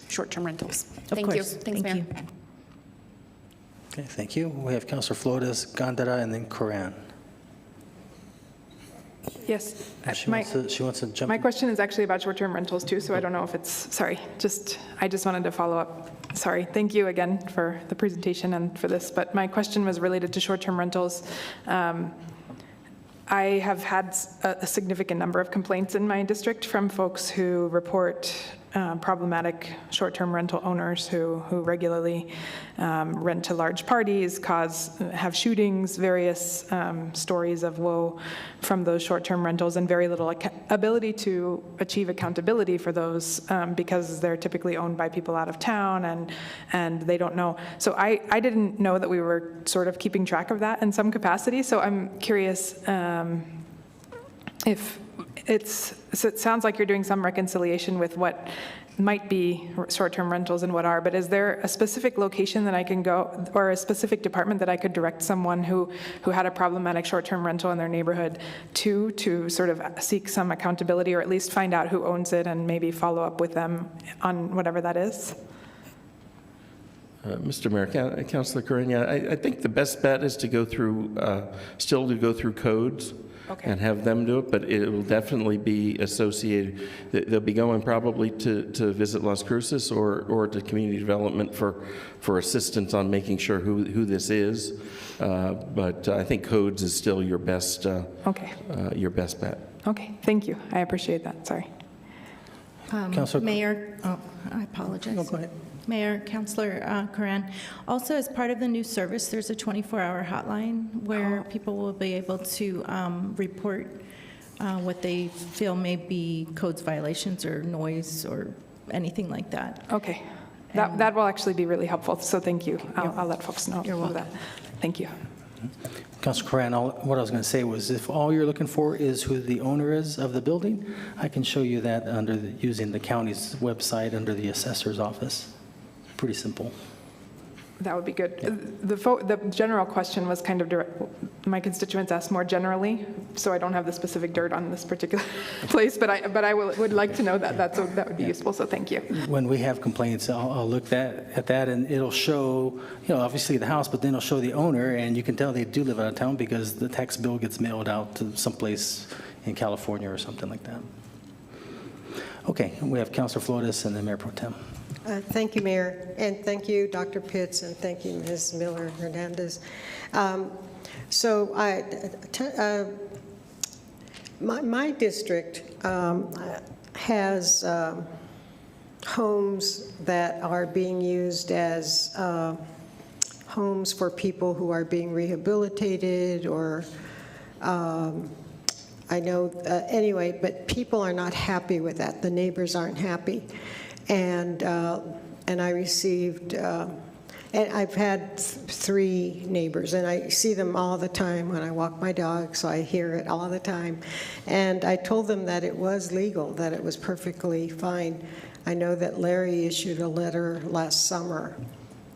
short-term rentals. Thank you. course. Thanks, Thank Mayor. you. Okay, thank you. We have Councilor Flores, Gondara, and then Coran. Yes. She wants to jump My in. question is actually about short-term rentals too, so I don't know if it's, sorry, I just wanted to follow up. Sorry, thank you again for the presentation and for this, but my question was related to short-term rentals. I have had a significant number of complaints in my district from folks who report problematic short-term rental owners who regularly rent to large parties, have shootings, various stories of woe from those short-term rentals, and very little ability to achieve accountability for those because they're typically owned by people out of town and they don't know. So I didn't know that we were sort of keeping track of that in some capacity, so I'm curious if so it sounds like you're doing some reconciliation with what might be short-term rentals and what are, but is there a specific location that I can go, or a specific department that I could direct someone who had a problematic short-term rental in their neighborhood to sort of seek some accountability, or at least find out who owns it and maybe follow up with them on whatever that is? Mr. Mayor, Councilor Coran, I think the best bet is to go through, still to go through codes. Okay. And have them do it, but it will definitely be associated. They'll be going probably to visit Las Cruces or to community development for assistance on making sure who this is. But I think codes is still your best your best bet. Okay, thank you. I appreciate that. Sorry. Mayor, I apologize. No, go ahead. Mayor, Councilor Coran, also as part of the new service, there's a 24-hour hotline where people will be able to report what they feel may be codes violations or noise or anything like that. Okay, that will actually be really helpful, so thank you. I'll let folks know of that. Thank you. Councilor Coran, what I was going to say was if all you're looking for is who the owner is of the building, I can show you that using the county's website under the assessor's office. Pretty simple. That would be good. The general question was kind of direct. My constituents asked more generally, so I don't have the specific dirt on this particular place, but I would like to know that. That would be useful, so thank you. When we have complaints, I'll look at that, and it'll show, obviously the house, but then it'll show the owner, and you can tell they do live out of town because the tax bill gets mailed out to someplace in California or something like that. Okay, we have Councilor Flores and then Mayor Pro Tem. Thank you, Mayor, and thank you, Dr. Pitts, and thank you, Ms. Miller-Hernandez. My district has homes that are being used as homes for people who are being rehabilitated or I know, anyway, but people are not happy with that. The neighbors aren't happy. And I received, and I've had 3 neighbors, and I see them all the time when I walk my dog, so I hear it all the time. And I told them that it was legal, that it was perfectly fine. I know that Larry issued a letter last summer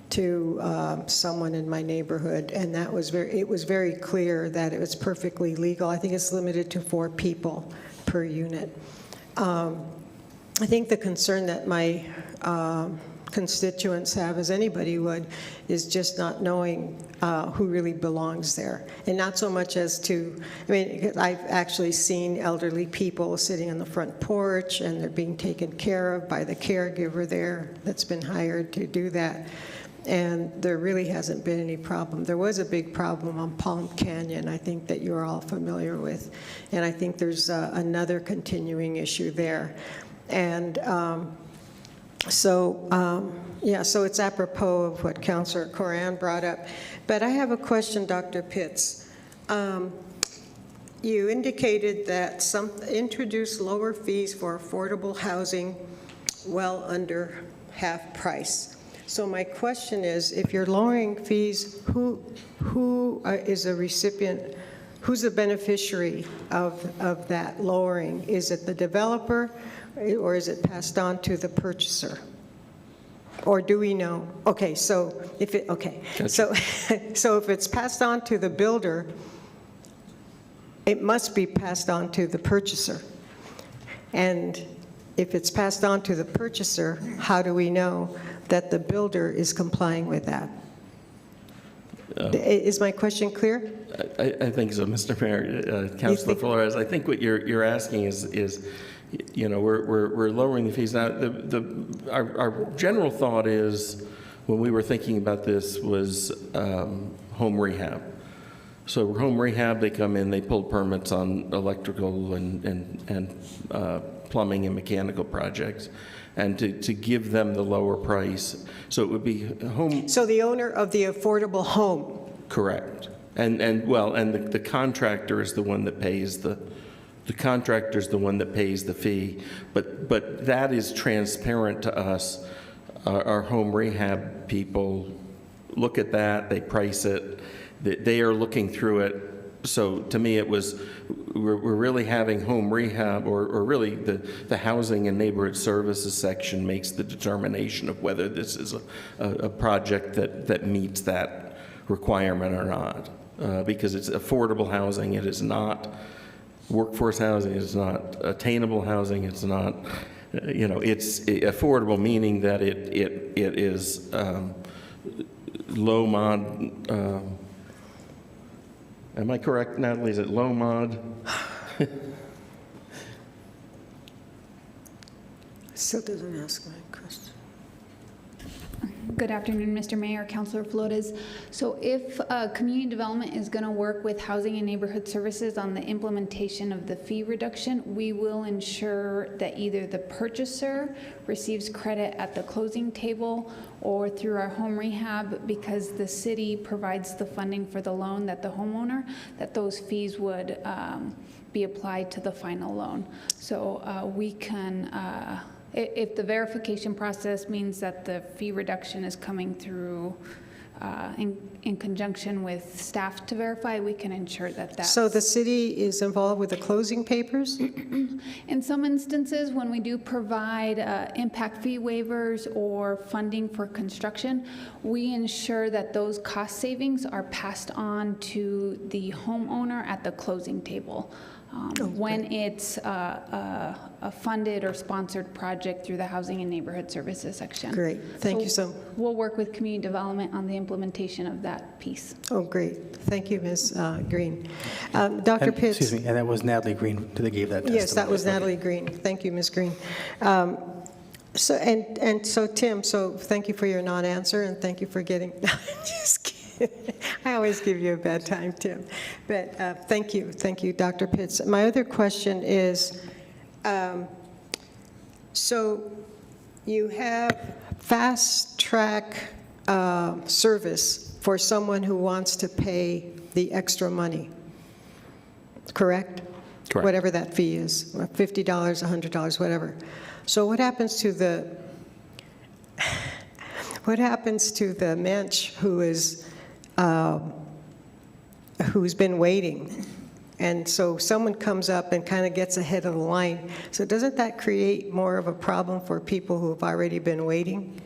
to someone in my neighborhood, and it was very clear that it was perfectly legal. I think it's limited to 4 people per unit. I think the concern that my constituents have, as anybody would, is just not knowing who really belongs there. And not so much as to, I mean, I've actually seen elderly people sitting on the front porch and they're being taken care of by the caregiver there that's been hired to do that. And there really hasn't been any problem. There was a big problem on Palm Canyon, I think that you're all familiar with. And I think there's another continuing issue there. And so it's apropos of what Councilor Coran brought up. But I have a question, Dr. Pitts. You indicated that introduce lower fees for affordable housing well under half price. So my question is, if you're lowering fees, who is a recipient, who's the beneficiary of that lowering? Is it the developer, or is it passed on to the purchaser? Or do we know? Okay, so if it, okay, so if it's passed on to the builder, it must be passed on to the purchaser. And if it's passed on to the purchaser, how do we know that the builder is complying with that? Is my question clear? I think so, Mr. Mayor. Councilor Flores, I think what you're asking is, you know, we're lowering the fees. Now, our general thought is, when we were thinking about this, was home rehab. So home rehab, they come in, they pull permits on electrical and plumbing and mechanical projects, and to give them the lower price. So it would be home. So the owner of the affordable home. Correct. And the contractor is the one that pays the contractor's the one that pays the fee, but that is transparent to us. Our home rehab people look at that, they price it, they are looking through it. So to me, it was, we're really having home rehab, or really the housing and neighborhood services section makes the determination of whether this is a project that meets that requirement or not. Because it's affordable housing, it is not workforce housing, it is not attainable housing, it's not, you know, it's affordable, meaning that it is low mod. Am I correct, Natalie? Is it low mod? Still doesn't ask my question. Good afternoon, Mr. Mayor, Councilor Flores. So if community development is going to work with housing and neighborhood services on the implementation of the fee reduction, we will ensure that either the purchaser receives credit at the closing table or through our home rehab, because the city provides the funding for the loan, that the homeowner, that those fees would be applied to the final loan. So we can, if the verification process means that the fee reduction is coming through in conjunction with staff to verify, we can ensure that that's... So the city is involved with the closing papers? In some instances, when we do provide impact fee waivers or funding for construction, we ensure that those cost savings are passed on to the homeowner at the closing table. When it's a funded or sponsored project through the Housing and Neighborhood Services section. Great, thank you so much. We'll work with community development on the implementation of that piece. Oh, great. Thank you, Ms. Green. Dr. Pitts. Excuse me, and that was Natalie Green that gave that testimony. Yes, that was Natalie Green. Thank you, Ms. Green. So Tim, so thank you for your non-answer, and thank you for getting, just kidding. I always give you a bad time, Tim. But thank you, Dr. Pitts. My other question is, so you have fast track service for someone who wants to pay the extra money, correct? Correct. Whatever that fee is, $50, $100, whatever. So what happens to the mensch who's been waiting? And so someone comes up and kind of gets ahead of the line. So doesn't that create more of a problem for people who have already been waiting?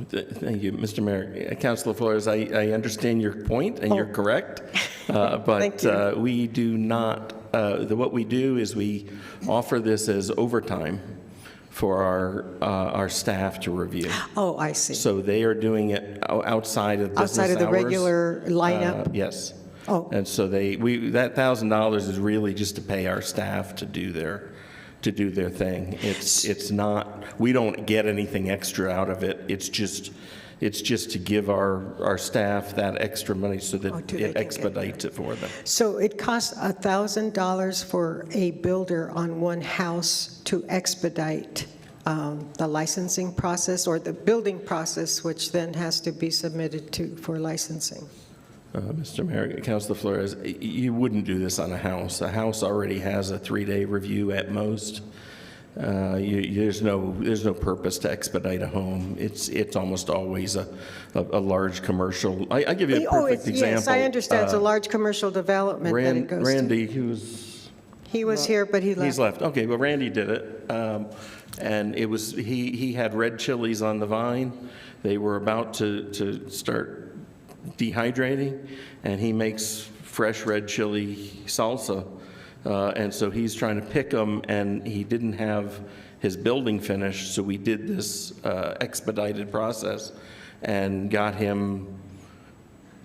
Thank you, Mr. Mayor. Councilor Flores, I understand your point, and you're correct. But we do not, what we do is we offer this as overtime for our staff to review. Oh, I see. So they are doing it outside of business Outside of the hours. regular lineup? Yes. Oh. And so that $1,000 is really just to pay our staff to do their thing. It's not, we don't get anything extra out of it. It's just to give our staff that extra money so that it expedites it for them. So it costs $1,000 for a builder on one house to expedite the licensing process or the building process, which then has to be submitted for licensing. Mr. Mayor, Councilor Flores, you wouldn't do this on a house. A house already has a 3-day review at most. There's no purpose to expedite a home. It's almost always a large commercial. I give you a perfect example. Yes, I understand. It's a large commercial development that it goes Randy, to. He was here, but he left. He's left. Okay, well, Randy did it. And it was, he had red chilies on the vine. They were about to start dehydrating, and he makes fresh red chili salsa. And so he's trying to pick them, and he didn't have his building finished, so we did this expedited process and got him.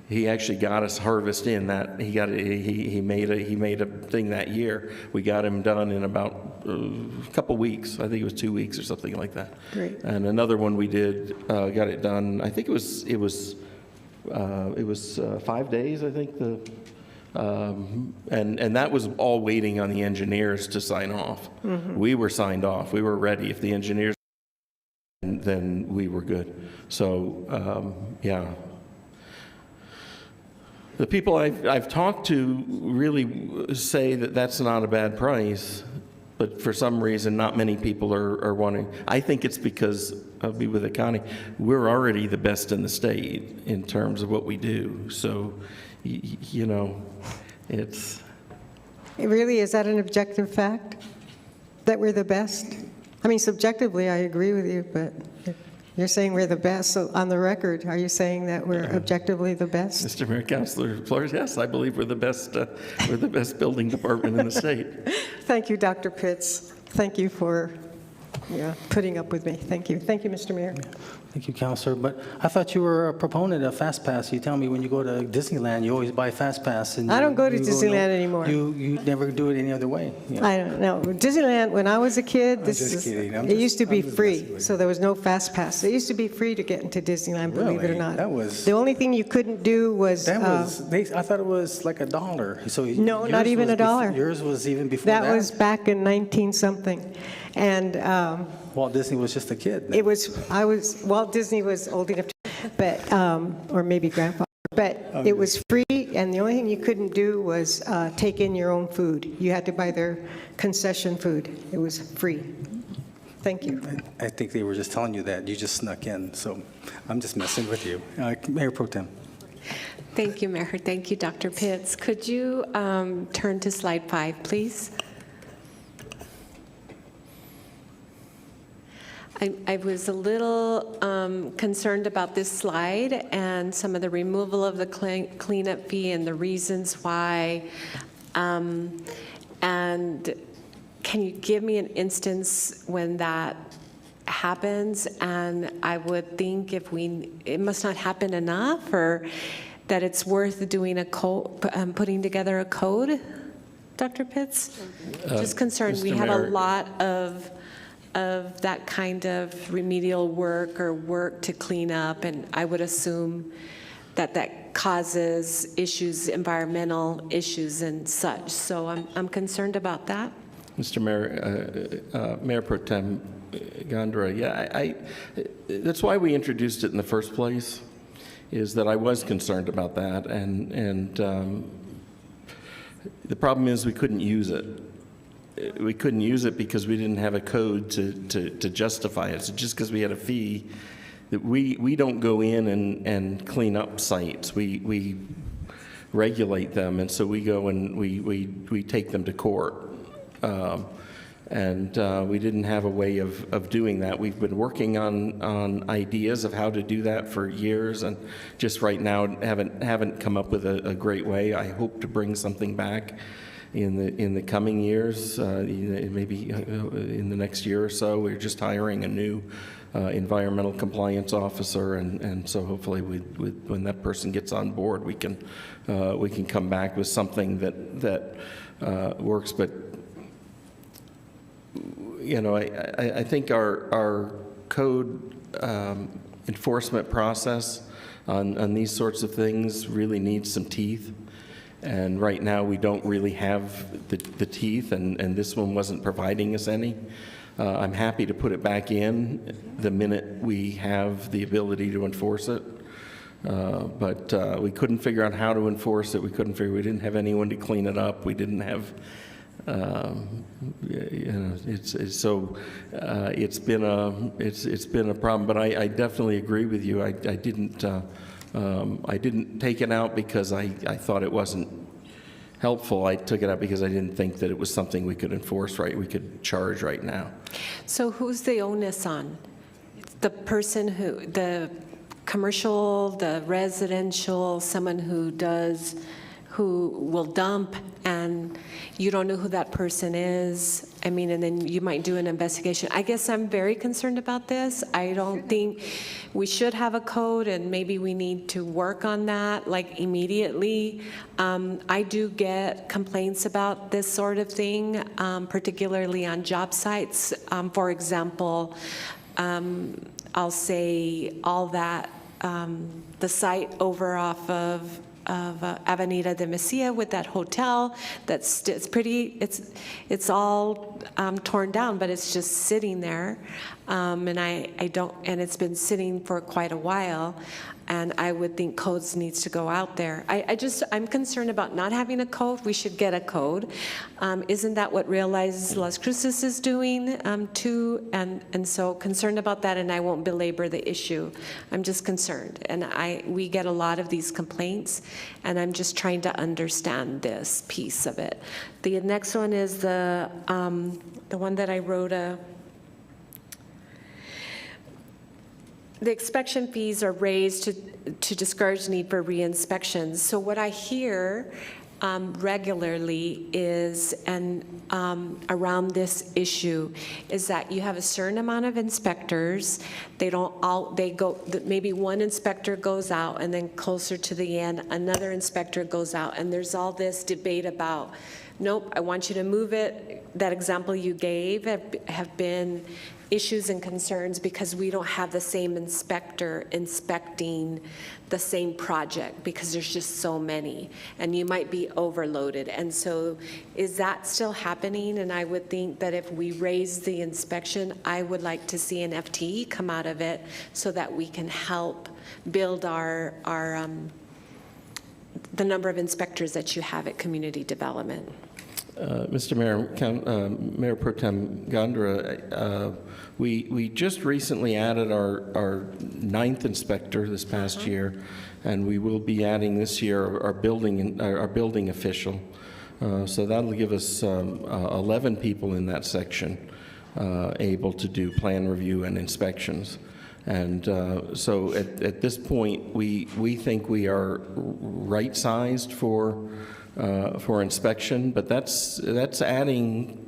He actually got us harvest in that he made a thing that year. We got him done in about a couple weeks. I think it was 2 weeks or something like that. Great. And another one we did got it done. I think it was 5 days. I think and that was all waiting on the engineers to sign off. Mhm. We were signed off. We were ready. If the engineers, then we were good. So yeah. The people I've talked to really say that that's not a bad price, but for some reason, not many people are wanting. I think it's because, I'll be with the county, we're already the best in the state in terms of what we do. So, you know, it's... Really, is that an objective fact, that we're the best? I mean, subjectively, I agree with you, but you're saying we're the best. So on the record, are you saying that we're objectively the best? Mr. Mayor, Councilor Flores, yes, I believe we're the best building department in the state. Thank you, Dr. Pitts. Thank you for putting up with me. Thank you. Thank you, Mr. Mayor. Thank you, Counselor. But I thought you were a proponent of Fast Pass. You tell me when you go to Disneyland, you always buy Fast Pass. And I don't go to Disneyland anymore. You never do it any other way. Yeah. I don't know. Disneyland, when I was a kid, it used to be free, so there was no Fast Pass. It used to be free to get into Disneyland, believe it or not. That was... The only thing you couldn't do was... I thought it was like $1. So no, not even $1. Yours was even before that? That was back in 19-something. And... Walt Disney was just a kid. Walt Disney was old enough to, but, or maybe grandfather, but it was free, and the only thing you couldn't do was take in your own food. You had to buy their concession food. It was free. Thank you. I think they were just telling you that. You just snuck in, so I'm just messing with you. Mayor Pro Tem. Thank you, Mayor. Thank you, Dr. Pitts. Could you turn to slide 5, please? I was a little concerned about this slide and some of the removal of the cleanup fee and the reasons why. And can you give me an instance when that happens? And I would think it must not happen enough, or that it's worth doing a putting together a code, Dr. Pitts? Just concerned. We have a lot of that kind of remedial work or work to clean up, and I would assume that causes issues, environmental issues and such. So I'm concerned about that. Mr. Mayor, Mayor Pro Tem Gondra, that's why we introduced it in the first place, is that I was concerned about that, and the problem is we couldn't use it. We couldn't use it because we didn't have a code to justify it. So just because we had a fee, that we don't go in and clean up sites. We regulate them, and so we go and we take them to court. And we didn't have a way of doing that. We've been working on ideas of how to do that for years, and just right now haven't come up with a great way. I hope to bring something back in the coming years, maybe in the next year or so. We're just hiring a new environmental compliance officer, and so hopefully when that person gets on board, we can come back with something that works. But I think our code enforcement process on these sorts of things really needs some teeth. And right now, we don't really have the teeth, and this one wasn't providing us any. I'm happy to put it back in the minute we have the ability to enforce it. But we couldn't figure out how to enforce it. We didn't have anyone to clean it up. We didn't have, it's been a problem. But I definitely agree with you. I didn't take it out because I thought it wasn't helpful. I took it out because I didn't think that it was something we could enforce we could charge right now. So who's the onus on? The person the commercial, the residential, someone who will dump, and you don't know who that person is. I mean, and then you might do an investigation. I guess I'm very concerned about this. I don't think we should have a code, and maybe we need to work on that, like, immediately. I do get complaints about this sort of thing, particularly on job sites. For example, I'll say all that, the site over off of Avenida de Mesilla with that hotel, it's all torn down, but it's just sitting there, and it's been sitting for quite a while, and I would think codes needs to go out there. I'm concerned about not having a code. We should get a code. Isn't that what Realize Las Cruces is doing too? And so concerned about that, and I won't belabor the issue. I'm just concerned, and we get a lot of these complaints, and I'm just trying to understand this piece of it. The next one is the one that I wrote the inspection fees are raised to discourage need for re-inspections. So what I hear regularly is, and around this issue, is that you have a certain amount of inspectors. Maybe one inspector goes out, and then closer to the end, another inspector goes out, and there's all this debate about, nope, I want you to move it. That example you gave have been issues and concerns because we don't have the same inspector inspecting the same project because there's just so many, and you might be overloaded. And so is that still happening? And I would think that if we raise the inspection, I would like to see an FTE come out of it so that we can help build the number of inspectors that you have at community development. Mr. Mayor, Mayor Pro Tem Gondra, we just recently added our 9th inspector this past year, and we will be adding this year our building official. So that'll give us 11 people in that section able to do plan review and inspections. And so at this point, we think we are right-sized for inspection, but that's adding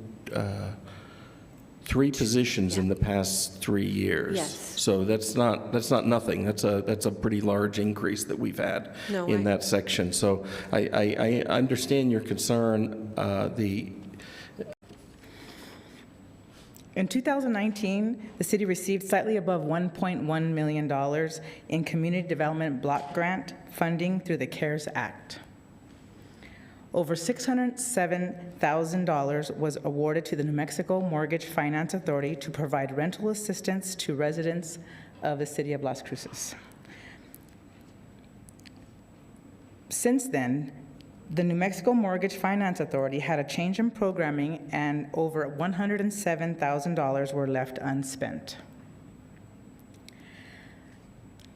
3 positions in the past 3 years. Yes. So that's not nothing. That's a pretty large increase that we've had in that section. So I understand your concern. In 2019, the city received slightly above $1.1 million in community development block grant funding through the CARES Act. Over $607,000 was awarded to the New Mexico Mortgage Finance Authority to provide rental assistance to residents of the city of Las Cruces. Since then, the New Mexico Mortgage Finance Authority had a change in programming, and over $107,000 were left unspent.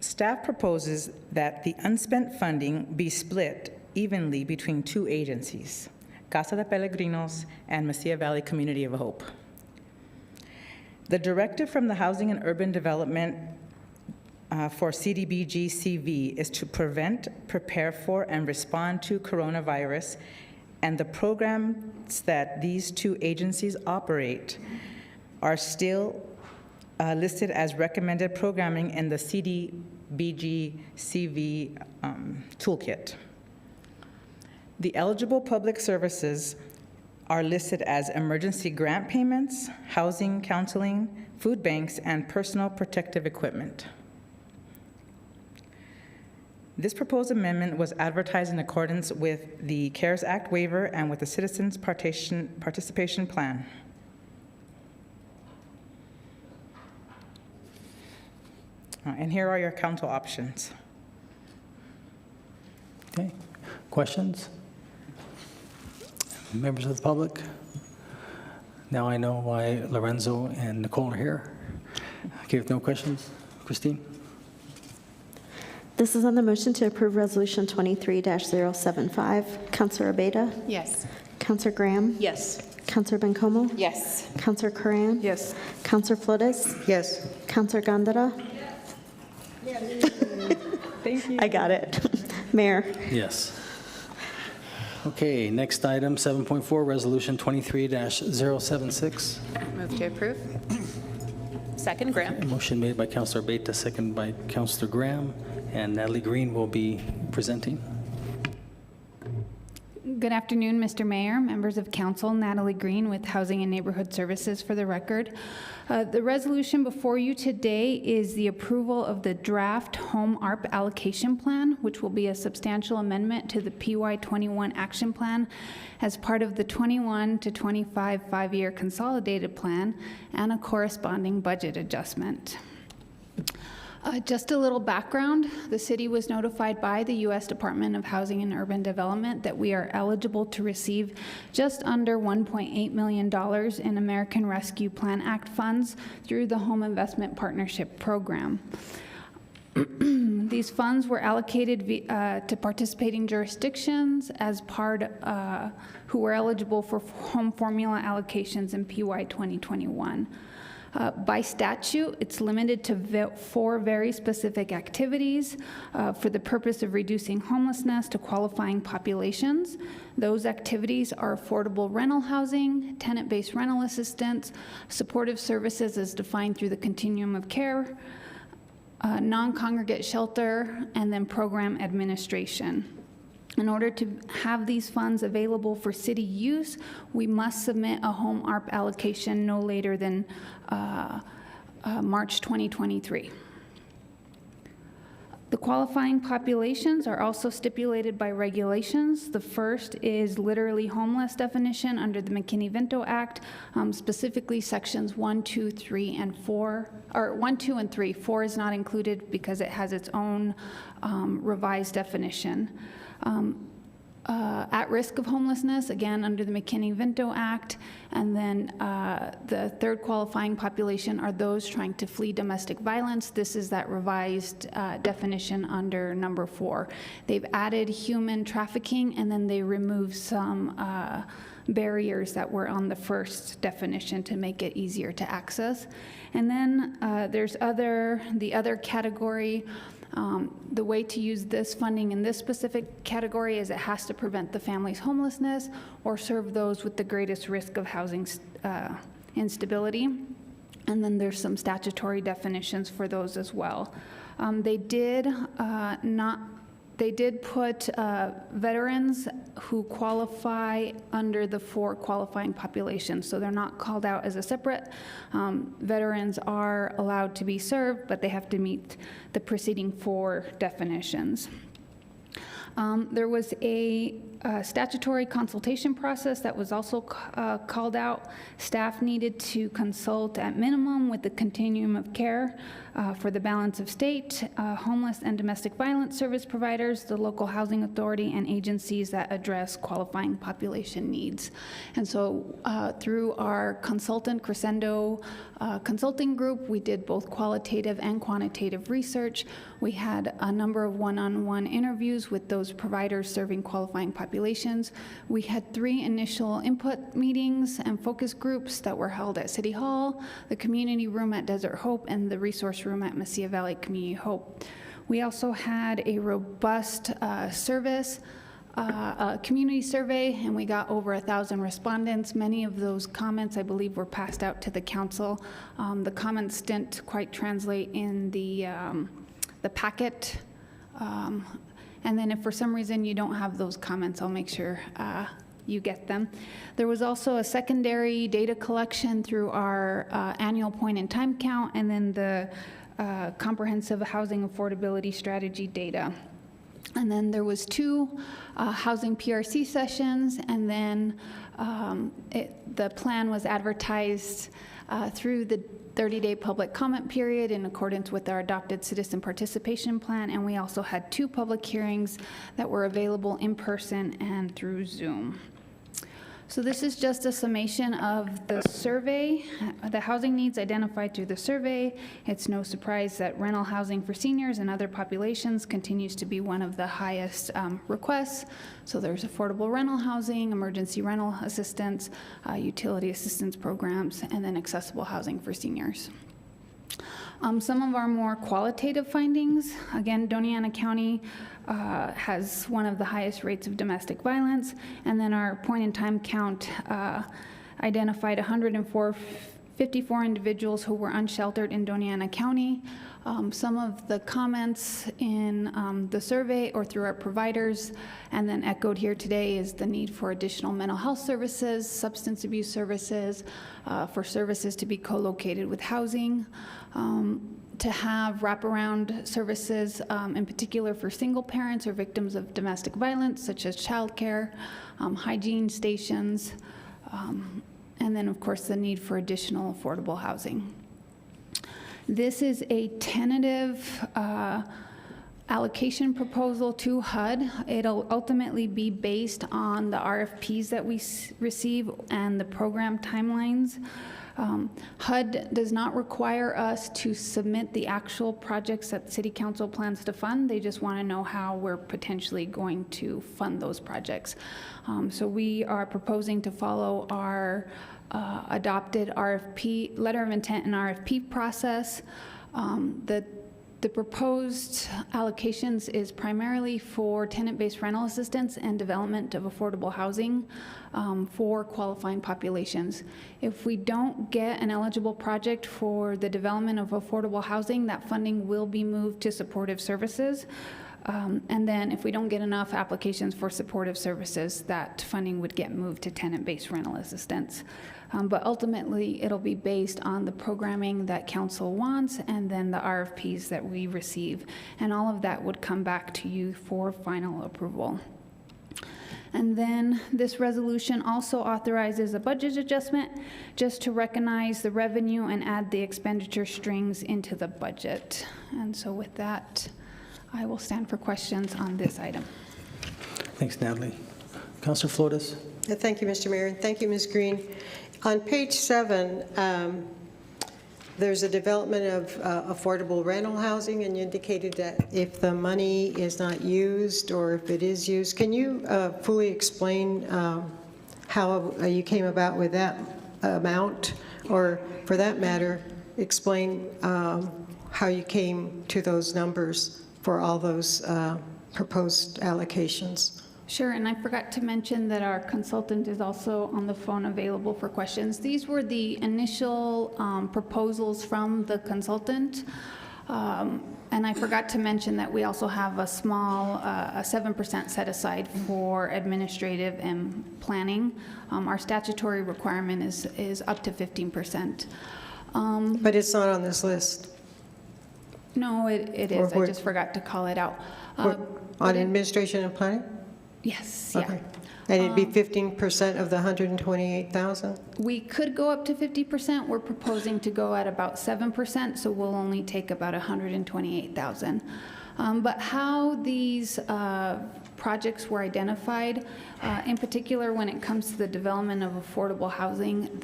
Staff proposes that the unspent funding be split evenly between 2 agencies, Casa de Peregrinos and Mesilla Valley Community of Hope. The directive from the Housing and Urban Development for CDBG-CV is to prevent, prepare for, and respond to coronavirus and the programs that these two agencies operate are still listed as recommended programming in the CDBG CV toolkit. The eligible public services are listed as emergency grant payments, housing, counseling, food banks, and personal protective equipment. This proposed amendment was advertised in accordance with the CARES Act waiver and with the Citizens Participation Plan. And here are your council options. Okay, questions? Members of the public? Now I know why Lorenzo and Nicole are here. Okay, if no questions, Christine? This is on the motion to approve Resolution 23-075. Counselor Abeyta? Yes. Counselor Graham? Yes. Counselor Bencomo? Yes. Counselor Curran? Yes. Counselor Flores? Yes. Counselor Gondara? Thank you. I got it. Mayor? Yes. Okay, next item, 7.4, Resolution 23-076. Move to approve. Second, Graham. Motion made by Counselor Abeyta, second by Counselor Graham, and Natalie Green will be presenting. Good afternoon, Mr. Mayor, members of council. Natalie Green with Housing and Neighborhood Services for the record. The resolution before you today is the approval of the draft home ARP allocation plan, which will be a substantial amendment to the PY21 action plan as part of the 21 to 25 5-year consolidated plan and a corresponding budget adjustment. Just a little background, the city was notified by the U.S. Department of Housing and Urban Development that we are eligible to receive just under $1.8 million in American Rescue Plan Act funds through the Home Investment Partnership Program. These funds were allocated to participating jurisdictions as part who were eligible for home formula allocations in PY 2021. By statute, it's limited to 4 very specific activities for the purpose of reducing homelessness to qualifying populations. Those activities are affordable rental housing, tenant-based rental assistance, supportive services as defined through the continuum of care, non-congregate shelter, and then program administration. In order to have these funds available for city use, we must submit a home ARP allocation no later than March 2023. The qualifying populations are also stipulated by regulations. The first is literally homeless definition under the McKinney-Vento Act, specifically sections 1, 2, 3, and 4, or 1, 2, and 3. 4 is not included because it has its own revised definition. At risk of homelessness, again, under the McKinney-Vento Act. And then the third qualifying population are those trying to flee domestic violence. This is that revised definition under number 4. They've added human trafficking, and then they removed some barriers that were on the first definition to make it easier to access. And then there's the other category. The way to use this funding in this specific category is it has to prevent the family's homelessness or serve those with the greatest risk of housing instability. And then there's some statutory definitions for those as well. They did put veterans who qualify under the 4 qualifying populations, so they're not called out as a separate. Veterans are allowed to be served, but they have to meet the preceding 4 definitions. There was a statutory consultation process that was also called out. Staff needed to consult at minimum with the continuum of care for the balance of state, homeless and domestic violence service providers, the local housing authority, and agencies that address qualifying population needs. And so through our consultant, Crescendo Consulting Group, we did both qualitative and quantitative research. We had a number of one-on-one interviews with those providers serving qualifying populations. We had 3 initial input meetings and focus groups that were held at City Hall, the community room at Desert Hope, and the resource room at Mesilla Valley Community Hope. We also had a robust service a community survey, and we got over 1,000 respondents. Many of those comments, I believe, were passed out to the council. The comments didn't quite translate in the packet. And then if for some reason you don't have those comments, I'll make sure you get them. There was also a secondary data collection through our annual point in time count, and then the comprehensive housing affordability strategy data. And then there was 2 housing PRC sessions, and then the plan was advertised through the 30-day public comment period in accordance with our adopted citizen participation plan, and we also had 2 public hearings that were available in person and through Zoom. So this is just a summation of the survey, the housing needs identified through the survey. It's no surprise that rental housing for seniors and other populations continues to be one of the highest requests. So there's affordable rental housing, emergency rental assistance, utility assistance programs, and then accessible housing for seniors. Some of our more qualitative findings, again, Doñana County has one of the highest rates of domestic violence, and then our point-in-time count identified 154 individuals who were unsheltered in Doñana County. Some of the comments in the survey or through our providers, and then echoed here today, is the need for additional mental health services, substance abuse services, for services to be co-located with housing, to have wraparound services, in particular for single parents or victims of domestic violence, such as childcare, hygiene stations, and then, of course, the need for additional affordable housing. This is a tentative allocation proposal to HUD. It'll ultimately be based on the RFPs that we receive and the program timelines. HUD does not require us to submit the actual projects that City Council plans to fund. They just want to know how we're potentially going to fund those projects. So we are proposing to follow our adopted RFP, letter of intent and RFP process. The proposed allocations is primarily for tenant-based rental assistance and development of affordable housing for qualifying populations. If we don't get an eligible project for the development of affordable housing, that funding will be moved to supportive services. And then if we don't get enough applications for supportive services, that funding would get moved to tenant-based rental assistance. But ultimately, it'll be based on the programming that council wants and then the RFPs that we receive. And all of that would come back to you for final approval. And then this resolution also authorizes a budget adjustment just to recognize the revenue and add the expenditure strings into the budget. And so with that, I will stand for questions on this item. Thanks, Natalie. Councilor Flores. Thank you, Mr. Mayor, and thank you, Ms. Green. On page 7, there's a development of affordable rental housing, and you indicated that if the money is not used or if it is used, can you fully explain how you came about with that amount, or for that matter, explain how you came to those numbers for all those proposed allocations? Sure, and I forgot to mention that our consultant is also on the phone available for questions. These were the initial proposals from the consultant. And I forgot to mention that we also have a small, a 7% set aside for administrative and planning. Our statutory requirement is up to 15%. But it's not on this list. No, it is. I just forgot to call it out. On administration and planning? Yes, okay. Yeah. And it'd be 15% of the 128,000? We could go up to 50%. We're proposing to go at about 7%, so we'll only take about 128,000. But how these projects were identified, in particular when it comes to the development of affordable housing,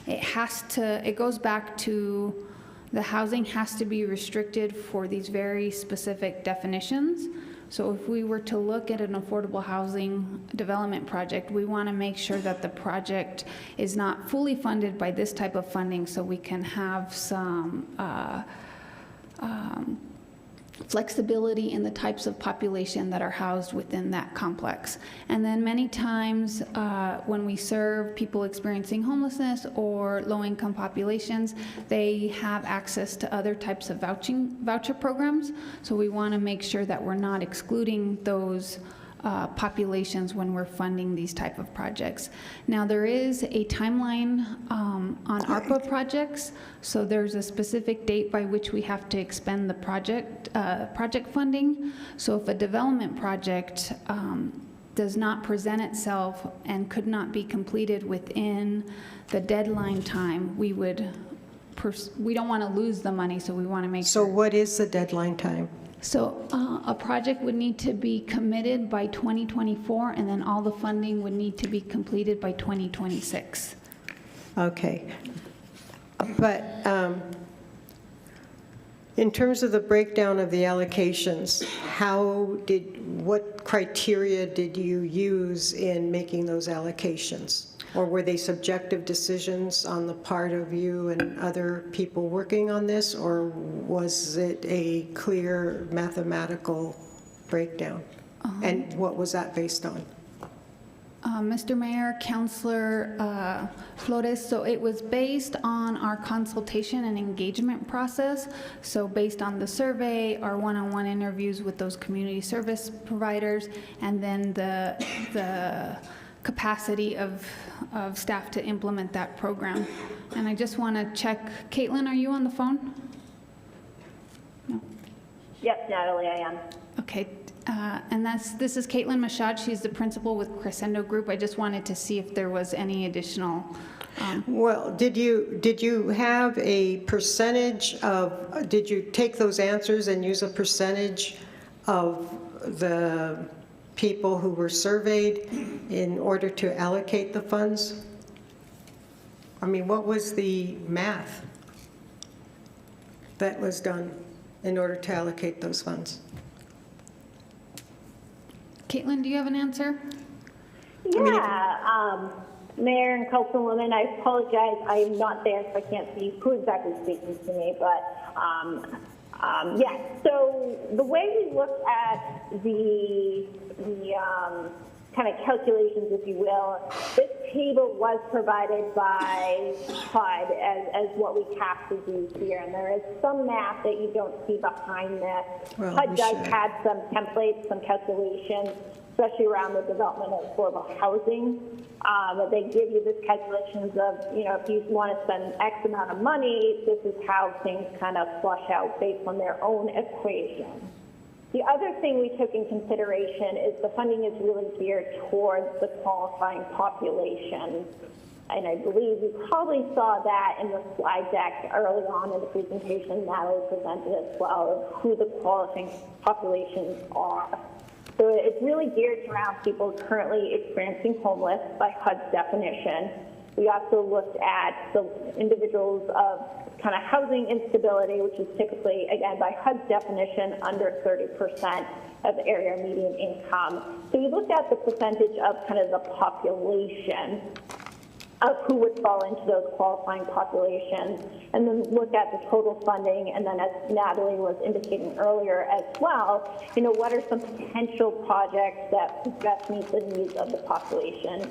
it goes back to the housing has to be restricted for these very specific definitions. So if we were to look at an affordable housing development project, we want to make sure that the project is not fully funded by this type of funding, so we can have some flexibility in the types of population that are housed within that complex. And then many times when we serve people experiencing homelessness or low-income populations, they have access to other types of voucher programs. So we want to make sure that we're not excluding those populations when we're funding these type of projects. Now, there is a timeline on ARPA projects, so there's a specific date by which we have to expend the project funding. So if a development project does not present itself and could not be completed within the deadline time, we don't want to lose the money, so we want to make sure. So what is the deadline time? So a project would need to be committed by 2024, and then all the funding would need to be completed by 2026. Okay. But in terms of the breakdown of the allocations, what criteria did you use in making those allocations? Or were they subjective decisions on the part of you and other people working on this, or was it a clear mathematical breakdown? And what was that based on? Mr. Mayor, Councilor Flores, so it was based on our consultation and engagement process. So based on the survey, our one-on-one interviews with those community service providers, and then the capacity of staff to implement that program. And I just want to check, Caitlin, are you on the phone? No. Yep, Natalie, I am. Okay, and this is Caitlin Mashad. She's the principal with Crescendo Group. I just wanted to see if there was any additional. Well, did you have a percentage of? Did you take those answers and use a percentage of the people who were surveyed in order to allocate the funds? I mean, what was the math that was done in order to allocate those funds? Caitlin, do you have an answer? Yeah, Mayor and Councilwoman, I apologize. I'm not there, so I can't see who exactly is speaking to me, but yeah, so the way we look at the kind of calculations, if you will, this table was provided by HUD as what we have to do here, and there is some math that you don't see behind this. Well, HUD does have some templates, some calculations, especially around the development of affordable housing. They give you this calculations of, you know, if you want to spend X amount of money, this is how things kind of flush out based on their own equation. The other thing we took in consideration is the funding is really geared towards the qualifying population. And I believe you probably saw that in the slide deck early on in the presentation Natalie presented as well, of who the qualifying populations are. So it's really geared around people currently experiencing homeless by HUD's definition. We also looked at the individuals of kind of housing instability, which is typically, again, by HUD's definition, under 30% of area median income. So we looked at the percentage of kind of the population of who would fall into those qualifying populations, and then look at the total funding, and then as Natalie was indicating earlier as well, you know, what are some potential projects that best meet the needs of the population?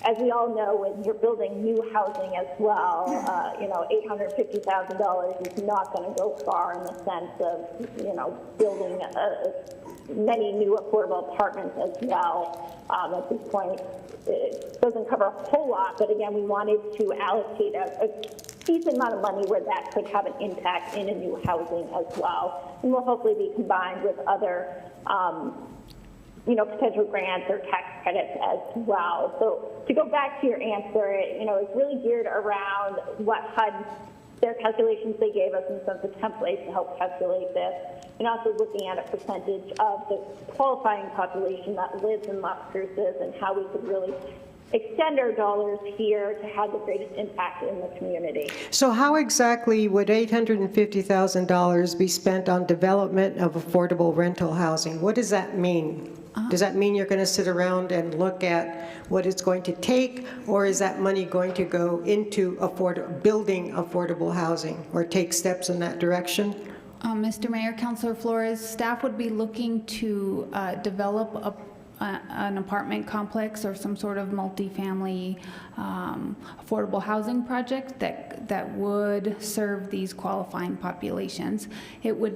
As we all know, when you're building new housing as well, you know, $850,000 is not going to go far in the sense of, you know, building many new affordable apartments as well. At this point, it doesn't cover a whole lot, but again, we wanted to allocate a decent amount of money where that could have an impact in a new housing as well. And will hopefully be combined with other you know, potential grants or tax credits as well. So to go back to your answer, you know, it's really geared around what HUD, their calculations they gave us in terms of templates to help calculate this, and also looking at a percentage of the qualifying population that lives in Las Cruces and how we could really extend our dollars here to have the greatest impact in the community. So how exactly would $850,000 be spent on development of affordable rental housing? What does that mean? Does that mean you're going to sit around and look at what it's going to take, or is that money going to go into building affordable housing or take steps in that direction? Mr. Mayor, Councilor Flores, staff would be looking to develop an apartment complex or some sort of multifamily affordable housing project that would serve these qualifying populations. It would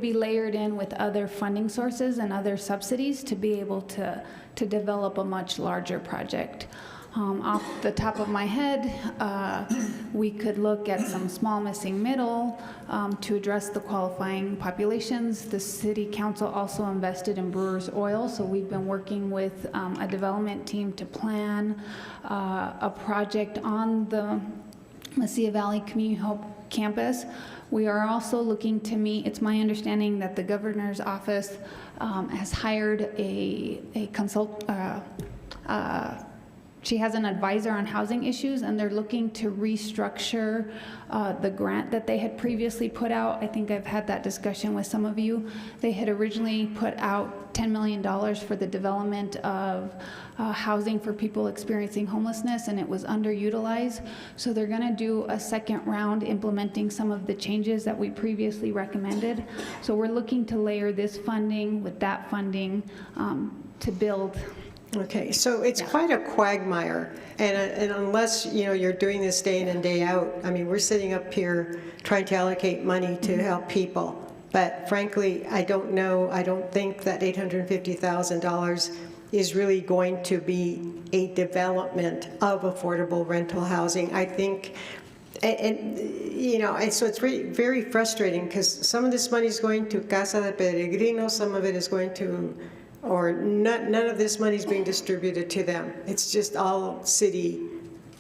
be layered in with other funding sources and other subsidies to be able to develop a much larger project. Off the top of my head, we could look at some small missing middle to address the qualifying populations. The City Council also invested in Brewer's Oil, so we've been working with a development team to plan a project on the Mesilla Valley Community Hope Campus. We are also looking to meet, it's my understanding that the Governor's Office has hired a she has an advisor on housing issues, and they're looking to restructure the grant that they had previously put out. I think I've had that discussion with some of you. They had originally put out $10 million for the development of housing for people experiencing homelessness, and it was underutilized. So they're going to do a second round implementing some of the changes that we previously recommended. So we're looking to layer this funding with that funding to build. Okay, so it's quite a quagmire, and unless you're doing this day in and day out, I mean, we're sitting up here trying to allocate money to help people, but frankly, I don't think that $850,000 is really going to be a development of affordable rental housing. I think, and so it's really very frustrating because some of this money is going to Casa de Peregrinos, some of it is going to, or none of this money is being distributed to them. It's just all city.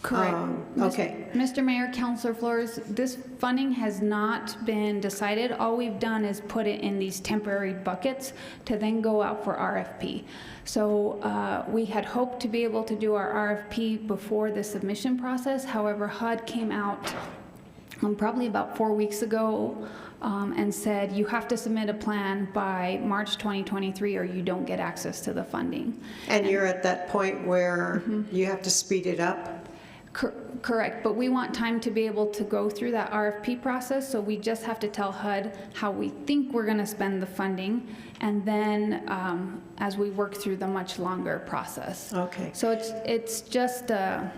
Correct. Okay. Mr. Mayor, Councilor Flores, this funding has not been decided. All we've done is put it in these temporary buckets to then go out for RFP. So we had hoped to be able to do our RFP before the submission process. However, HUD came out probably about 4 weeks ago and said you have to submit a plan by March 2023 or you don't get access to the funding. And you're at that point where you have to speed it up? Correct, but we want time to be able to go through that RFP process, so we just have to tell HUD how we think we're going to spend the funding, and then as we work through the much longer process. Okay. So it's just a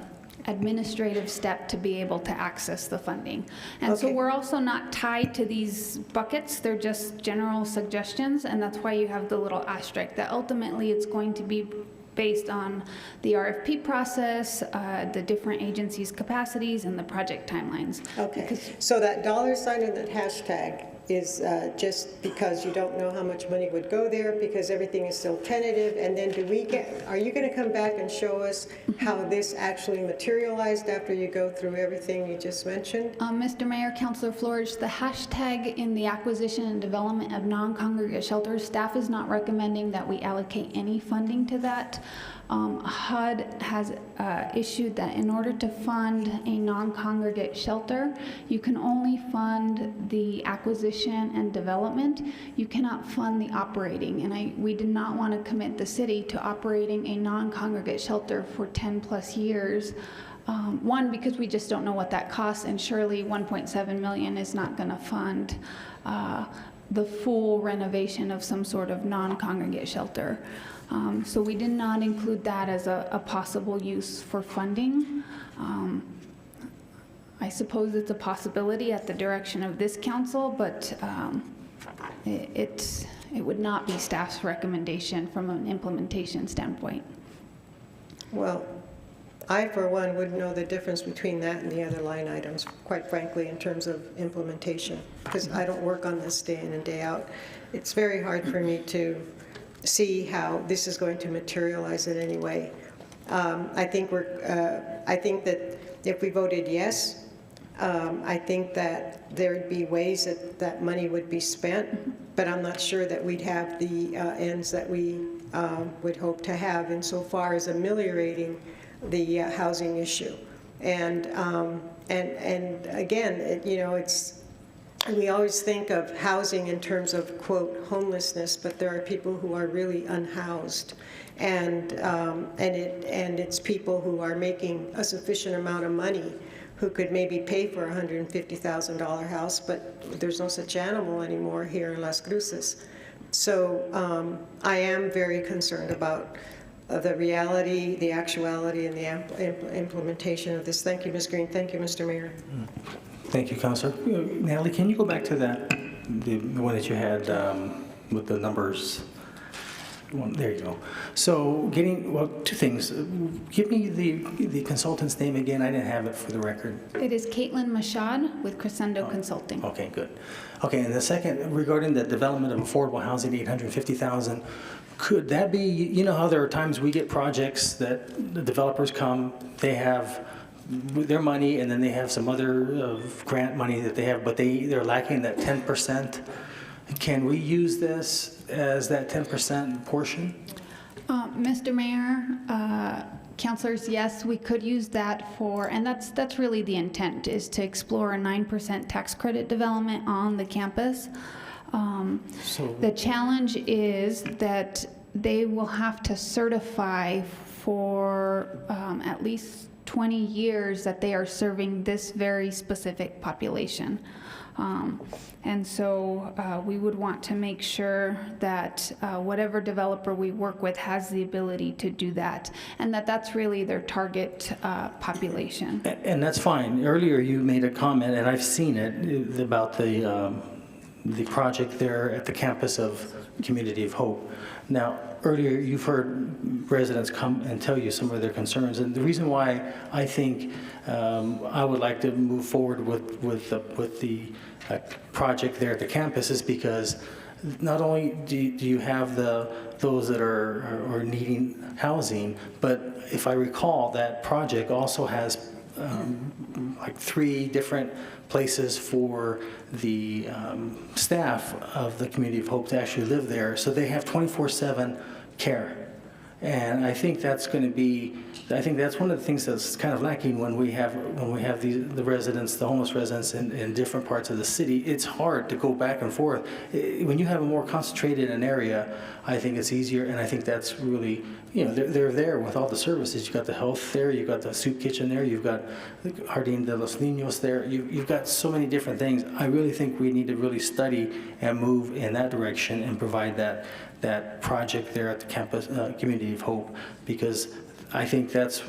administrative step to be able to access the funding. And so we're also not tied to these buckets, they're just general suggestions, and that's why you have the little asterisk that ultimately it's going to be based on the RFP process, the different agencies' capacities, and the project timelines. Okay, so that $sign and that hashtag is just because you don't know how much money would go there because everything is still tentative, and then are you going to come back and show us how this actually materialized after you go through everything you just mentioned? Mr. Mayor, Councilor Flores, the hashtag in the acquisition and development of non-congregate shelters, staff is not recommending that we allocate any funding to that. HUD has issued that in order to fund a non-congregate shelter, you can only fund the acquisition and development. You cannot fund the operating, and we did not want to commit the city to operating a non-congregate shelter for 10 plus years. One, because we just don't know what that costs, and surely 1.7 million is not going to fund the full renovation of some sort of non-congregate shelter. So we did not include that as a possible use for funding. I suppose it's a possibility at the direction of this council, but it would not be staff's recommendation from an implementation standpoint. Well, I, for one, wouldn't know the difference between that and the other line items, quite frankly, in terms of implementation, because I don't work on this day in and day out. It's very hard for me to see how this is going to materialize in any way. I think that if we voted yes, I think that there'd be ways that money would be spent, but I'm not sure that we'd have the ends that we would hope to have insofar as ameliorating the housing issue. And again, we always think of housing in terms of, quote, homelessness, but there are people who are really unhoused. And it's people who are making a sufficient amount of money who could maybe pay for a $150,000 house, but there's no such animal anymore here in Las Cruces. So I am very concerned about the reality, the actuality, and the implementation of this. Thank you, Ms. Green. Thank you, Mr. Mayor. Thank you, Councilor. Natalie, can you go back to that, the one that you had with the numbers? There you go. So two things. Give me the consultant's name again. I didn't have it for the record. It is Caitlin Mashad with Crescendo Consulting. Okay, good. Okay, and the second, regarding the development of affordable housing, 850,000, could that be, you know how there are times we get projects that the developers come, they have their money, and then they have some other grant money that they have, but they're lacking that 10%. Can we use this as that 10% portion? Mr. Mayor, councilors, yes, we could use that for, and that's really the intent, is to explore a 9% tax credit development on the campus. The challenge is that they will have to certify for at least 20 years that they are serving this very specific population. And so we would want to make sure that whatever developer we work with has the ability to do that, and that's really their target population. And that's fine. Earlier you made a comment, and I've seen it, about the project there at the campus of Community of Hope. Now, earlier you've heard residents come and tell you some of their concerns, and the reason why I think I would like to move forward with the project there at the campus is because not only do you have those that are needing housing, but if I recall, that project also has like 3 different places for the staff of the Community of Hope to actually live there. So they have 24/7 care. And I think that's going to be, I think that's one of the things that's kind of lacking when we have the residents, the homeless residents in different parts of the city. It's hard to go back and forth. When you have a more concentrated an area, I think it's easier, and I think that's really, you know, they're there with all the services. You've got the health there, you've got the soup kitchen there, you've got Jardín de los Niños there, you've got so many different things. I really think we need to really study and move in that direction and provide that project there at the campus, Community of Hope, because I think that's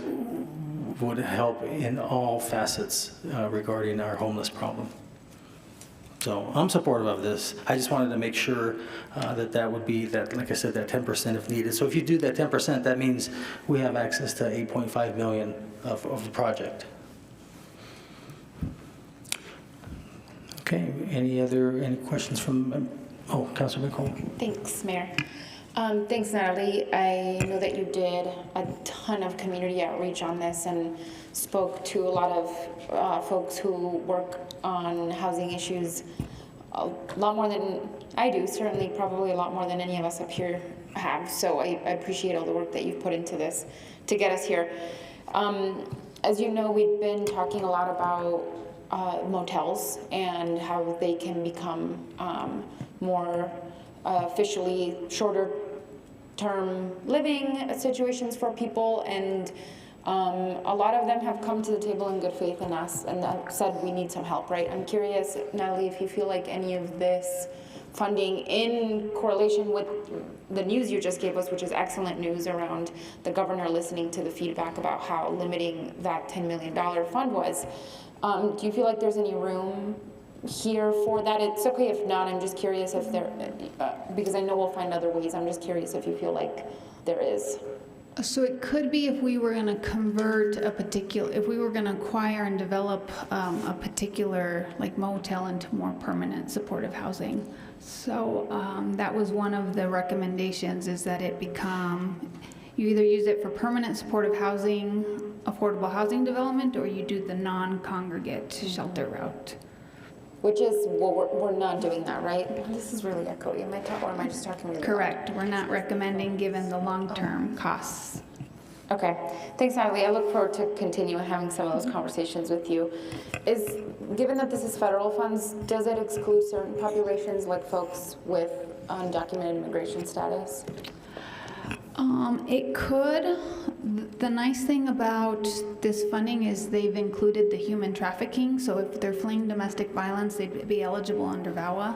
would help in all facets regarding our homeless problem. So I'm supportive of this. I just wanted to make sure that would be that, like I said, that 10% if needed. So if you do that 10%, that means we have access to 8.5 million of the project. Okay, any questions from, Councilor McCall? Thanks, Mayor. Thanks, Natalie. I know that you did a ton of community outreach on this and spoke to a lot of folks who work on housing issues a lot more than I do, certainly probably a lot more than any of us up here have. So I appreciate all the work that you've put into this to get us here. As you know, we've been talking a lot about motels and how they can become more officially shorter term living situations for people, and a lot of them have come to the table in good faith and asked and said we need some help, right? I'm curious, Natalie, if you feel like any of this funding, in correlation with the news you just gave us, which is excellent news around the governor listening to the feedback about how limiting that $10 million fund was, do you feel like there's any room here for that? It's okay if not. I'm just curious if there, because I know we'll find other ways. I'm just curious if you feel like there is. So it could be if we were going to convert if we were going to acquire and develop a particular like motel into more permanent supportive housing. So that was one of the recommendations, is that it become, you either use it for permanent supportive housing, affordable housing development, or you do the non-congregate shelter route. Which is, well, we're not doing that, right? This is really echoey. Am I talking, or am I just talking really Correct. We're not recommending, given the long-term costs. Okay, thanks, Natalie. I look forward to continue having some of those conversations with you. Given that this is federal funds, does it exclude certain populations like folks with undocumented immigration status? It could. The nice thing about this funding is they've included the human trafficking, so if they're fleeing domestic violence, they'd be eligible under VAWA.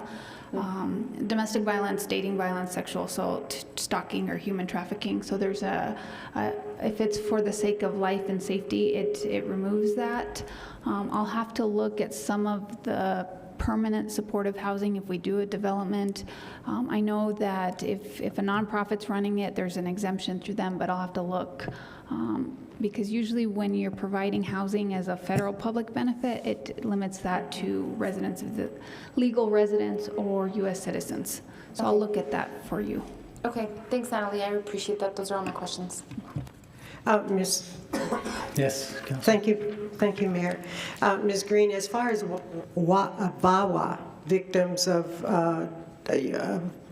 Domestic violence, dating violence, sexual assault, stalking, or human trafficking. So there's if it's for the sake of life and safety, it removes that. I'll have to look at some of the permanent supportive housing if we do a development. I know that if a nonprofit's running it, there's an exemption through them, but I'll have to look. Because usually when you're providing housing as a federal public benefit, it limits that to residents of the legal residents or U.S. citizens. So I'll look at that for you. Okay, thanks, Natalie. I appreciate that. Those are all my questions. Ms. Yes. Thank you, Mayor. Ms. Green, as far as VAWA, Victims of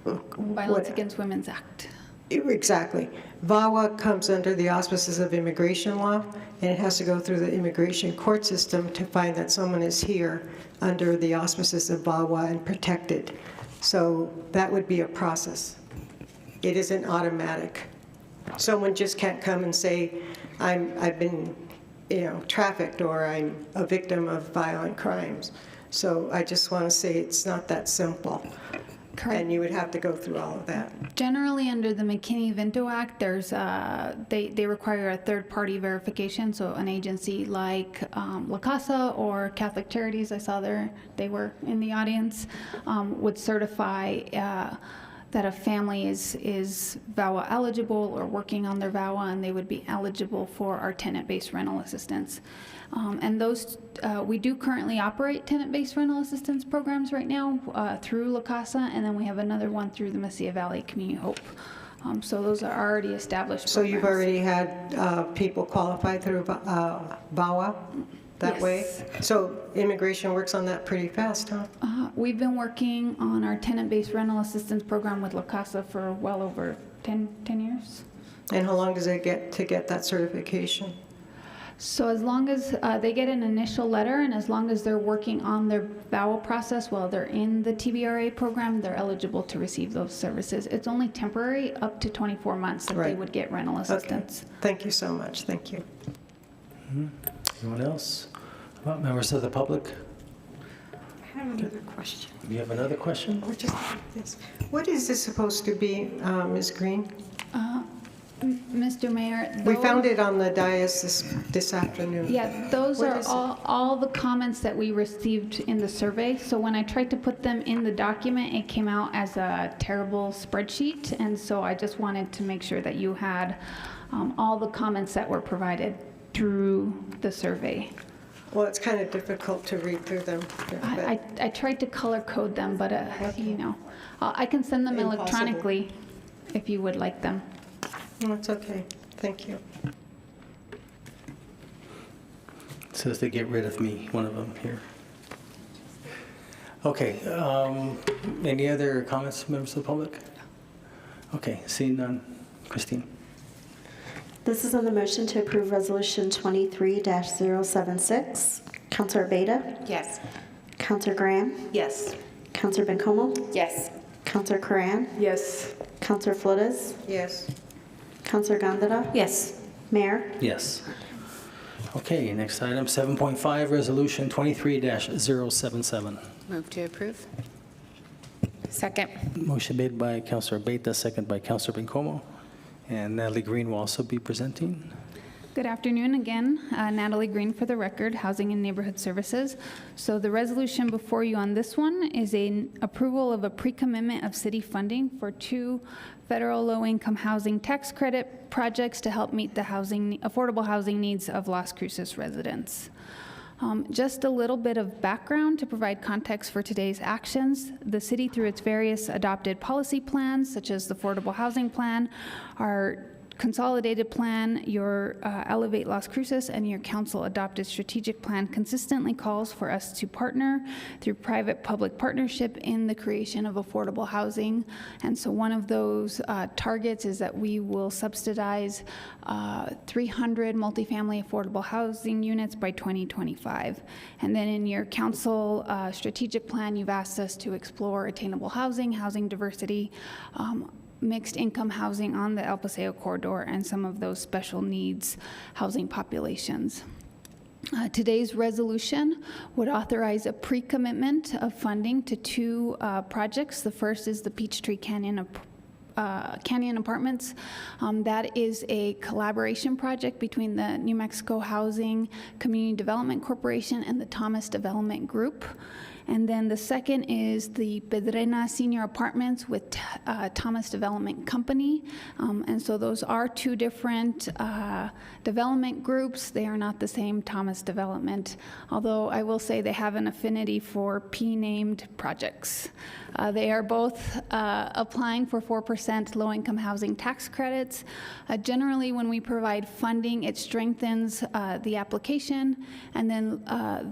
Violence Against Women's Act. Exactly. VAWA comes under the auspices of immigration law, and it has to go through the immigration court system to find that someone is here under the auspices of VAWA and protected. So that would be a process. It isn't automatic. Someone just can't come and say, I've been, trafficked, or I'm a victim of violent crimes. So I just want to say it's not that simple. Correct. And you would have to go through all of that. Generally, under the McKinney-Vento Act, there's they require a third-party verification. So an agency like La Casa or Catholic Charities, I saw they were in the audience, would certify that a family is VAWA eligible or working on their VAWA, and they would be eligible for our tenant-based rental assistance. And those, we do currently operate tenant-based rental assistance programs right now through La Casa, and then we have another one through the Mesilla Valley Community Hope. So those are already established So programs. you've already had people qualify through VAWA that Yes. way? So immigration works on that pretty fast, huh? We've been working on our tenant-based rental assistance program with La Casa for well over 10 years. And how long does it get to get that certification? So as long as they get an initial letter, and as long as they're working on their VAWA process while they're in the TBRA program, they're eligible to receive those services. It's only temporary, up to 24 months that they would get rental assistance. Okay. Thank you so much. Thank you. Anyone else? About members of the public? I have another question. You have another question? Or just this. What is this supposed to be, Ms. Green? Mr. Mayor, We found it on the dais this afternoon. Yeah, those What are is it? all the comments that we received in the survey. So when I tried to put them in the document, it came out as a terrible spreadsheet. And so I just wanted to make sure that you had all the comments that were provided through the survey. Well, it's kind of difficult to read through them. I tried to color code them, but I can send them Impossible. electronically if you would like them. No, it's okay. Thank you. It says they get rid of me, one of them here. Okay, any other comments, members of the public? Okay, seeing none. Christine? This is on the motion to approve Resolution 23-076. Counselor Beta? Yes. Counselor Graham? Yes. Counselor Bencomo? Yes. Counselor Curran? Yes. Counselor Flores? Yes. Counselor Gondeta? Yes. Mayor? Yes. Okay, next item, 7.5, Resolution 23-077. Move to approve. Second. Motion made by Counselor Beta, second by Counselor Bencomo. And Natalie Green will also be presenting. Good afternoon again. Natalie Green for the record, Housing and Neighborhood Services. So the resolution before you on this one is an approval of a pre-commitment of city funding for 2 federal low-income housing tax credit projects to help meet the affordable housing needs of Las Cruces residents. Just a little bit of background to provide context for today's actions. The city, through its various adopted policy plans, such as the Affordable Housing Plan, are consolidated plan, your Elevate Las Cruces, and your council adopted strategic plan consistently calls for us to partner through private-public partnership in the creation of affordable housing. And so one of those targets is that we will subsidize 300 multifamily affordable housing units by 2025. And then in your council strategic plan, you've asked us to explore attainable housing, housing diversity, mixed income housing on the El Paseo corridor, and some of those special needs housing populations. Today's resolution would authorize a pre-commitment of funding to two projects. The first is the Peachtree Canyon Apartments. That is a collaboration project between the New Mexico Housing Community Development Corporation and the Thomas Development Group. And then the second is the Pedrena Senior Apartments with Thomas Development Company. And so those are two different development groups. They are not the same Thomas Development, although I will say they have an affinity for P-named projects. They are both applying for 4% low-income housing tax credits. Generally, when we provide funding, it strengthens the application, and then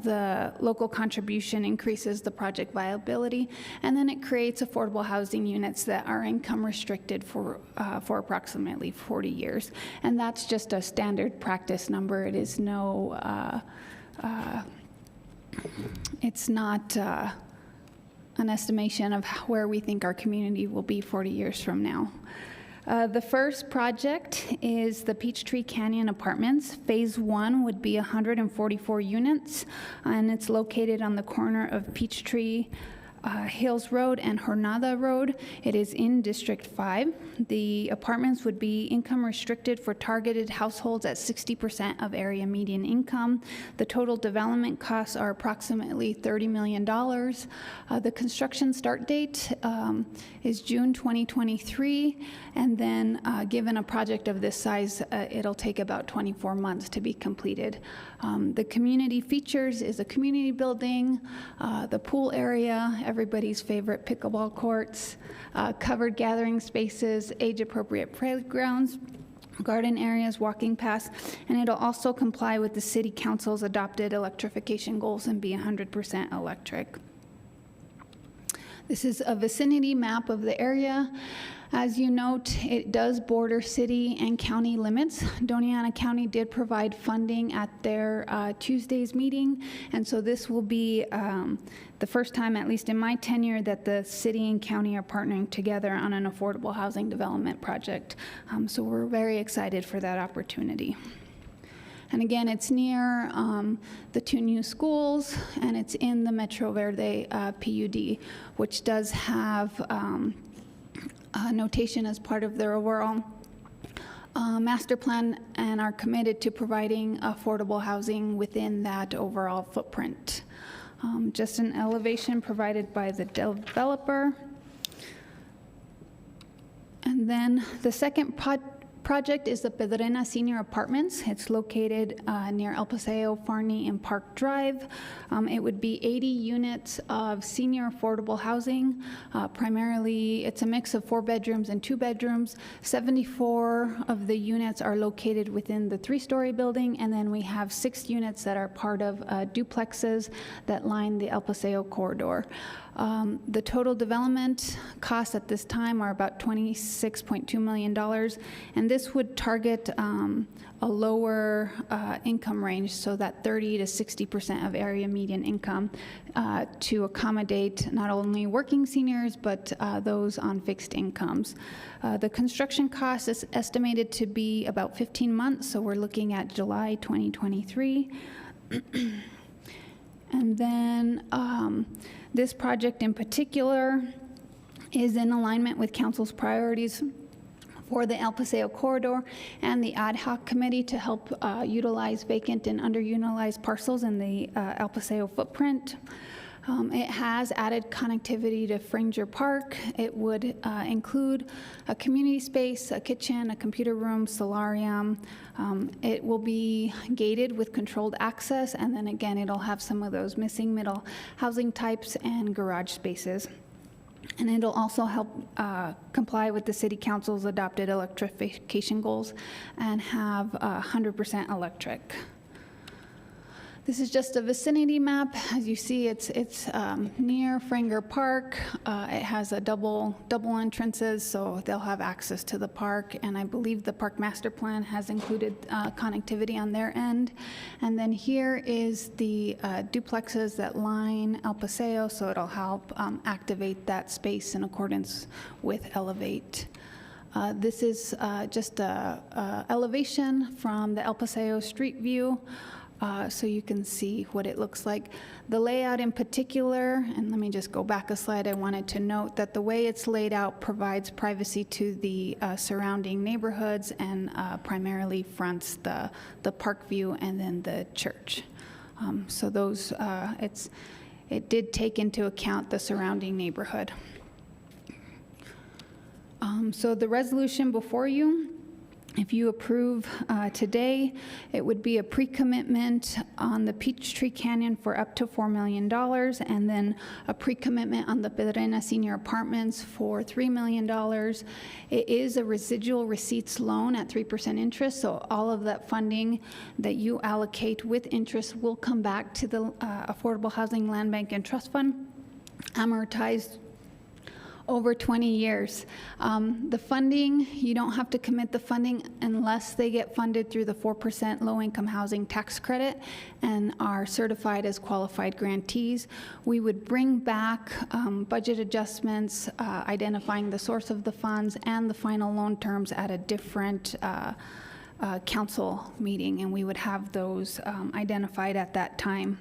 the local contribution increases the project viability, and then it creates affordable housing units that are income restricted for approximately 40 years. And that's just a standard practice number. It is no, it's not an estimation of where we think our community will be 40 years from now. The first project is the Peachtree Canyon Apartments. Phase 1 would be 144 units, and it's located on the corner of Peachtree Hills Road and Jornada Road. It is in District 5. The apartments would be income restricted for targeted households at 60% of area median income. The total development costs are approximately $30 million. The construction start date is June 2023, and then given a project of this size, it'll take about 24 months to be completed. The community features is a community building, the pool area, everybody's favorite pickleball courts, covered gathering spaces, age-appropriate playgrounds, garden areas, walking paths, and it'll also comply with the City Council's adopted electrification goals and be 100% electric. This is a vicinity map of the area. As you note, it does border city and county limits. Doña Ana County did provide funding at their Tuesday's meeting, and so this will be the first time, at least in my tenure, that the city and county are partnering together on an affordable housing development project. So we're very excited for that opportunity. And again, it's near the two new schools, and it's in the Metro Verde PUD, which does have notation as part of their overall master plan, and are committed to providing affordable housing within that overall footprint. Just an elevation provided by the developer. And then the second project is the Pedrena Senior Apartments. It's located near El Paseo, Farney, and Park Drive. It would be 80 units of senior affordable housing. Primarily, it's a mix of 4 bedrooms and 2 bedrooms. 74 of the units are located within the 3-story building, and then we have 6 units that are part of duplexes that line the El Paseo corridor. The total development costs at this time are about $26.2 million, and this would target a lower income range, so that 30 to 60% of area median income, to accommodate not only working seniors, but those on fixed incomes. The construction cost is estimated to be about 15 months, so we're looking at July 2023. And then this project in particular is in alignment with Council's priorities for the El Paseo corridor and the ad hoc committee to help utilize vacant and underutilized parcels in the El Paseo footprint. It has added connectivity to Franger Park. It would include a community space, a kitchen, a computer room, solarium. It will be gated with controlled access, and then again, it'll have some of those missing middle housing types and garage spaces. And it'll also help comply with the City Council's adopted electrification goals and have 100% electric. This is just a vicinity map. As you see, it's near Franger Park. It has a double entrances, so they'll have access to the park. And I believe the park master plan has included connectivity on their end. And then here is the duplexes that line El Paseo, so it'll help activate that space in accordance with Elevate. This is just a elevation from the El Paseo street view. So you can see what it looks like. The layout in particular, and let me just go back a slide, I wanted to note that the way it's laid out provides privacy to the surrounding neighborhoods and primarily fronts the park view and then the church. So those, it did take into account the surrounding neighborhood. So the resolution before you, if you approve today, it would be a pre-commitment on the Peachtree Canyon for up to $4 million, and then a pre-commitment on the Pedrena Senior Apartments for $3 million. It is a residual receipts loan at 3% interest, so all of that funding that you allocate with interest will come back to the Affordable Housing Land Bank and Trust Fund, amortized over 20 years. The funding, you don't have to commit the funding unless they get funded through the 4% low-income housing tax credit and are certified as qualified grantees. We would bring back budget adjustments, identifying the source of the funds and the final loan terms at a different council meeting, and we would have those identified at that time.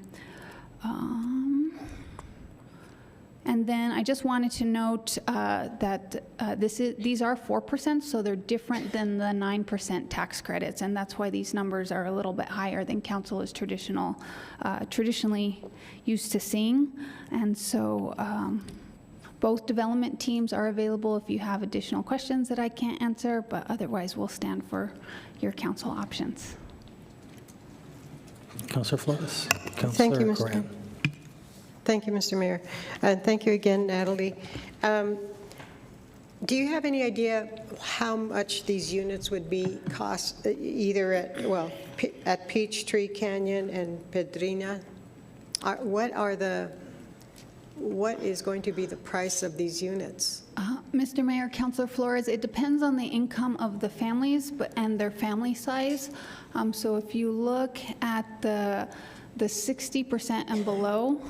And then I just wanted to note that these are 4%, so they're different than the 9% tax credits, and that's why these numbers are a little bit higher than council is traditionally used to seeing. And so both development teams are available if you have additional questions that I can't answer, but otherwise we'll stand for your council options. Councilor Flores. Thank you, Councilor Mr. Graham. Thank you, Mr. Mayor. And thank you again, Natalie. Do you have any idea how much these units would be cost either at Peachtree Canyon and Pedrena? What is going to be the price of these units? Mr. Mayor, Councilor Flores, it depends on the income of the families and their family size. So if you look at the 60% and below,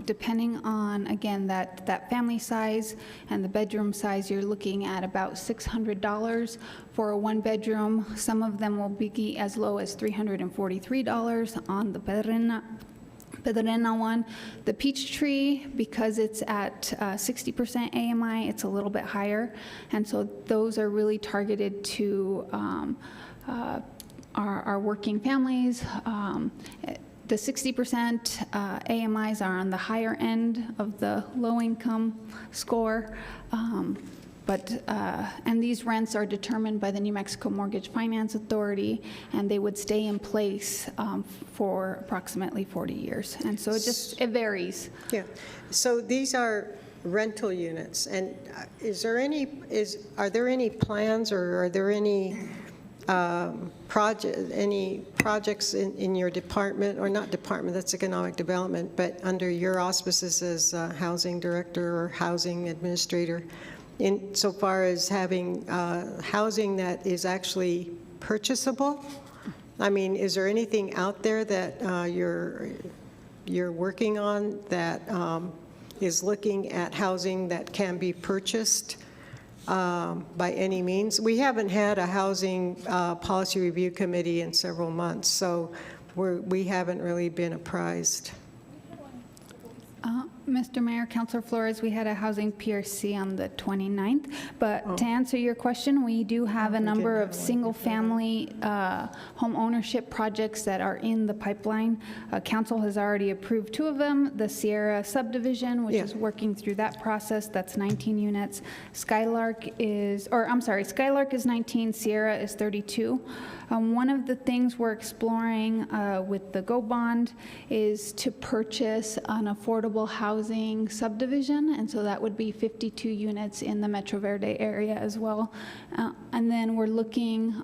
depending on, again, that family size and the bedroom size, you're looking at about $600 for a one-bedroom. Some of them will be as low as $343 on the Pedrena one. The Peachtree, because it's at 60% AMI, it's a little bit higher. And so those are really targeted to our working families. The 60% AMIs are on the higher end of the low-income score, and these rents are determined by the New Mexico Mortgage Finance Authority, and they would stay in place for approximately 40 years. And so it varies. Yeah. So these are rental units, and are there any plans or are there any projects in your department, or not department, that's economic development, but under your auspices as housing director or housing administrator, in so far as having housing that is actually purchasable? I mean, is there anything out there that you're working on that is looking at housing that can be purchased by any means? We haven't had a housing policy review committee in several months, so we haven't really been apprised. Mr. Mayor, Councilor Flores, we had a housing PRC on the 29th, but to answer your question, we do have a number of single-family home ownership projects that are in the pipeline. Council has already approved 2 of them, the Sierra subdivision, which is working through that process. That's 19 units. Skylark is 19, Sierra is 32. One of the things we're exploring with the GO bond is to purchase an affordable housing housing subdivision, and so that would be 52 units in the Metro Verde area as well. And then we're looking,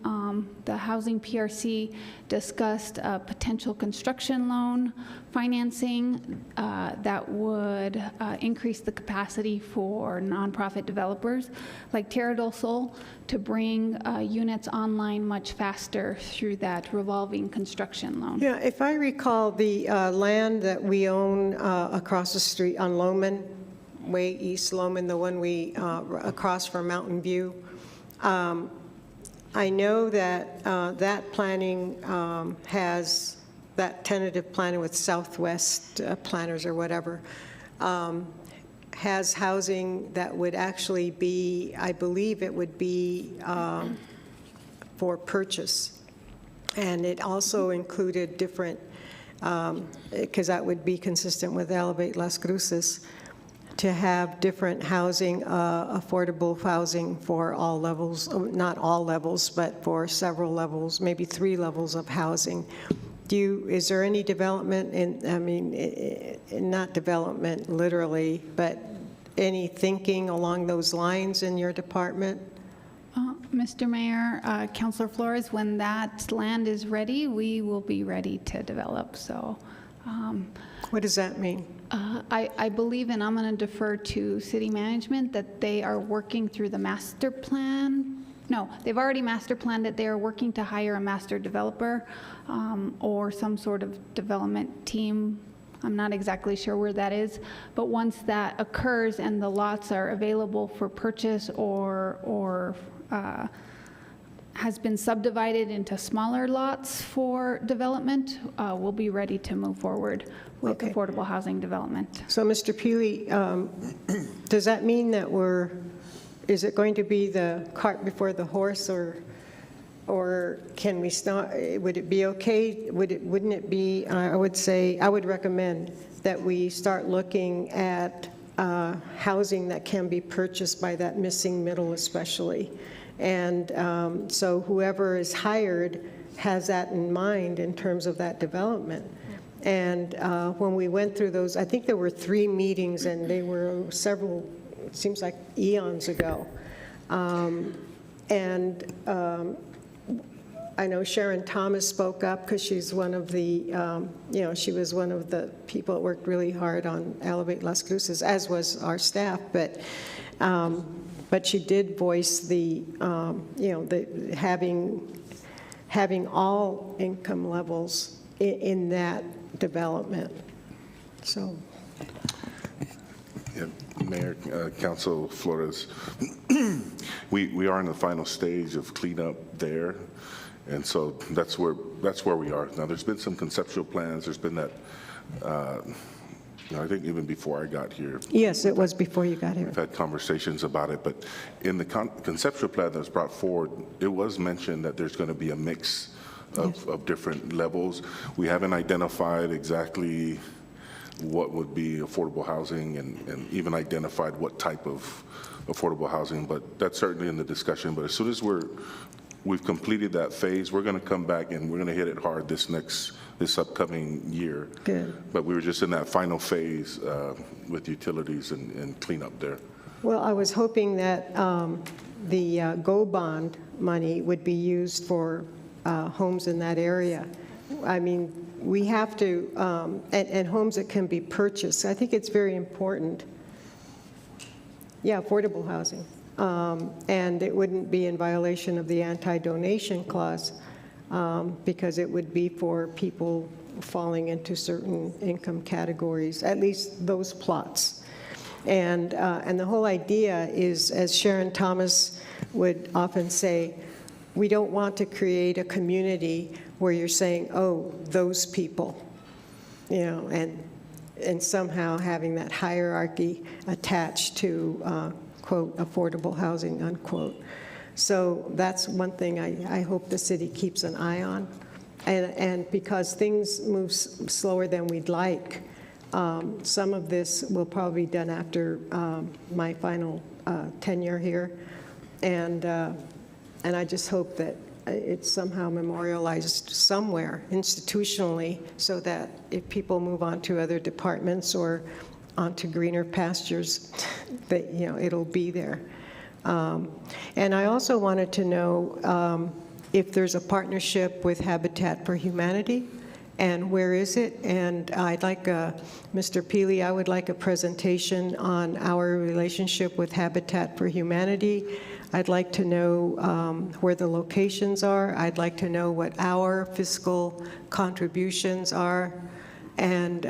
the housing PRC discussed a potential construction loan financing that would increase the capacity for nonprofit developers like Terra del Sol to bring units online much faster through that revolving construction loan. Yeah, if I recall, the land that we own across the street on Loman, way east Loman, the one we across from Mountain View, I know that that planning has, that tentative planning with Southwest planners or whatever, has housing that would actually be, I believe it would be for purchase. And it also included different, because that would be consistent with Elevate Las Cruces, to have different housing, affordable housing for all levels, not all levels, but for several levels, maybe 3 levels of housing. Is there any development in, I mean, not development literally, but any thinking along those lines in your department? Mr. Mayor, Councilor Flores, when that land is ready, we will be ready to develop. So, what does that mean? I believe, and I'm going to defer to city management, that they are working through the master plan. No, they've already master planned it. They are working to hire a master developer or some sort of development team. I'm not exactly sure where that is, but once that occurs and the lots are available for purchase or has been subdivided into smaller lots for development, we'll be ready to move forward with affordable housing development. So, Mr. Peely, does that mean that is it going to be the cart before the horse, or can we start, would it be okay, wouldn't it be, I would say, I would recommend that we start looking at housing that can be purchased by that missing middle especially. And so whoever is hired has that in mind in terms of that development. And when we went through those, I think there were 3 meetings, and they were several, it seems like eons ago. I know Sharon Thomas spoke up because she's one of the, she was one of the people that worked really hard on Elevate Las Cruces, as was our staff. But she did voice the, the having all income levels in that development. So. Yeah, Mayor, Council Flores, we are in the final stage of cleanup there. And so that's where we are. Now, there's been some conceptual plans. There's been that, I think even before I got here. Yes, it was before you got here. We've had conversations about it. But in the conceptual plan that was brought forward, it was mentioned that there's going to be a mix of different levels. We haven't identified exactly what would be affordable housing and even identified what type of affordable housing. But that's certainly in the discussion. But as soon as we've completed that phase, we're going to come back and we're going to hit it hard this upcoming year. Good. But we were just in that final phase with utilities and cleanup there. Well, I was hoping that the GO bond money would be used for homes in that area. I mean, we have to, and homes that can be purchased. I think it's very important. Yeah, affordable housing. And it wouldn't be in violation of the anti-donation clause because it would be for people falling into certain income categories, at least those plots. And the whole idea is, as Sharon Thomas would often say, we don't want to create a community where you're saying, oh, those people, and somehow having that hierarchy attached to quote, affordable housing, unquote. So that's one thing I hope the city keeps an eye on. And because things move slower than we'd like, some of this will probably be done after my final tenure here. And I just hope that it's somehow memorialized somewhere institutionally so that if people move on to other departments or onto greener pastures, that, you know, it'll be there. And I also wanted to know if there's a partnership with Habitat for Humanity, and where is it? And I'd like, Mr. Peely, I would like a presentation on our relationship with Habitat for Humanity. I'd like to know where the locations are. I'd like to know what our fiscal contributions are, and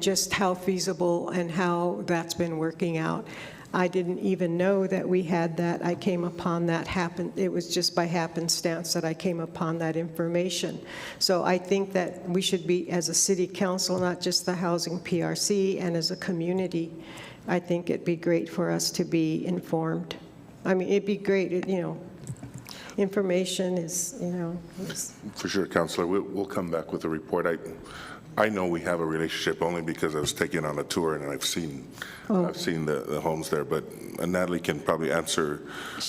just how feasible and how that's been working out. I didn't even know that we had that. I came upon that it was just by happenstance that I came upon that information. So I think that we should be, as a city council, not just the housing PRC, and as a community, I think it'd be great for us to be informed. I mean, it'd be great, you know, information is, you know. For sure, Councilor. We'll come back with a report. I know we have a relationship only because I was taken on a tour and I've seen the homes there. But Natalie can probably answer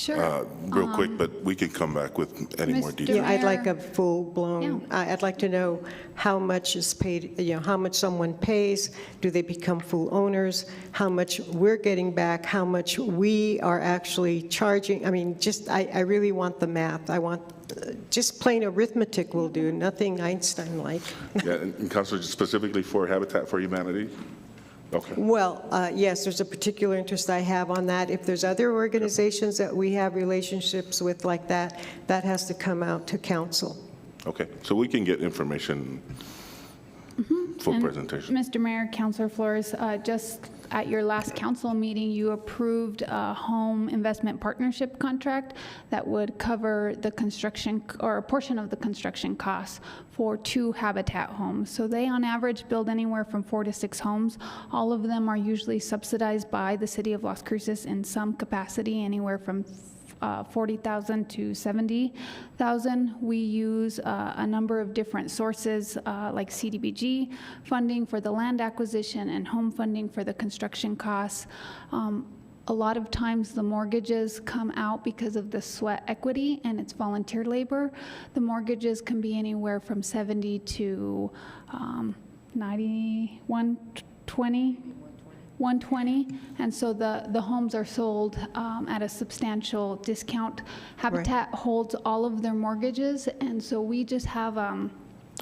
real quick, but we can come back with any more details. Yeah, I'd like a full-blown, I'd like to know how much is paid, you know, how much someone pays, do they become full owners, how much we're getting back, how much we are actually charging. I mean, just, I really want the math. I want, just plain arithmetic will do, nothing Einstein-like. Yeah, and Councilor, specifically for Habitat for Humanity? Okay. Well, yes, there's a particular interest I have on that. If there's other organizations that we have relationships with like that, that has to come out to council. Okay, so we can get information, full presentation. Mr. Mayor, Councilor Flores, just at your last council meeting, you approved a home investment partnership contract that would cover the construction, or a portion of the construction costs for 2 Habitat homes. So they, on average, build anywhere from 4 to 6 homes. All of them are usually subsidized by the city of Las Cruces in some capacity, anywhere from $40,000 to $70,000. We use a number of different sources like CDBG funding for the land acquisition and home funding for the construction costs. A lot of times the mortgages come out because of the sweat equity and it's volunteer labor. The mortgages can be anywhere from 70 to 90, 120, and so the homes are sold at a substantial discount. Habitat holds all of their mortgages, and so we just have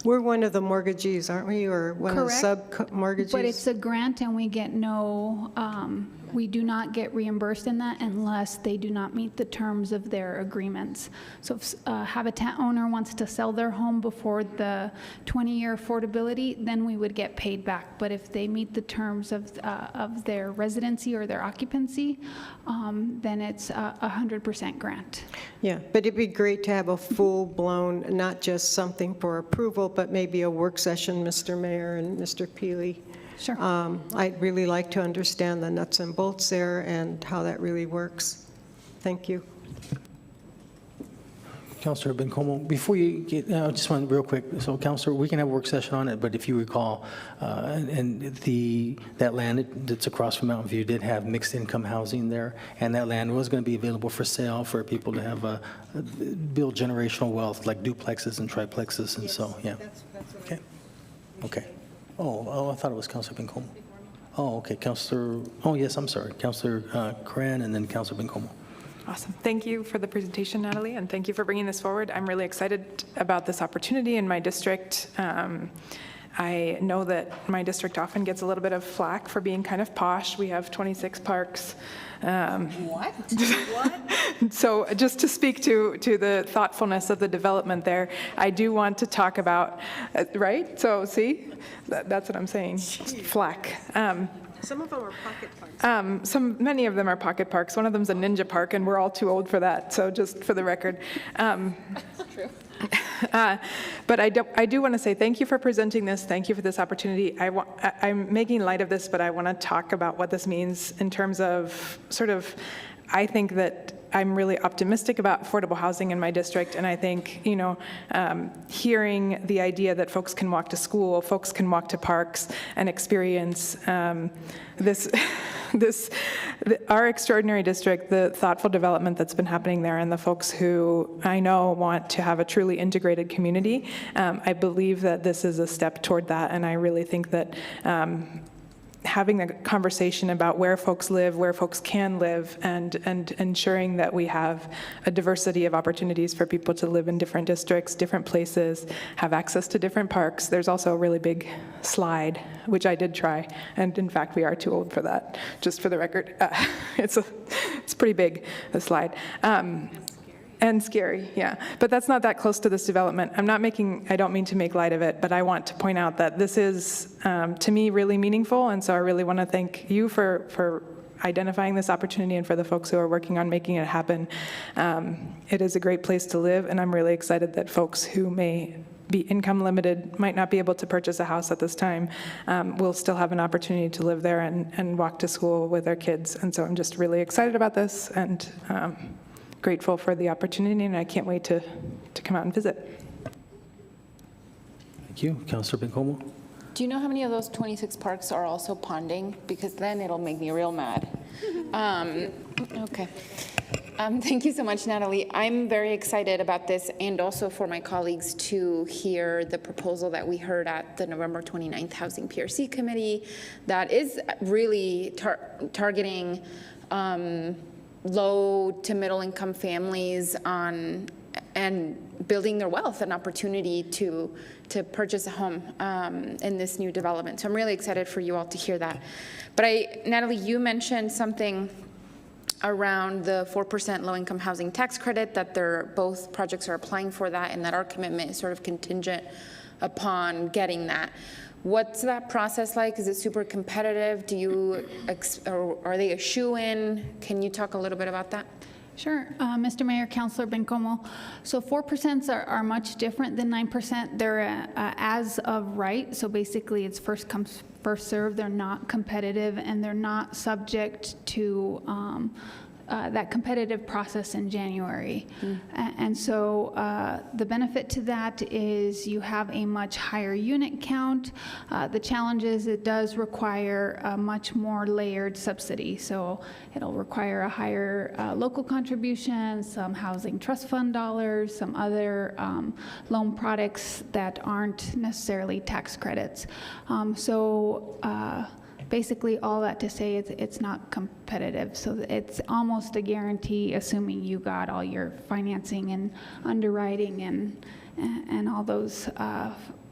we're one of the mortgagees, aren't we, or one of the sub-mortgagees? But it's a grant, and we get no, we do not get reimbursed in that unless they do not meet the terms of their agreements. So if a Habitat owner wants to sell their home before the 20-year affordability, then we would get paid back. But if they meet the terms of their residency or their occupancy, then it's a 100% grant. Yeah, but it'd be great to have a full-blown, not just something for approval, but maybe a work session, Mr. Mayor and Mr. Peely. Sure. I'd really like to understand the nuts and bolts there and how that really works. Thank you. Councilor Bencomo, before you get, I just want real quick, so Councilor, we can have a work session on it, but if you recall, that land that's across from Mountain View did have mixed income housing there, and that land was going to be available for sale for people to have build generational wealth, like duplexes and triplexes, and yes, so, yeah. That's okay. Okay. Oh, I thought it was Councilor Bencomo. Oh, okay, Councilor, oh yes, I'm sorry, Councilor Cran and then Councilor Bencomo. Awesome. Thank you for the presentation, Natalie, and thank you for bringing this forward. I'm really excited about this opportunity in my district. I know that my district often gets a little bit of flack for being kind of posh. We have 26 parks. What? So just to speak to the thoughtfulness of the development there, I do want to talk about, right? So see, that's what I'm saying, flack. Some of them are pocket parks. Many of them are pocket parks. One of them's a ninja park, and we're all too old for that, so just for the record. True. But I do want to say thank you for presenting this. Thank you for this opportunity. I'm making light of this, but I want to talk about what this means in terms of sort of, I think that I'm really optimistic about affordable housing in my district, and I think, you know, hearing the idea that folks can walk to school, folks can walk to parks and experience our extraordinary district, the thoughtful development that's been happening there, and the folks who I know want to have a truly integrated community. I believe that this is a step toward that, and I really think that having a conversation about where folks live, where folks can live, and ensuring that we have a diversity of opportunities for people to live in different districts, different places, have access to different parks. There's also a really big slide, which I did try, and in fact, we are too old for that, just for the record. It's pretty big, the slide. And scary, yeah. But that's not that close to this development. I don't mean to make light of it, but I want to point out that this is, to me, really meaningful, and so I really want to thank you for identifying this opportunity and for the folks who are working on making it happen. It is a great place to live, and I'm really excited that folks who may be income limited, might not be able to purchase a house at this time, will still have an opportunity to live there and walk to school with their kids. And so I'm just really excited about this, and grateful for the opportunity, and I can't wait to come out and visit. Thank you. Councilor Bencomo? Do you know how many of those 26 parks are also ponding? Because then it'll make me real mad. Okay. Thank you so much, Natalie. I'm very excited about this, and also for my colleagues to hear the proposal that we heard at the November 29th Housing PRC Committee that is really targeting low to middle income families and building their wealth and opportunity to purchase a home in this new development. So I'm really excited for you all to hear that. But Natalie, you mentioned something around the 4% low-income housing tax credit, that both projects are applying for that, and that our commitment is sort of contingent upon getting that. What's that process like? Is it super competitive? Or are they a shoe-in? Can you talk a little bit about that? Sure, Mr. Mayor, Councilor Bencomo. So 4% are much different than 9%. They're as of right. So basically it's first come, first served. They're not competitive, and they're not subject to that competitive process in January. And so the benefit to that is you have a much higher unit count. The challenge is it does require a much more layered subsidy. So it'll require a higher local contribution, some housing trust fund dollars, some other loan products that aren't necessarily tax credits. Basically, all that to say is it's not competitive. So it's almost a guarantee, assuming you got all your financing and underwriting and all those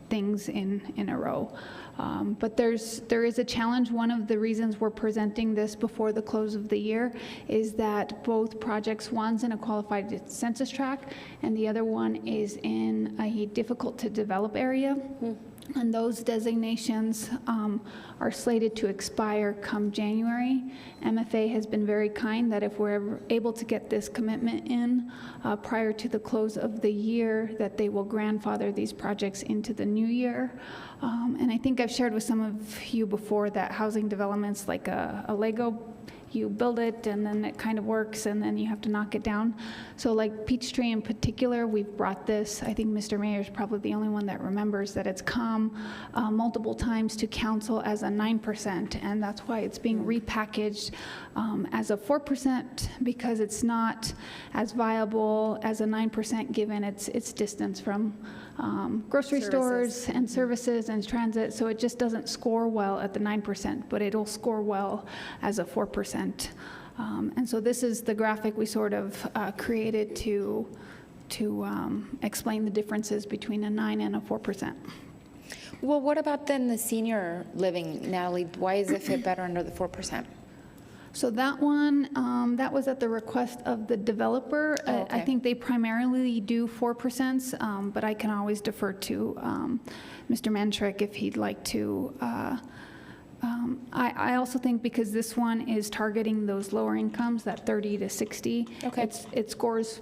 things in a row. But there is a challenge. One of the reasons we're presenting this before the close of the year is that both projects, one's in a qualified census tract, and the other one is in a difficult to develop area. And those designations are slated to expire come January. MFA has been very kind that if we're able to get this commitment in prior to the close of the year, that they will grandfather these projects into the new year. And I think I've shared with some of you before that housing development's like a Lego. You build it and then it kind of works and then you have to knock it down. So like Peachtree in particular, we've brought this, I think Mr. Mayor is probably the only one that remembers that it's come multiple times to council as a 9%, and that's why it's being repackaged as a 4% because it's not as viable as a 9% given its distance from grocery stores and services and transit, so it just doesn't score well at the 9%, but it'll score well as a 4%. And so this is the graphic we sort of created to explain the differences between a 9 and a 4%. Well, what about then the senior living, Natalie? Why does it fit better under the 4%? So that one, that was at the request of the developer. Oh, okay. I think they primarily do 4%, but I can always defer to Mr. Mantrick if he'd like to. I also think because this one is targeting those lower incomes, that 30 to 60, okay. It scores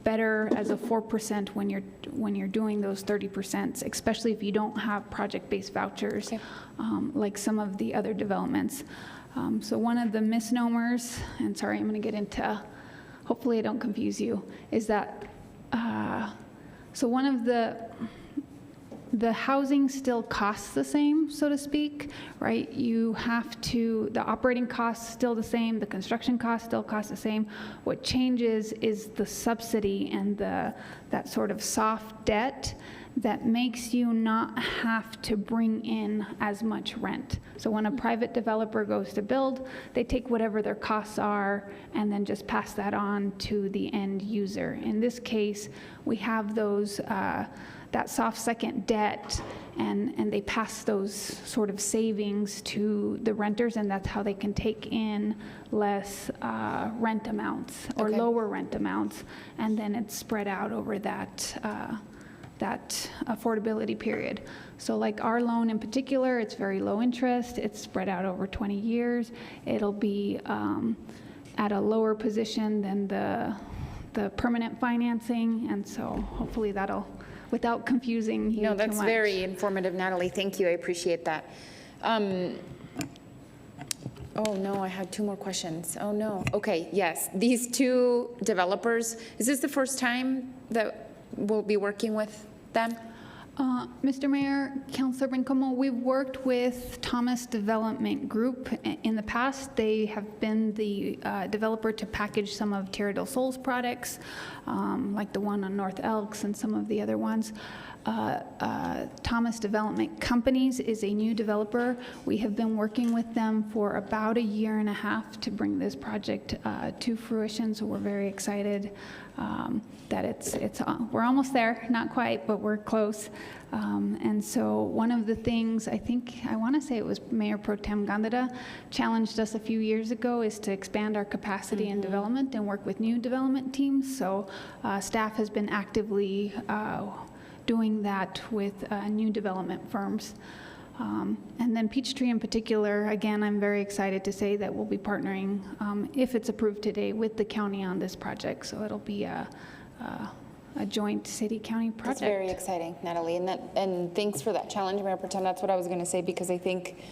better as a 4% when you're doing those 30%, especially if you don't have project-based vouchers, okay. Like some of the other developments. So one of the misnomers, and sorry, I'm going to get into, hopefully I don't confuse you, is that, so one of the housing still costs the same, so to speak, right? You have to, the operating costs still the same, the construction costs still cost the same. What changes is the subsidy and that sort of soft debt that makes you not have to bring in as much rent. So when a private developer goes to build, they take whatever their costs are and then just pass that on to the end user. In this case, we have those that soft second debt, and they pass those sort of savings to the renters, and that's how they can take in less rent amounts or lower rent amounts, and then it's spread out over that affordability period. So like our loan in particular, it's very low interest, it's spread out over 20 years. It'll be at a lower position than the permanent financing, and so hopefully that'll, without confusing you No, too that's much. very informative, Natalie. Thank you. I appreciate that. Oh no, I had two more questions. Oh no. Okay, yes. These two developers, is this the first time that we'll be working with them? Mr. Mayor, Councilor Bencomo, we've worked with Thomas Development Group in the past. They have been the developer to package some of Tierra del Sol's products, like the one on North Elks and some of the other ones. Thomas Development Companies is a new developer. We have been working with them for about 1.5 years to bring this project to fruition, so we're very excited that we're almost there, not quite, but we're close. And so one of the things, I want to say it was Mayor Pro Tem Gandara challenged us a few years ago, is to expand our capacity in development and work with new development teams. So staff has been actively doing that with new development firms. And then Peachtree in particular, again, I'm very excited to say that we'll be partnering, if it's approved today, with the county on this project. So it'll be a joint city-county project. That's very exciting, Natalie, and thanks for that challenge, Mayor Pro Tem. That's what I was going to say, because I think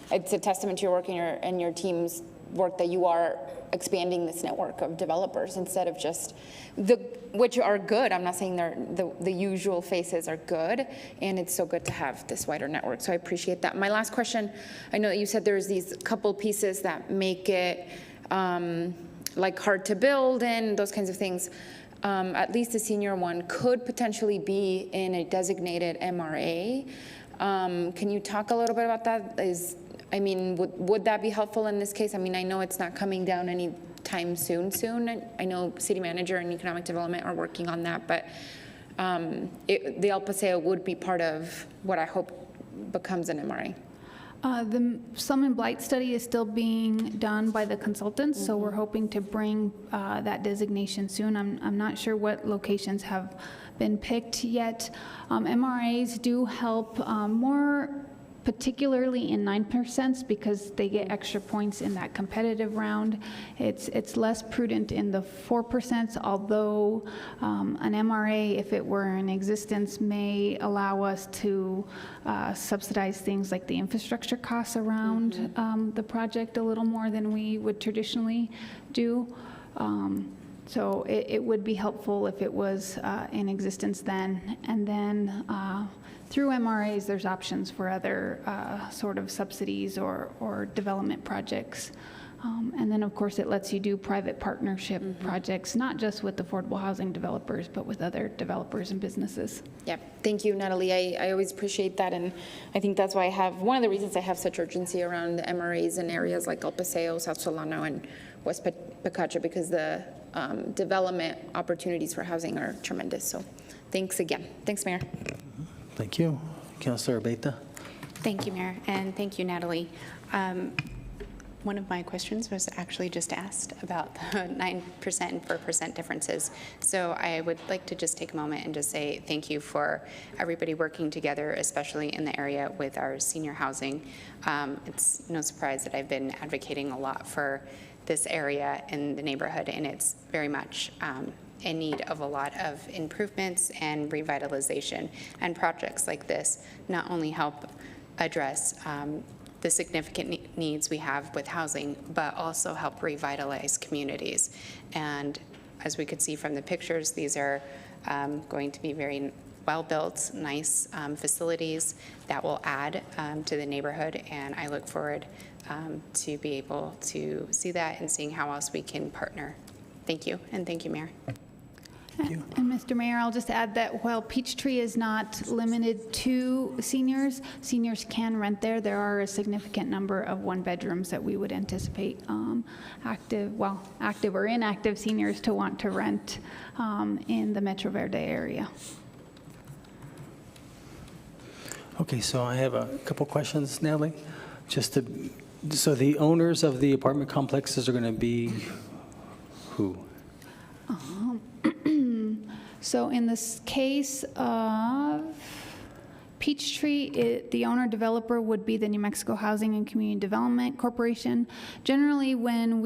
it's a testament to your work and your team's work that you are expanding this network of developers instead of just which are good. I'm not saying the usual faces are good, and it's so good to have this wider network. So I appreciate that. My last question, I know that you said there's these couple pieces that make it like hard to build and those kinds of things. At least the senior one could potentially be in a designated MRA. Can you talk a little bit about that? Would that be helpful in this case? I mean, I know it's not coming down anytime soon. I know City Manager and Economic Development are working on that, but the El Paseo would be part of what I hope becomes an MRA. The Sum and Blight study is still being done by the consultants, so we're hoping to bring that designation soon. I'm not sure what locations have been picked yet. MRAs do help more particularly in 9% because they get extra points in that competitive round. It's less prudent in the 4%, although an MRA, if it were in existence, may allow us to subsidize things like the infrastructure costs around the project a little more than we would traditionally do. So it would be helpful if it was in existence then. And then through MRAs, there's options for other sort of subsidies or development projects. And then, of course, it lets you do private partnership projects, not just with affordable housing developers, but with other developers and businesses. Yeah, thank you, Natalie. I always appreciate that, and I think that's why one of the reasons I have such urgency around the MRAs in areas like El Paseo, South Solano, and West Picacho, because the development opportunities for housing are tremendous. So thanks again. Thanks, Mayor. Thank you. Councilor Beta. Thank you, Mayor, and thank you, Natalie. One of my questions was actually just asked about the 9% and 4% differences. So I would like to just take a moment and just say thank you for everybody working together, especially in the area with our senior housing. It's no surprise that I've been advocating a lot for this area in the neighborhood, and it's very much in need of a lot of improvements and revitalization. And projects like this not only help address the significant needs we have with housing, but also help revitalize communities. And as we could see from the pictures, these are going to be very well-built, nice facilities that will add to the neighborhood, and I look forward to be able to see that and seeing how else we can partner. Thank you, and thank you, Mayor. And Mr. Mayor, I'll just add that while Peachtree is not limited to seniors, seniors can rent there. There are a significant number of one-bedrooms that we would anticipate active or inactive seniors to want to rent in the Metro Verde area. Okay, so I have a couple questions, Natalie. So the owners of the apartment complexes are going to be who? So in this case of Peachtree, the owner developer would be the New Mexico Housing and Community Development Corporation. Generally, when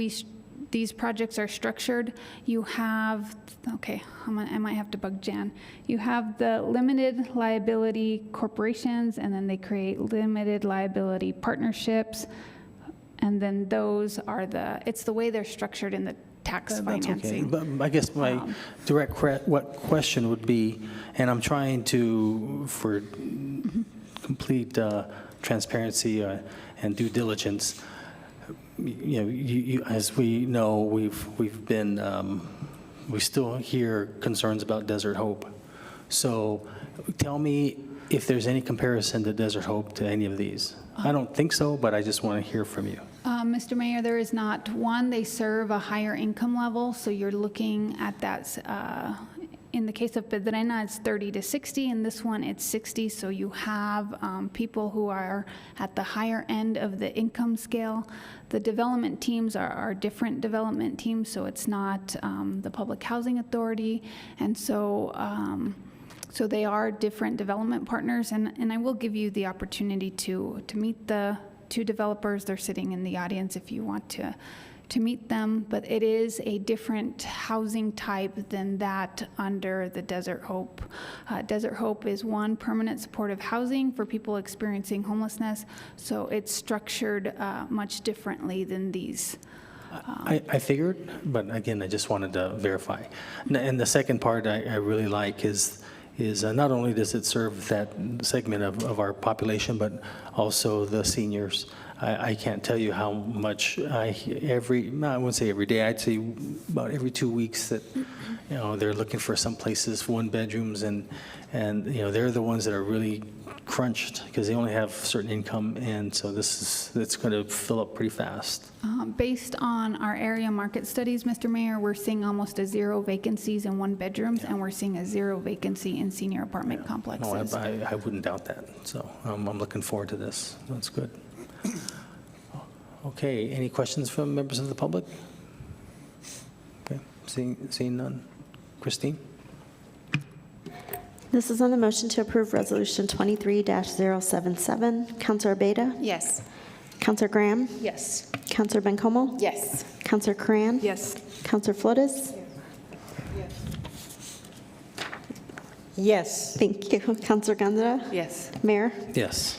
these projects are structured, you have, okay, I might have to bug Jan. You have the limited liability corporations, and then they create limited liability partnerships, and then those are it's the way they're structured in the tax financing. That's okay. But I guess my direct question would be, and I'm trying to, for complete transparency and due diligence, as we know, we've been, we still hear concerns about Desert Hope. So tell me if there's any comparison to Desert Hope to any of these. I don't think so, but I just want to hear from you. Mr. Mayor, there is not one. They serve a higher income level, so you're looking at that. In the case of Pedrena, it's 30 to 60. In this one, it's 60. So you have people who are at the higher end of the income scale. The development teams are different development teams, so it's not the Public Housing Authority. And so so they are different development partners. And I will give you the opportunity to meet the two developers. They're sitting in the audience if you want to meet them, but it is a different housing type than that under the Desert Hope. Desert Hope is one permanent supportive housing for people experiencing homelessness, so it's structured much differently than these. I figured, but again, I just wanted to verify. And the second part I really like is not only does it serve that segment of our population, but also the seniors. I can't tell you how much I wouldn't say every day, I'd say about every 2 weeks that, they're looking for some places, one bedrooms, and they're the ones that are really crunched because they only have certain income, and so it's going to fill up pretty fast. Based on our area market studies, Mr. Mayor, we're seeing almost a zero vacancies in one bedrooms, and we're seeing a zero vacancy in senior apartment complexes. No, I wouldn't doubt that. So I'm looking forward to this. That's good. Okay, any questions from members of the public? Okay, seeing none. Christine? This is on the motion to approve Resolution 23-077. Councilor Beta? Yes. Councilor Graham? Yes. Councilor Bencomo? Yes. Councilor Cran? Yes. Councilor Flores? Yes. Thank you. Councilor Gondra? Yes. Mayor? Yes.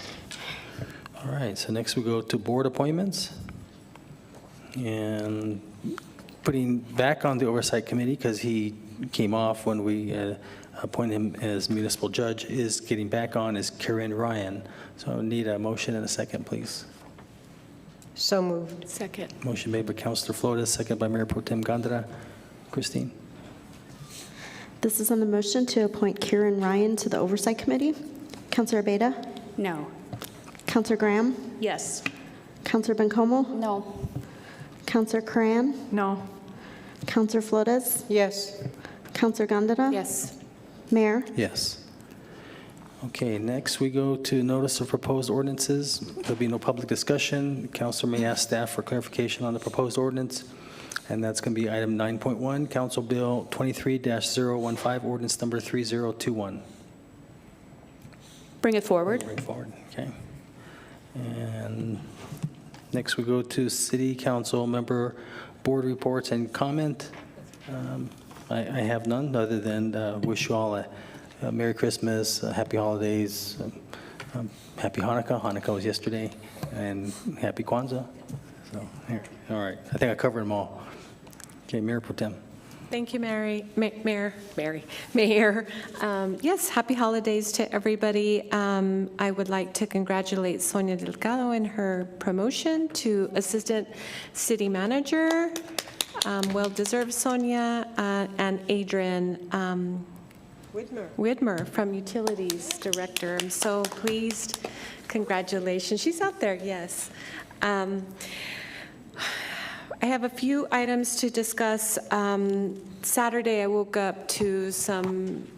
All right, so next we go to board appointments. And putting back on the Oversight Committee, because he came off when we appointed him as municipal judge, is getting back on is Karen Ryan. So I need a motion and a second, please. So moved. Second. Motion made by Councilor Flores, second by Mayor Pro Tem Gondra. Christine? This is on the motion to appoint Kieran Ryan to the Oversight Committee. Councilor Beta? No. Councilor Graham? Yes. Councilor Bencomo? No. Councilor Cran? No. Councilor Flores? Yes. Councilor Gondara? Yes. Mayor? Yes. Okay, next we go to notice of proposed ordinances. There'll be no public discussion. Councilor may ask staff for clarification on the proposed ordinance, and that's going to be item 9.1, Council Bill 23-015, ordinance number 3021. Bring it forward. Bring forward, okay. And next we go to City Council member board reports and comment. I have none other than wish you all a Merry Christmas, Happy Holidays, Happy Hanukkah. Hanukkah was yesterday, and Happy Kwanzaa. So, here. All right. I think I covered them all. Okay, Mayor Pro Tem. Thank you, Mayor. Yes, happy holidays to everybody. I would like to congratulate Sonia Delgado in her promotion to Assistant City Manager. Well-deserved Sonia, and Adrian Widmer from Utilities Director. I'm so pleased. Congratulations. She's out there, yes. I have a few items to discuss. Saturday, I woke up to some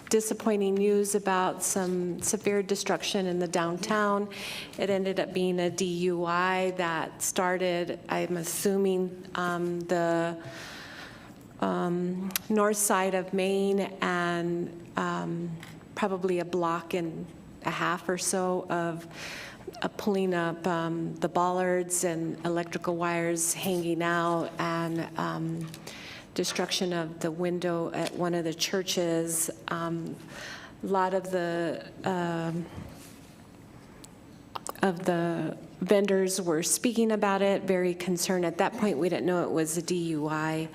disappointing news about some severe destruction in the downtown. It ended up being a DUI that started, I'm assuming, the north side of Main and probably a block and a half or so of pulling up the bollards and electrical wires hanging out, and destruction of the window at one of the churches. A lot of the vendors were speaking about it, very concerned. At that point, we didn't know it was a DUI.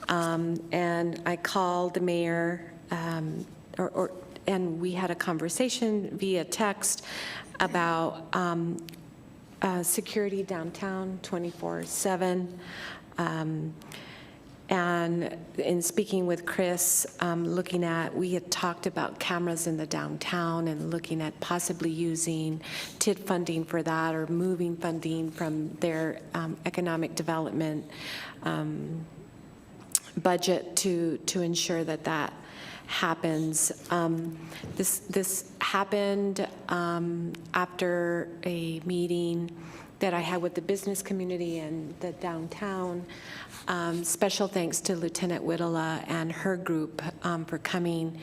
And I called the mayor, and we had a conversation via text about security downtown 24/7. And in speaking with Chris, we had talked about cameras in the downtown and looking at possibly using TID funding for that, or moving funding from their economic development budget to ensure that that happens. This happened after a meeting that I had with the business community and the downtown. Special thanks to Lieutenant Whittela and her group for coming.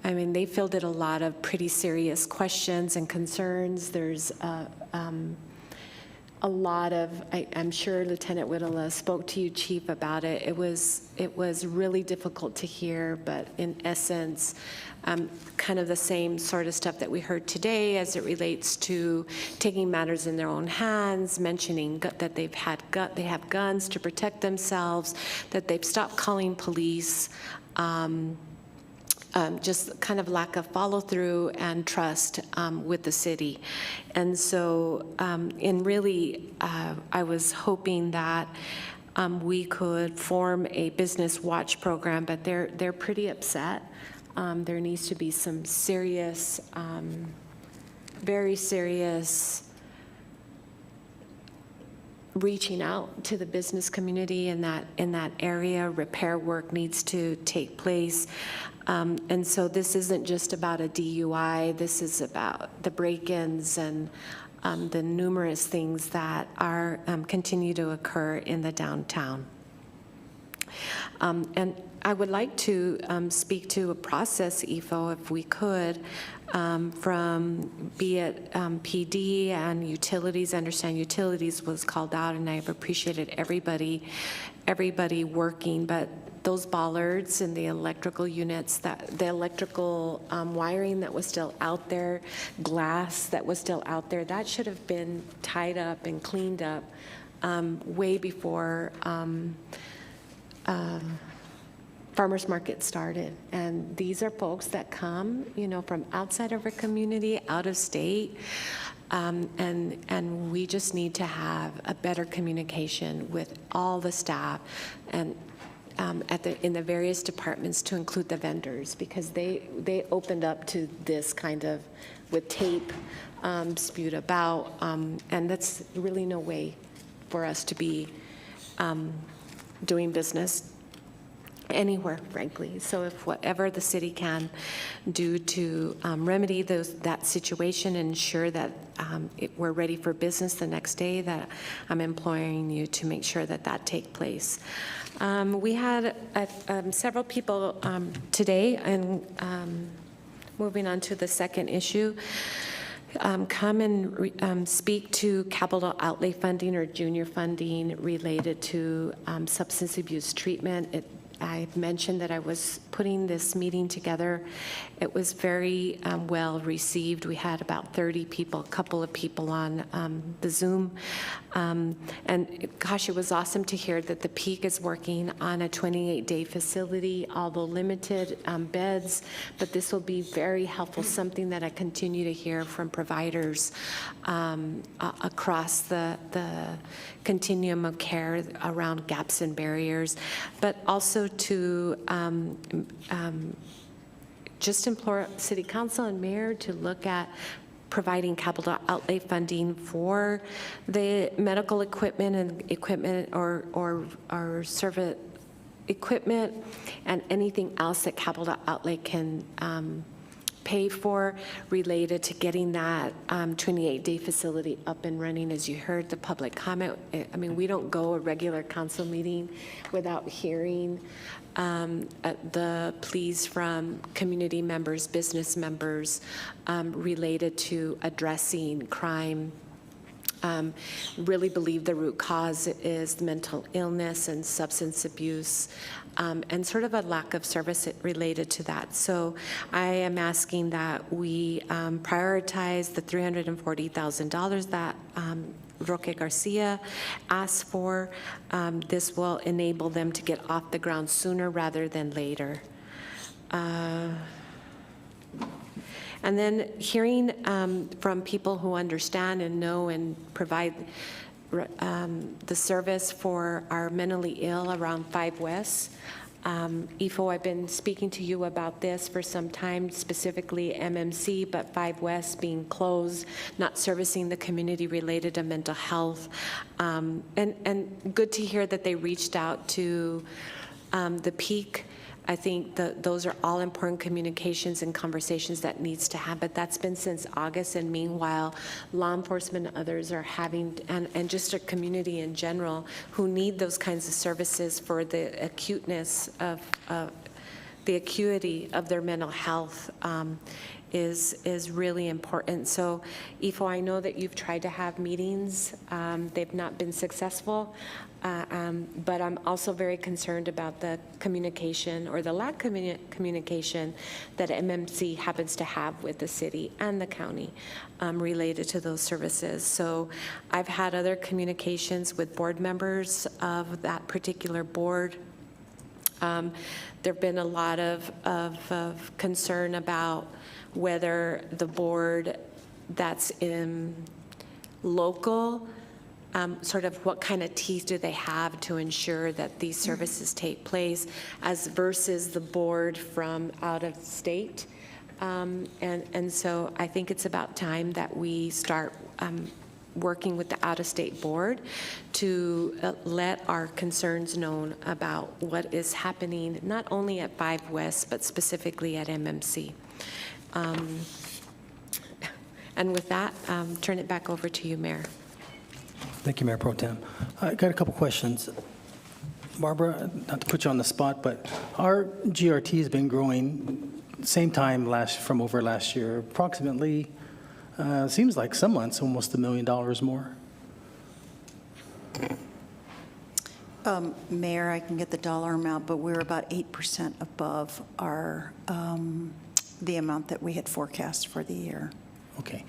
I mean, they fielded a lot of pretty serious questions and concerns. There's a lot of, I'm sure Lieutenant Whittela spoke to you, Chief, about it. It was really difficult to hear, but in essence, kind of the same sort of stuff that we heard today as it relates to taking matters in their own hands, mentioning that they have guns to protect themselves, that they've stopped calling police, just kind of lack of follow-through and trust with the city. And so, I was hoping that we could form a business watch program, but they're pretty upset. There needs to be some serious, very serious reaching out to the business community in that area. Repair work needs to take place. And so this isn't just about a DUI. This is about the break-ins and the numerous things that are continue to occur in the downtown. And I would like to speak to a process, EFO, if we could, from be it PD and utilities. I understand utilities was called out, and I've appreciated everybody working, but those bollards and the electrical units, the electrical wiring that was still out there, glass that was still out there, that should have been tied up and cleaned up way before farmers market started. And these are folks that come, from outside of our community, out of state, and we just need to have a better communication with all the staff and in the various departments, to include the vendors, because they opened up to this kind of with tape spewed about, and that's really no way for us to be doing business anywhere, frankly. So if whatever the city can do to remedy that situation and ensure that we're ready for business the next day, that I'm imploring you to make sure that take place. We had several people today, and moving on to the second issue, come and speak to capital outlay funding or junior funding related to substance abuse treatment. I've mentioned that I was putting this meeting together. It was very well received. We had about 30 people, a couple of people on the Zoom. And gosh, it was awesome to hear that the Peak is working on a 28-day facility, although limited beds, but this will be very helpful, something that I continue to hear from providers across the continuum of care around gaps and barriers, but also to just implore City Council and Mayor to look at providing capital outlay funding for the medical equipment and equipment or servant equipment and anything else that capital outlay can pay for related to getting that 28-day facility up and running. As you heard the public comment, I mean, we don't go a regular council meeting without hearing the pleas from community members, business members related to addressing crime. Really believe the root cause is mental illness and substance abuse, and sort of a lack of service related to that. So I am asking that we prioritize the $340,000 that Roque Garcia asked for. This will enable them to get off the ground sooner rather than later. And then hearing from people who understand and know and provide the service for our mentally ill around 5 West. IFO, I've been speaking to you about this for some time, specifically MMC, but 5 West being closed, not servicing the community related to mental health. And good to hear that they reached out to the Peak. I think those are all important communications and conversations that needs to happen. But that's been since August, and meanwhile, law enforcement and others are having, and just a community in general, who need those kinds of services for the acuteness of the acuity of their mental health is really important. So, IFO, I know that you've tried to have meetings. They've not been successful. But I'm also very concerned about the communication or the lack of communication that MMC happens to have with the city and the county related to those services. So I've had other communications with board members of that particular board. There have been a lot of concern about whether the board that's in local, sort of what kind of teeth do they have to ensure that these services take place as versus the board from out of state. And so I think it's about time that we start working with the out-of-state board to let our concerns known about what is happening, not only at 5 West, but specifically at MMC. And with that, turn it back over to you, Mayor. Thank you, Mayor Pro Tem. I got a couple questions. Barbara, not to put you on the spot, but our GRT has been growing same time from over last year, approximately, seems like some months, almost $1 million more. Mayor, I can get the dollar amount, but we're about 8% above our the amount that we had forecast for the year. Okay,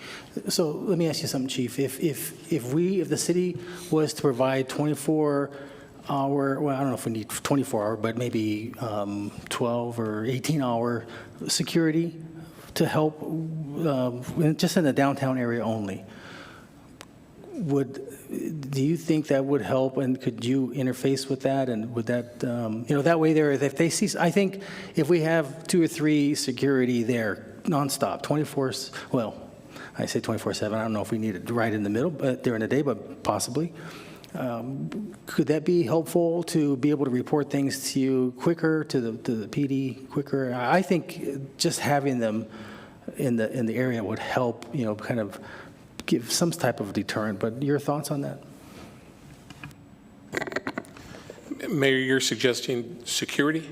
so let me ask you something, Chief. If the city was to provide 24-hour, well, I don't know if we need 24-hour, but maybe 12 or 18-hour security to help, just in the downtown area only, do you think that would help, and could you interface with that, and would that, that way there, if they see, I think if we have 2 or 3 security there nonstop, 24, well, I say 24/7, I don't know if we need it right in the middle, but during the day, but possibly. Could that be helpful to be able to report things to you quicker, to the PD quicker? I think just having them in the area would help, kind of give some type of deterrent, but your thoughts on that? Mayor, you're suggesting security?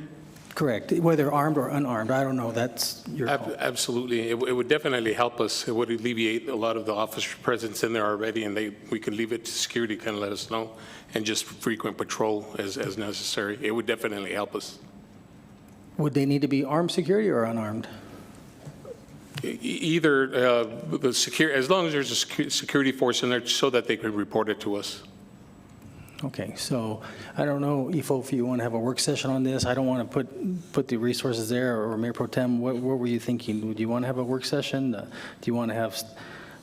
Correct, whether armed or unarmed, I don't know, that's your call. Absolutely, it would definitely help us. It would alleviate a lot of the officer presence in there already, and we could leave it to security, kind of let us know, and just frequent patrol as necessary. It would definitely help us. Would they need to be armed security or unarmed? Either the secure, as long as there's a security force in there so that they could report it to us. Okay, so I don't know, Ifo, if you want to have a work session on this. I don't want to put the resources there, or Mayor Pro Tem, what were you thinking? Would you want to have a work session? Do you want to have,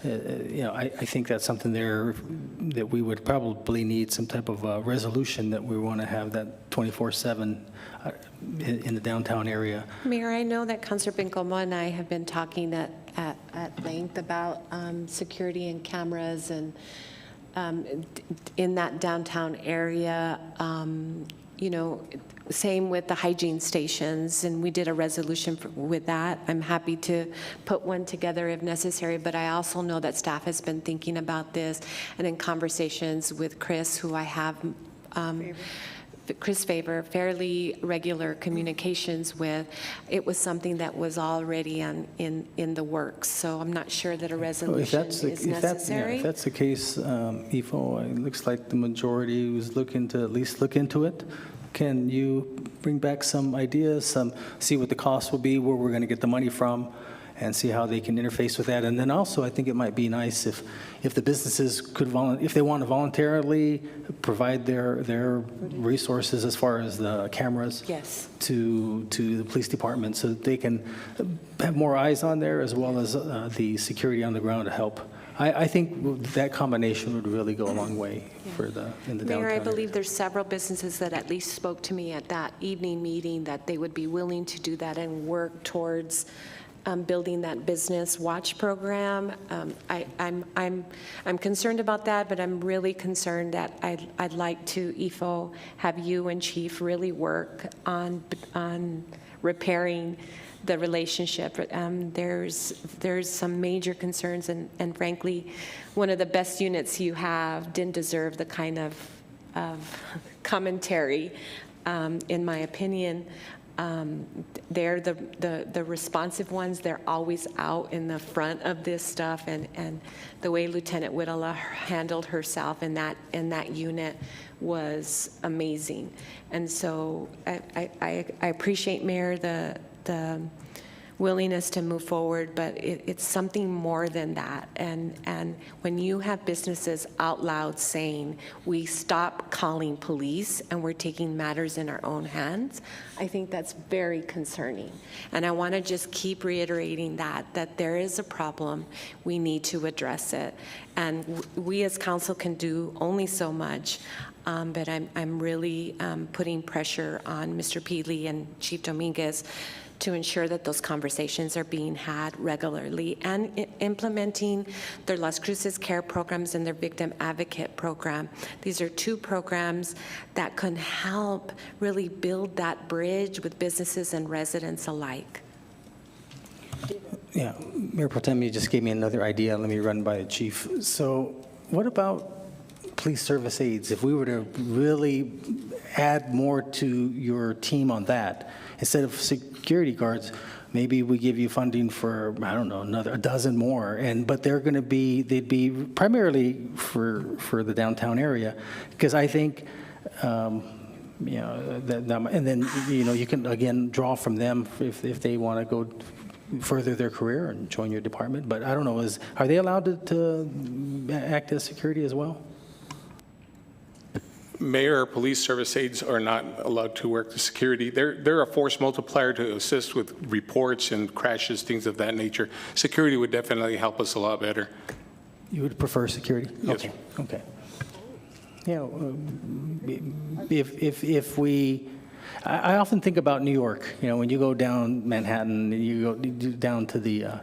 I think that's something there that we would probably need some type of resolution that we want to have that 24/7 in the downtown area. Mayor, I know that Councilor Bencomo and I have been talking at length about security and cameras and in that downtown area, same with the hygiene stations, and we did a resolution with that. I'm happy to put one together if necessary, but I also know that staff has been thinking about this, and in conversations with Chris, who I have Chris Favor, fairly regular communications with, it was something that was already in the works. So I'm not sure that a resolution is necessary. If that's the case, Ifo, it looks like the majority was looking to at least look into it. Can you bring back some ideas, see what the cost will be, where we're going to get the money from, and see how they can interface with that? And then also, I think it might be nice if the businesses could, if they want to voluntarily provide their resources as far as the cameras to the police department, so that they can have more eyes on there, as well as the security on the ground to help. I think that combination would really go a long way in the downtown. Mayor, I believe there's several businesses that at least spoke to me at that evening meeting that they would be willing to do that and work towards building that business watch program. I'm concerned about that, but I'm really concerned that I'd like to, Ifo, have you and Chief really work on repairing the relationship. There's some major concerns, and frankly, one of the best units you have didn't deserve the kind of commentary, in my opinion. They're the responsive ones. They're always out in the front of this stuff, and the way Lieutenant Whittala handled herself in that unit was amazing. And so I appreciate, Mayor, the willingness to move forward, but it's something more than that. And when you have businesses out loud saying, we stop calling police and we're taking matters in our own hands, I think that's very concerning. And I want to just keep reiterating that there is a problem. We need to address it. And we as council can do only so much. But I'm really putting pressure on Mr. Peely and Chief Dominguez to ensure that those conversations are being had regularly, and implementing their Las Cruces care programs and their victim advocate program. These are two programs that can help really build that bridge with businesses and residents alike. Yeah, Mayor Pro Tem, you just gave me another idea. Let me run by the chief. So what about police service aides? If we were to really add more to your team on that, instead of security guards, maybe we give you funding for, I don't know, a dozen more. But they'd be primarily for the downtown area, because I think, and then, you can again draw from them if they want to go further their career and join your department. But I don't know, are they allowed to act as security as well? Mayor or police service aides are not allowed to work the security. They're a force multiplier to assist with reports and crashes, things of that nature. Security would definitely help us a lot better. You would prefer security? Yes. Okay. Yeah, if we, I often think about New York. When you go down Manhattan, you go down to the,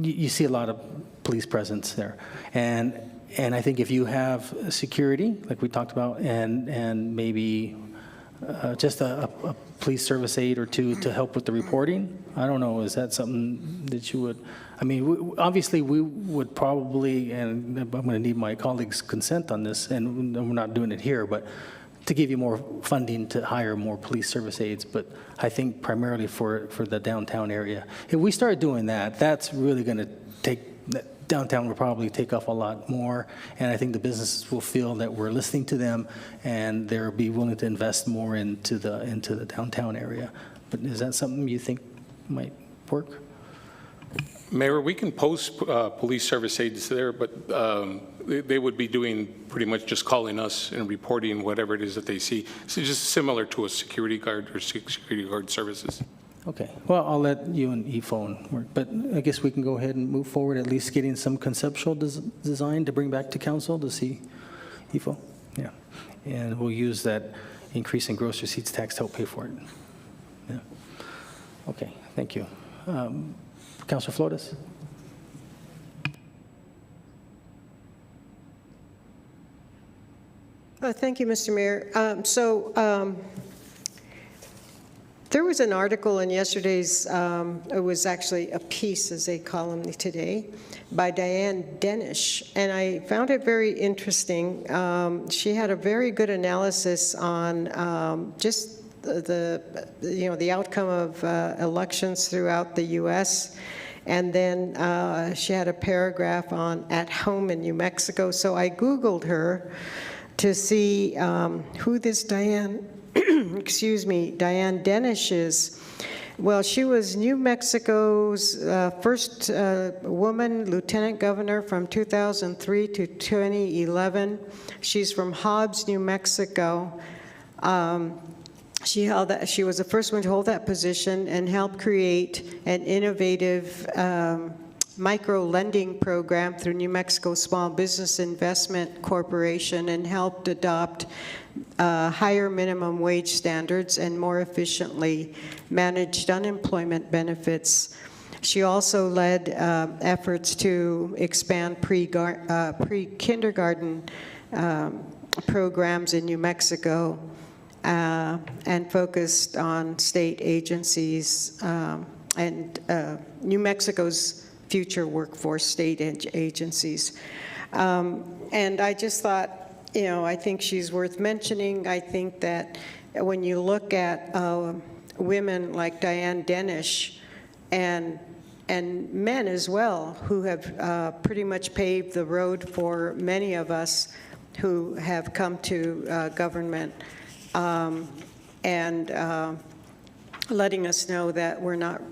you see a lot of police presence there, and I think if you have security, like we talked about, and maybe just a police service aide or two to help with the reporting, I don't know, is that something that you would, obviously we would probably, and I'm going to need my colleagues' consent on this, and we're not doing it here, but to give you more funding to hire more police service aides, but I think primarily for the downtown area. If we start doing that, that's really going to downtown will probably take off a lot more, and I think the businesses will feel that we're listening to them, and they'll be willing to invest more into the downtown area. But is that something you think might work? Mayor, we can post police service aides there, but they would be doing pretty much just calling us and reporting whatever it is that they see. So just similar to a security guard or security guard services. Okay, well, I'll let you and ePhone work, but I guess we can go ahead and move forward, at least getting some conceptual design to bring back to council to see ePhone. Yeah, and we'll use that increase in gross receipts tax to help pay for it. Yeah. Okay, thank you. Councilor Flores? Thank you, Mr. Mayor. There was an article in yesterday's, it was actually a piece, as they call them today, by Diane Denish, and I found it very interesting. She had a very good analysis on just the outcome of elections throughout the U.S., and then she had a paragraph on at home in New Mexico. So I Googled her to see who this Diane Diane Denish is. Well, she was New Mexico's first woman lieutenant governor from 2003 to 2011. She's from Hobbs, New Mexico. She was the first one to hold that position and helped create an innovative micro-lending program through New Mexico Small Business Investment Corporation, and helped adopt higher minimum wage standards and more efficiently managed unemployment benefits. She also led efforts to expand pre-kindergarten programs in New Mexico, and focused on state agencies and New Mexico's future workforce state agencies. And I just thought, I think she's worth mentioning. I think that when you look at women like Diane Denish and men as well, who have pretty much paved the road for many of us who have come to government, and letting us know that we're not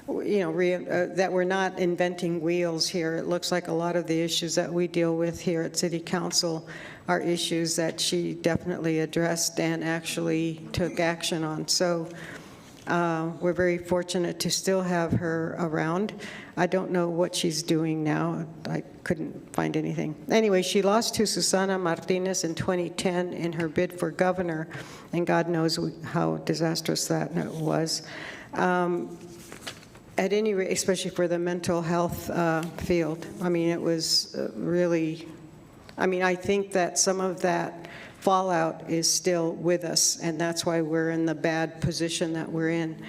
that we're not inventing wheels here. It looks like a lot of the issues that we deal with here at City Council are issues that she definitely addressed and actually took action on. So we're very fortunate to still have her around. I don't know what she's doing now. I couldn't find anything. Anyway, she lost to Susana Martinez in 2010 in her bid for governor, and God knows how disastrous that was. At any rate, especially for the mental health field. I mean, it was really, I think that some of that fallout is still with us, and that's why we're in the bad position that we're in.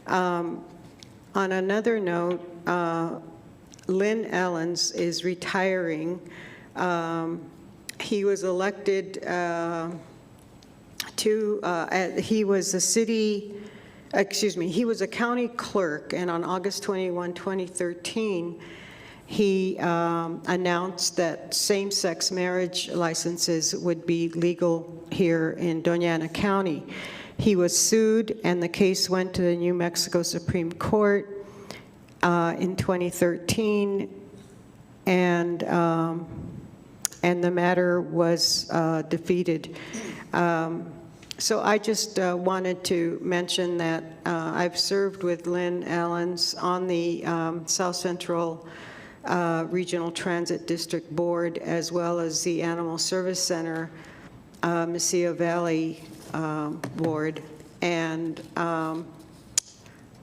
On another note, Lynn Allens is retiring. He was elected he was a county clerk, and on August 21, 2013, he announced that same-sex marriage licenses would be legal here in Doña Ana County. He was sued, and the case went to the New Mexico Supreme Court in 2013, and the matter was defeated. So I just wanted to mention that I've served with Lynn Allens on the South Central Regional Transit District Board, as well as the Animal Service Center Mesilla Valley Board, and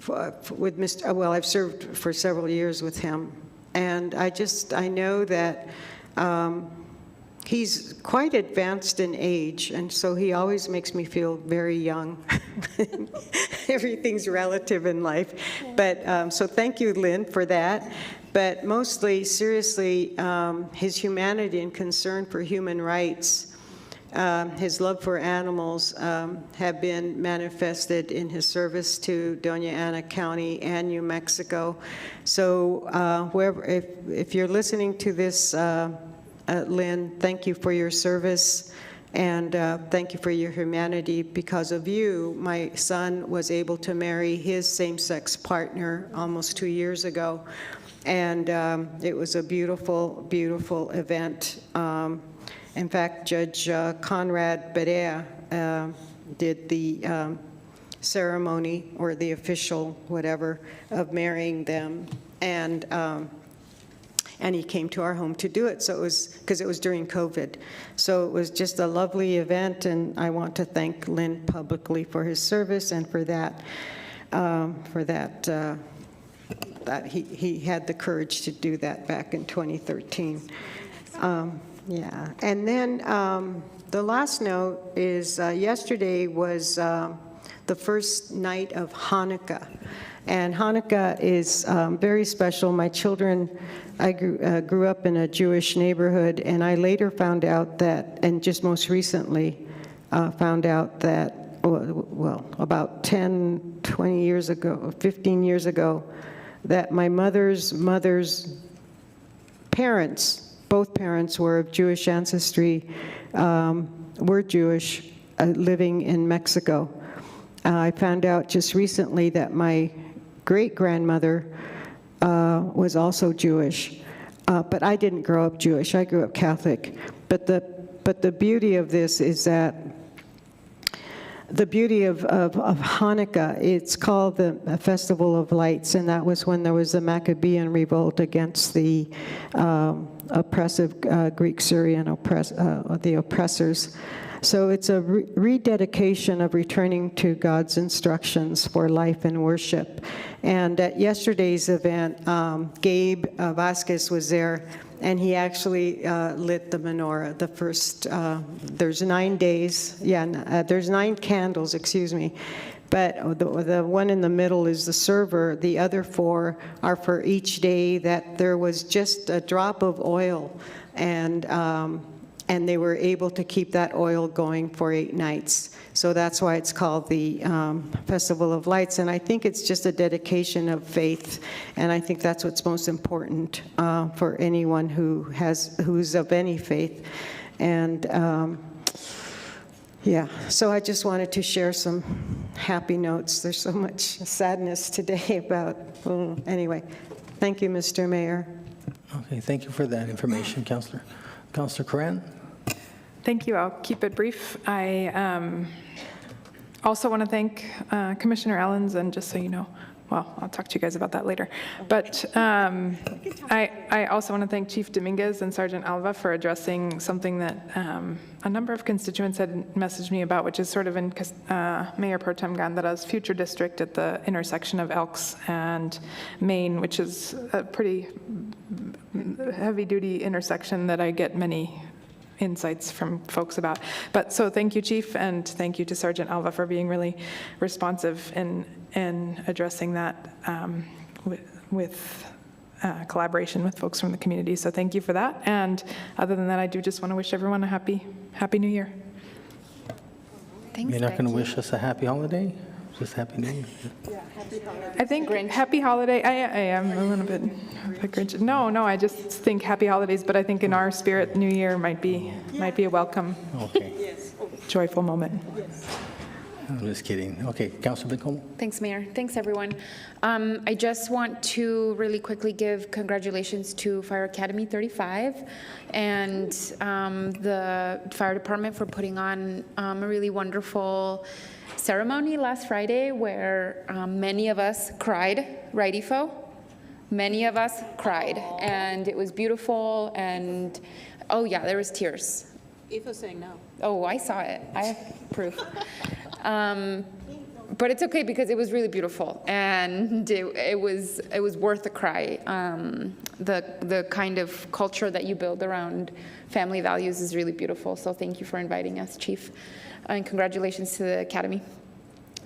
with Mr. Well, I've served for several years with him, and I know that he's quite advanced in age, and so he always makes me feel very young. Everything's relative in life. But so thank you, Lynn, for that. But mostly, seriously, his humanity and concern for human rights, his love for animals have been manifested in his service to Doña Ana County and New Mexico. So if you're listening to this, Lynn, thank you for your service, And thank you for your humanity. Because of you, my son was able to marry his same-sex partner almost 2 years ago. And it was a beautiful, beautiful event. In fact, Judge Conrad Berea did the ceremony, or the official whatever, of marrying them. And he came to our home to do it. So it was, because it was during COVID. So it was just a lovely event, and I want to thank Lynn publicly for his service and for that, that he had the courage to do that back in 2013. Yeah, and then the last note is yesterday was the first night of Hanukkah. And Hanukkah is very special. My children, I grew up in a Jewish neighborhood, and I later found out that, and just most recently found out that, well, about 10, 20 years ago, 15 years ago, that my mother's parents, both parents were of Jewish ancestry, were Jewish, living in Mexico. I found out just recently that my great-grandmother was also Jewish, but I didn't grow up Jewish. I grew up Catholic. But the beauty of this is that the beauty of Hanukkah, it's called the Festival of Lights, and that was when there was the Maccabean revolt against the oppressive Greek-Syrian the oppressors. So it's a rededication of returning to God's instructions for life and worship. And at yesterday's event, Gabe Vasquez was there, and he actually lit the menorah. The first, there's 9 days, there's 9 candles, excuse me. But the one in the middle is the server. The other 4 are for each day that there was just a drop of oil, and they were able to keep that oil going for 8 nights. So that's why it's called the Festival of Lights. And I think it's just a dedication of faith. And I think that's what's most important for anyone who's of any faith. And yeah, so I just wanted to share some happy notes. There's so much sadness today about, anyway. Thank you, Mr. Mayor. Okay, thank you for that information, Councilor. Councilor Coran? Thank you. I'll keep it brief. I also want to thank Commissioner Ellens, and just so you know, well, I'll talk to you guys about that later. But I also want to thank Chief Dominguez and Sergeant Alva for addressing something that a number of constituents had messaged me about, which is sort of in Mayor Pro Tem Gandara's future district at the intersection of Elks and Main, which is a pretty heavy-duty intersection that I get many insights from folks about. But so thank you, Chief, and thank you to Sergeant Alva for being really responsive in addressing that with collaboration with folks from the community. So thank you for that. And other than that, I do just want to wish everyone a happy New Year. Thanks, You're not going to wish us a happy holiday? Just Happy New Year. Yeah, happy holiday. I think happy holiday, I am a little bit Grinch. No, I just think happy holidays, but I think in our spirit, New Year might be a welcome, joyful moment. Yes. I'm just kidding. Okay, Councilor Bencomo. Thanks, Mayor. Thanks, everyone. I just want to really quickly give congratulations to Fire Academy 35 and the fire department for putting on a really wonderful ceremony last Friday where many of us cried, right, Ifo? Many of us cried, and it was beautiful, and oh yeah, there was tears. Ifo's saying no. Oh, I saw it. I have proof. But it's okay because it was really beautiful, and it was worth the cry. The kind of culture that you build around family values is really beautiful. So thank you for inviting us, Chief, and congratulations to the Academy.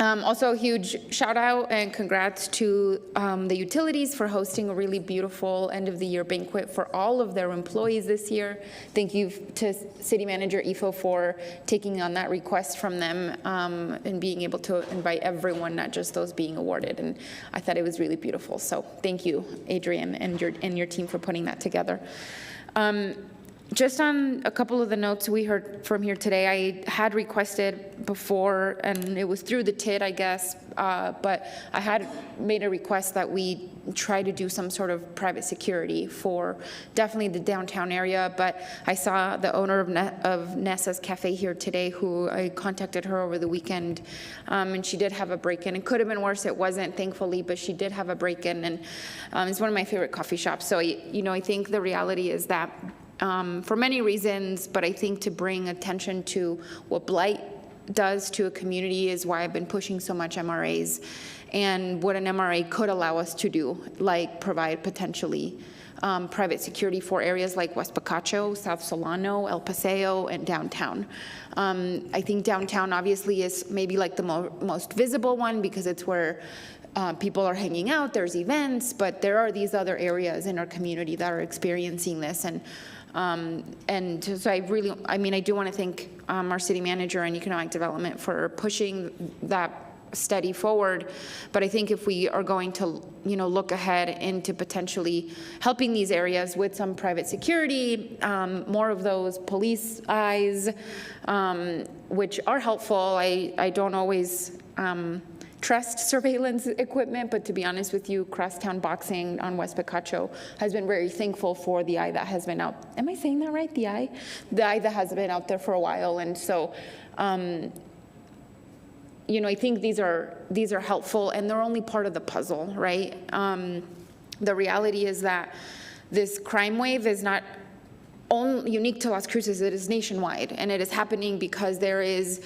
Also, a huge shout out and congrats to the utilities for hosting a really beautiful end of the year banquet for all of their employees this year. Thank you to City Manager Ifo for taking on that request from them and being able to invite everyone, not just those being awarded. And I thought it was really beautiful. So thank you, Adrian, and your team for putting that together. Just on a couple of the notes we heard from here today, I had requested before, and it was through the TID, I guess, but I had made a request that we try to do some sort of private security for definitely the downtown area. But I saw the owner of Nessa's Cafe here today, who I contacted her over the weekend, and she did have a break-in. It could have been worse. It wasn't, thankfully, but she did have a break-in, and it's one of my favorite coffee shops. So, you know, I think the reality is that for many reasons, but I think to bring attention to what blight does to a community is why I've been pushing so much MRAs and what an MRA could allow us to do, like provide potentially private security for areas like West Picacho, South Solano, El Paseo, and downtown. I think downtown obviously is maybe like the most visible one because it's where people are hanging out, there's events, but there are these other areas in our community that are experiencing this. And so I do want to thank our city manager and economic development for pushing that study forward. But I think if we are going to, you know, look ahead into potentially helping these areas with some private security, more of those police eyes, which are helpful. I don't always trust surveillance equipment, but to be honest with you, Crosstown Boxing on West Picacho has been very thankful for the eye that has been out. Am I saying that right? The eye that has been out there for a while. And so, you know, I think these are helpful, and they're only part of the puzzle, right? The reality is that this crime wave is not only unique to Las Cruces, it is nationwide, and it is happening because there is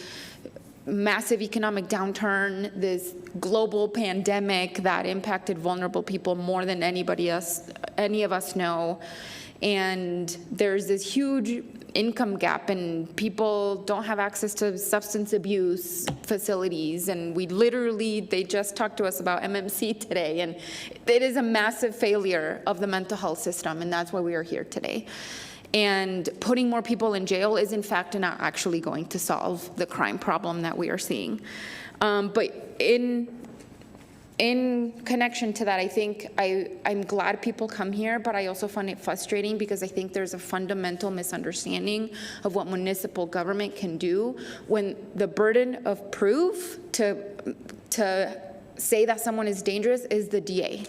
massive economic downturn, this global pandemic that impacted vulnerable people more than any of us know. And there's this huge income gap, and people don't have access to substance abuse facilities. And they just talked to us about MMC today, and it is a massive failure of the mental health system, and that's why we are here today. And putting more people in jail is, in fact, not actually going to solve the crime problem that we are seeing. But in connection to that, I think I'm glad people come here, but I also find it frustrating because I think there's a fundamental misunderstanding of what municipal government can do when the burden of proof to say that someone is dangerous is the DA.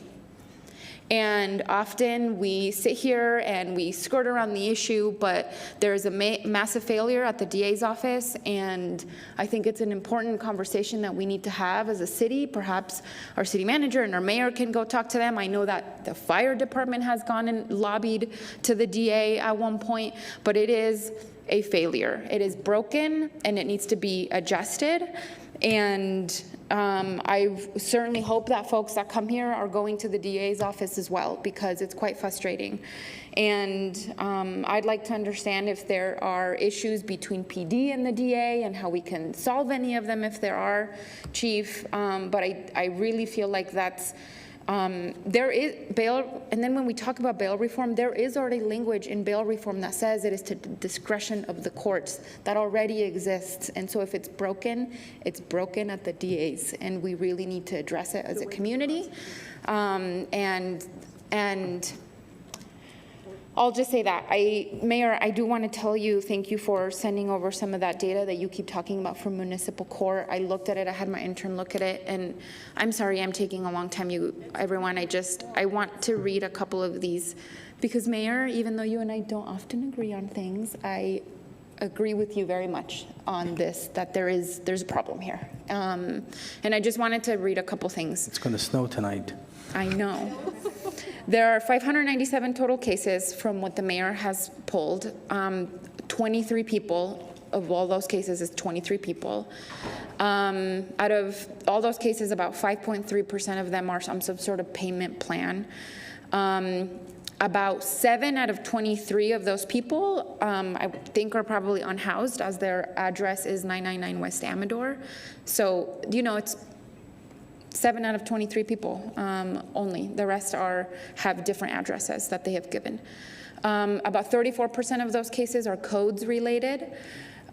And often we sit here and we skirt around the issue, but there's a massive failure at the DA's office, and I think it's an important conversation that we need to have as a city. Perhaps our city manager and our mayor can go talk to them. I know that the fire department has gone and lobbied to the DA at one point, but it is a failure. It is broken, and it needs to be adjusted. And I certainly hope that folks that come here are going to the DA's office as well, because it's quite frustrating. And I'd like to understand if there are issues between PD and the DA and how we can solve any of them if there are, Chief. But I really feel like that's there is bail, and then when we talk about bail reform, there is already language in bail reform that says it is to the discretion of the courts. That already exists, and so if it's broken at the DA's, and we really need to address it as a community. And I'll just say that, Mayor, I do want to tell you, thank you for sending over some of that data that you keep talking about from municipal court. I looked at it, I had my intern look at it, and I'm sorry I'm taking a long time, everyone. I want to read a couple of these, because Mayor, even though you and I don't often agree on things, I agree with you very much on this, that there's a problem here. And I just wanted to read a couple things. It's going to snow tonight. I know. There are 597 total cases from what the mayor has pulled. 23 people of all those cases is 23 people. Out of all those cases, about 5.3% of them are some sort of payment plan. About 7 out of 23 of those people, I think, are probably unhoused, as their address is 999 West Amador. So, you know, it's 7 out of 23 people only. The rest have different addresses that they have given. About 34% of those cases are codes related.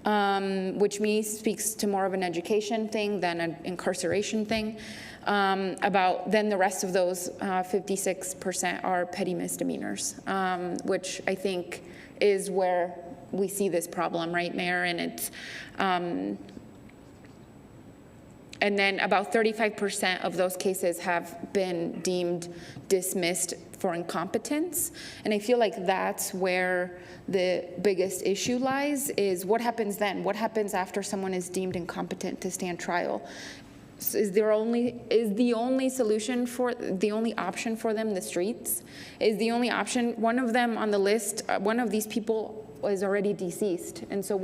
which speaks to more of an education thing than an incarceration thing. Then the rest of those 56% are petty misdemeanors, which I think is where we see this problem, right, Mayor? And it's and then about 35% of those cases have been deemed dismissed for incompetence. And I feel like that's where the biggest issue lies, is what happens then? What happens after someone is deemed incompetent to stand trial? Is the only solution for, the only option for them the streets? Is the only option, one of them on the list, one of these people is already deceased. And so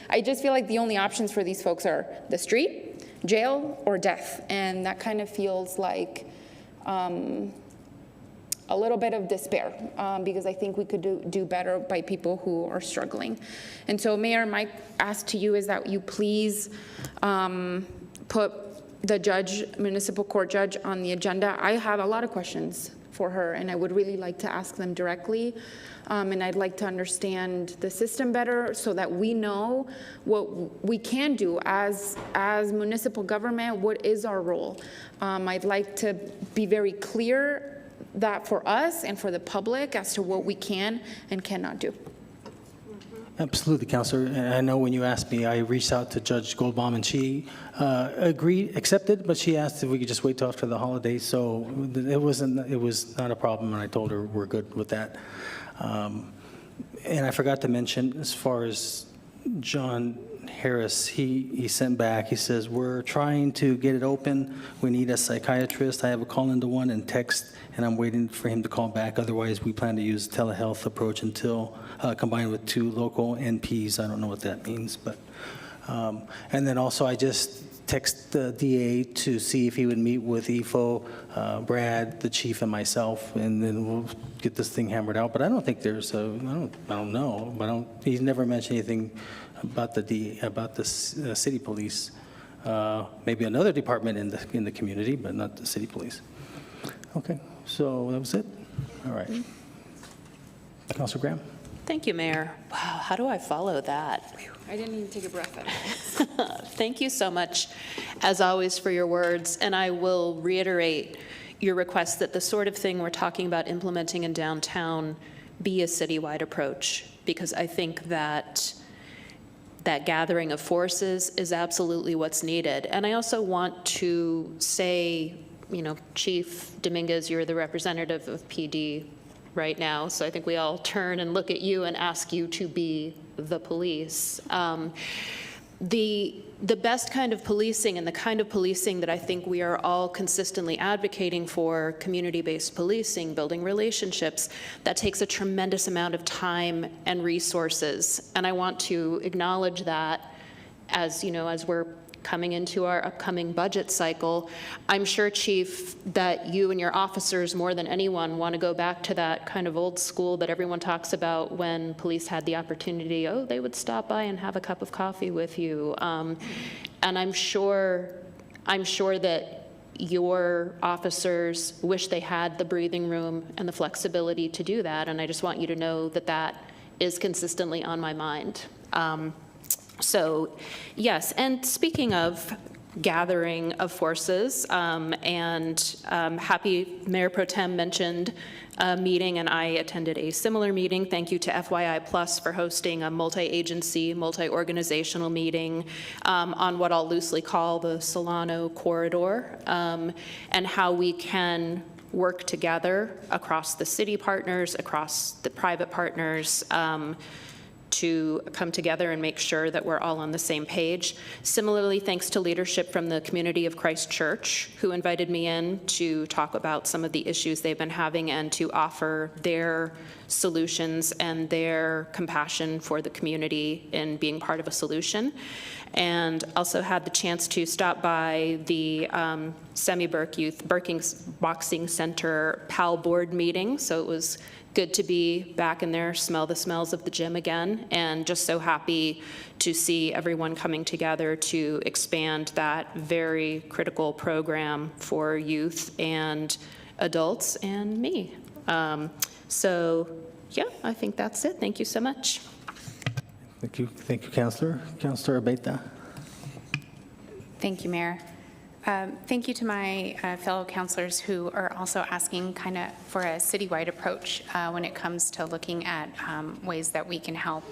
I just feel like the only options for these folks are the street, jail, or death. And that kind of feels like a little bit of despair, because I think we could do better by people who are struggling. And so, Mayor, my ask to you is that you please put the municipal court judge on the agenda. I have a lot of questions for her, and I would really like to ask them directly. And I'd like to understand the system better so that we know what we can do as municipal government. What is our role? I'd like to be very clear that for us and for the public as to what we can and cannot do. Absolutely, Councilor. And I know when you asked me, I reached out to Judge Goldbaum, and she accepted, but she asked if we could just wait till after the holidays. So it was not a problem, and I told her we're good with that. And I forgot to mention, as far as John Harris, he sent back, he says, we're trying to get it open. We need a psychiatrist. I have a call into one and text, and I'm waiting for him to call back. Otherwise, we plan to use telehealth approach until combined with 2 local NPs. I don't know what that means, but and then also I just text the DA to see if he would meet with EFO, Brad, the chief, and myself, and then we'll get this thing hammered out. But I don't think there's I don't know, but he's never mentioned anything about the city police. Maybe another department in the community, but not the city police. Okay, so that was it. All right. Councilor Graham. Thank you, Mayor. Wow, how do I follow that? I didn't even take a breath in. Thank you so much, as always, for your words. And I will reiterate your request that the sort of thing we're talking about implementing in downtown be a citywide approach, because I think that gathering of forces is absolutely what's needed. And I also want to say, Chief Dominguez, you're the representative of PD right now, so I think we all turn and look at you and ask you to be the police. The best kind of policing, and the kind of policing that I think we are all consistently advocating for, community-based policing, building relationships, that takes a tremendous amount of time and resources. And I want to acknowledge that as we're coming into our upcoming budget cycle. I'm sure, Chief, that you and your officers more than anyone want to go back to that kind of old school that everyone talks about when police had the opportunity. Oh, they would stop by and have a cup of coffee with you. And I'm sure that your officers wish they had the breathing room and the flexibility to do that. And I just want you to know that that is consistently on my mind. So, yes, and speaking of gathering of forces, happy Mayor Pro Tem mentioned a meeting, and I attended a similar meeting. Thank you to FYI Plus for hosting a multi-agency, multi-organizational meeting on what I'll loosely call the Solano Corridor, and how we can work together across the city partners, across the private partners, to come together and make sure that we're all on the same page. Similarly, thanks to leadership from the community of Christ Church, who invited me in to talk about some of the issues they've been having and to offer their solutions and their compassion for the community in being part of a solution. And also had the chance to stop by the Semi-Burke Youth Boxing Center PAL board meeting. So it was good to be back in there, smell the smells of the gym again, and just so happy to see everyone coming together to expand that very critical program for youth and adults and me. So yeah, I think that's it. Thank you so much. Thank you, Councilor. Councilor Abeyta. Thank you, Mayor. Thank you to my fellow councilors who are also asking kind of for a citywide approach when it comes to looking at ways that we can help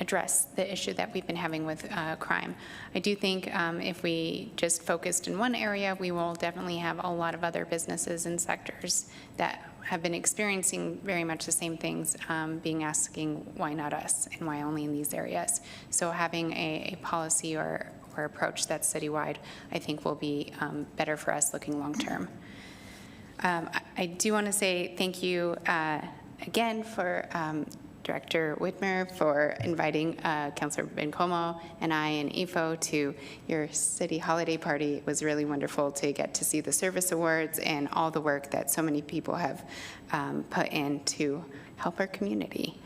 address the issue that we've been having with crime. I do think if we just focused in one area, we will definitely have a lot of other businesses and sectors that have been experiencing very much the same things, asking why not us and why only in these areas. So having a policy or approach that's citywide, I think will be better for us looking long term. I do want to say thank you again for Director Whitmer for inviting Councilor Bencomo and I and IFO to your city holiday party. It was really wonderful to get to see the service awards and all the work that so many people have put in to help our community.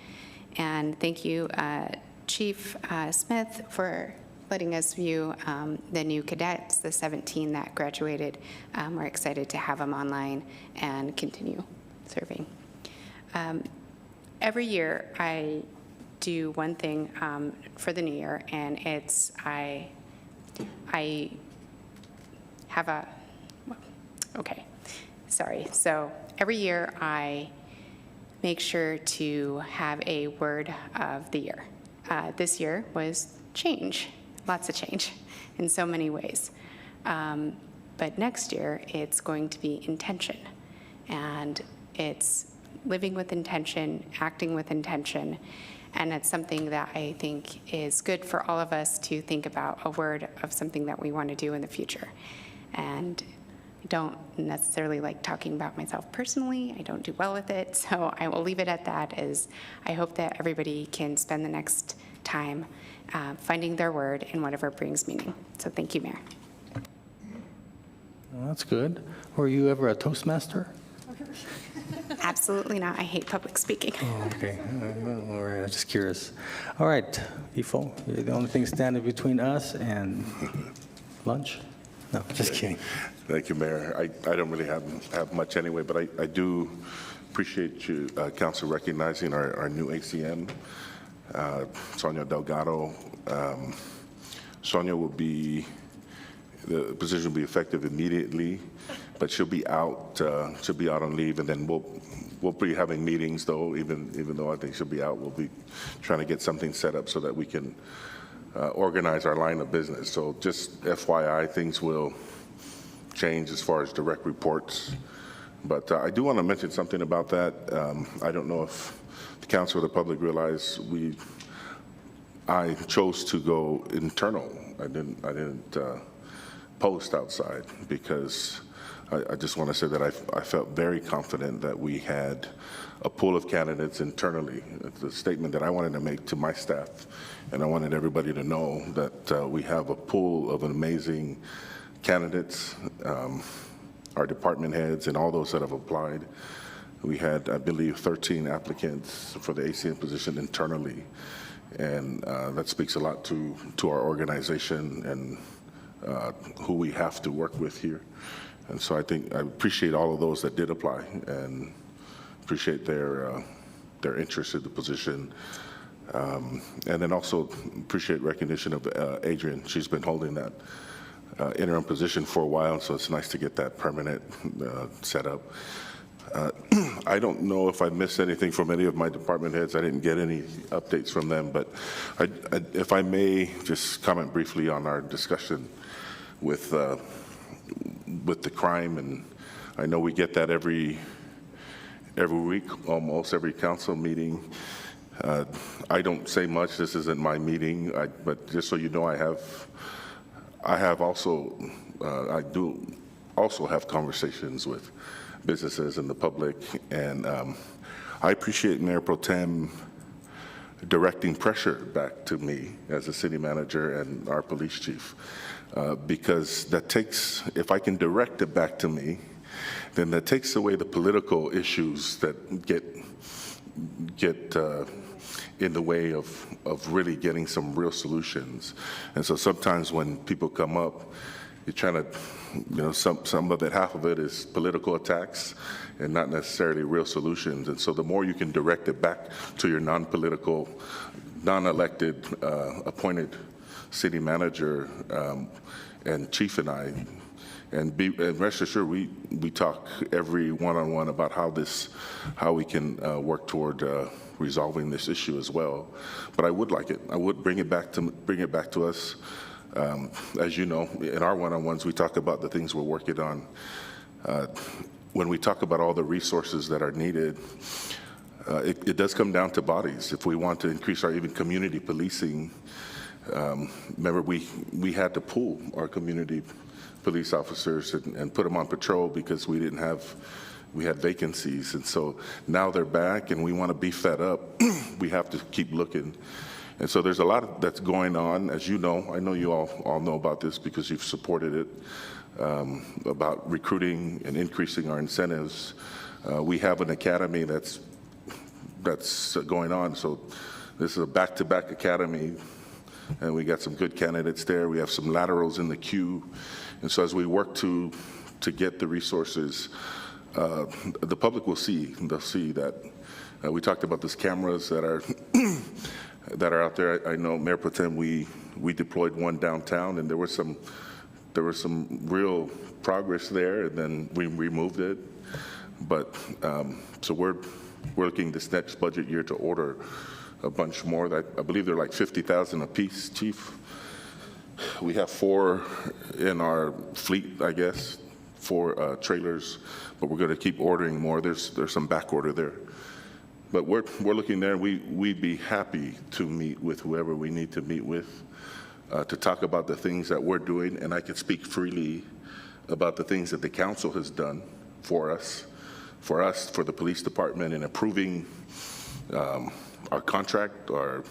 And thank you, Chief Smith, for letting us view the new cadets, the 17 that graduated. We're excited to have them online and continue serving. Every year I do one thing for the new year, and it's I have a, okay, sorry. So every year I make sure to have a word of the year. This year was change, lots of change in so many ways. But next year it's going to be intention, and it's living with intention, acting with intention, and it's something that I think is good for all of us to think about, a word of something that we want to do in the future. And I don't necessarily like talking about myself personally. I don't do well with it, so I will leave it at that. As I hope that everybody can spend the next time finding their word in whatever brings meaning. So thank you, Mayor. Well, that's good. Were you ever a Toastmaster? Absolutely not. I hate public speaking. Oh, okay. All right. I'm just curious. All right, Ifo, you're the only thing standing between us and lunch? No, just kidding. Thank you, Mayor. I don't really have much anyway, but I do appreciate you, Council, recognizing our new ACM, Sonia Delgado. Sonia will be, the position will be effective immediately, but she'll be out on leave, and then we'll be having meetings though, even though I think she'll be out, we'll be trying to get something set up so that we can organize our line of business. So just FYI, things will change as far as direct reports. But I do want to mention something about that. I don't know if the Council or the public realize I chose to go internal. I didn't post outside because I just want to say that I felt very confident that we had a pool of candidates internally. It's a statement that I wanted to make to my staff, and I wanted everybody to know that we have a pool of amazing candidates, our department heads and all those that have applied. We had, I believe, 13 applicants for the ACM position internally, and that speaks a lot to our organization and who we have to work with here. And so I appreciate all of those that did apply and appreciate their interest in the position. And then also appreciate recognition of Adrian. She's been holding that interim position for a while, so it's nice to get that permanent set up. I don't know if I missed anything from any of my department heads. I didn't get any updates from them, but if I may just comment briefly on our discussion with the crime, and I know we get that every week, almost every council meeting. I don't say much. This isn't my meeting, but just so you know, I do also have conversations with businesses and the public, and I appreciate Mayor Pro Tem directing pressure back to me as a city manager and our police chief. Because that takes, if I can direct it back to me, then that takes away the political issues that get in the way of really getting some real solutions. And so sometimes when people come up you're trying to, some of it, half of it is political attacks and not necessarily real solutions. And so the more you can direct it back to your non-political, non-elected, appointed city manager and chief and I, and rest assured, we talk every one-on-one about how we can work toward resolving this issue as well. But I would like it. I would bring it back to us. As you know, in our one-on-ones, we talk about the things we're working on. When we talk about all the resources that are needed, it does come down to bodies. If we want to increase our even community policing, remember we had to pool our community police officers and put them on patrol because we had vacancies. And so now they're back and we want to beef that up. We have to keep looking. And so there's a lot that's going on, as you know. I know you all know about this because you've supported it, about recruiting and increasing our incentives. We have an academy that's going on. So this is a back-to-back academy, and we got some good candidates there. We have some laterals in the queue. And so as we work to get the resources, the public will see. They'll see that we talked about these cameras that are that are out there. I know, Mayor Pro Tem, we deployed one downtown, and there was some real progress there, and then we removed it. But so we're looking this next budget year to order a bunch more. I believe they're like 50,000 a piece, Chief. We have 4 in our fleet, I guess, 4 trailers, but we're going to keep ordering more. There's some back order there. But we're looking there. We'd be happy to meet with whoever we need to meet with to talk about the things that we're doing, and I can speak freely about the things that the council has done for us, for the police department in approving our contract, our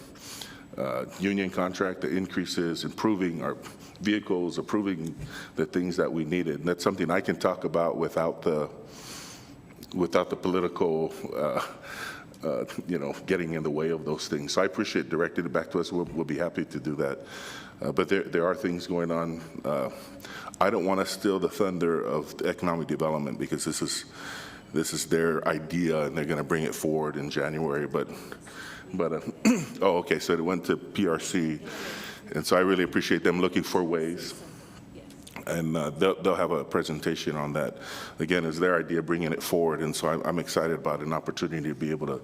union contract, the increases, improving our vehicles, approving the things that we needed. And that's something I can talk about without the political, getting in the way of those things. So I appreciate directing it back to us. We'll be happy to do that. But there are things going on. I don't want to steal the thunder of the economic development because this is their idea and they're going to bring it forward in January. But oh, okay, so it went to PRC. And so I really appreciate them looking for ways. And they'll have a presentation on that. Again, it's their idea bringing it forward. And so I'm excited about an opportunity to be able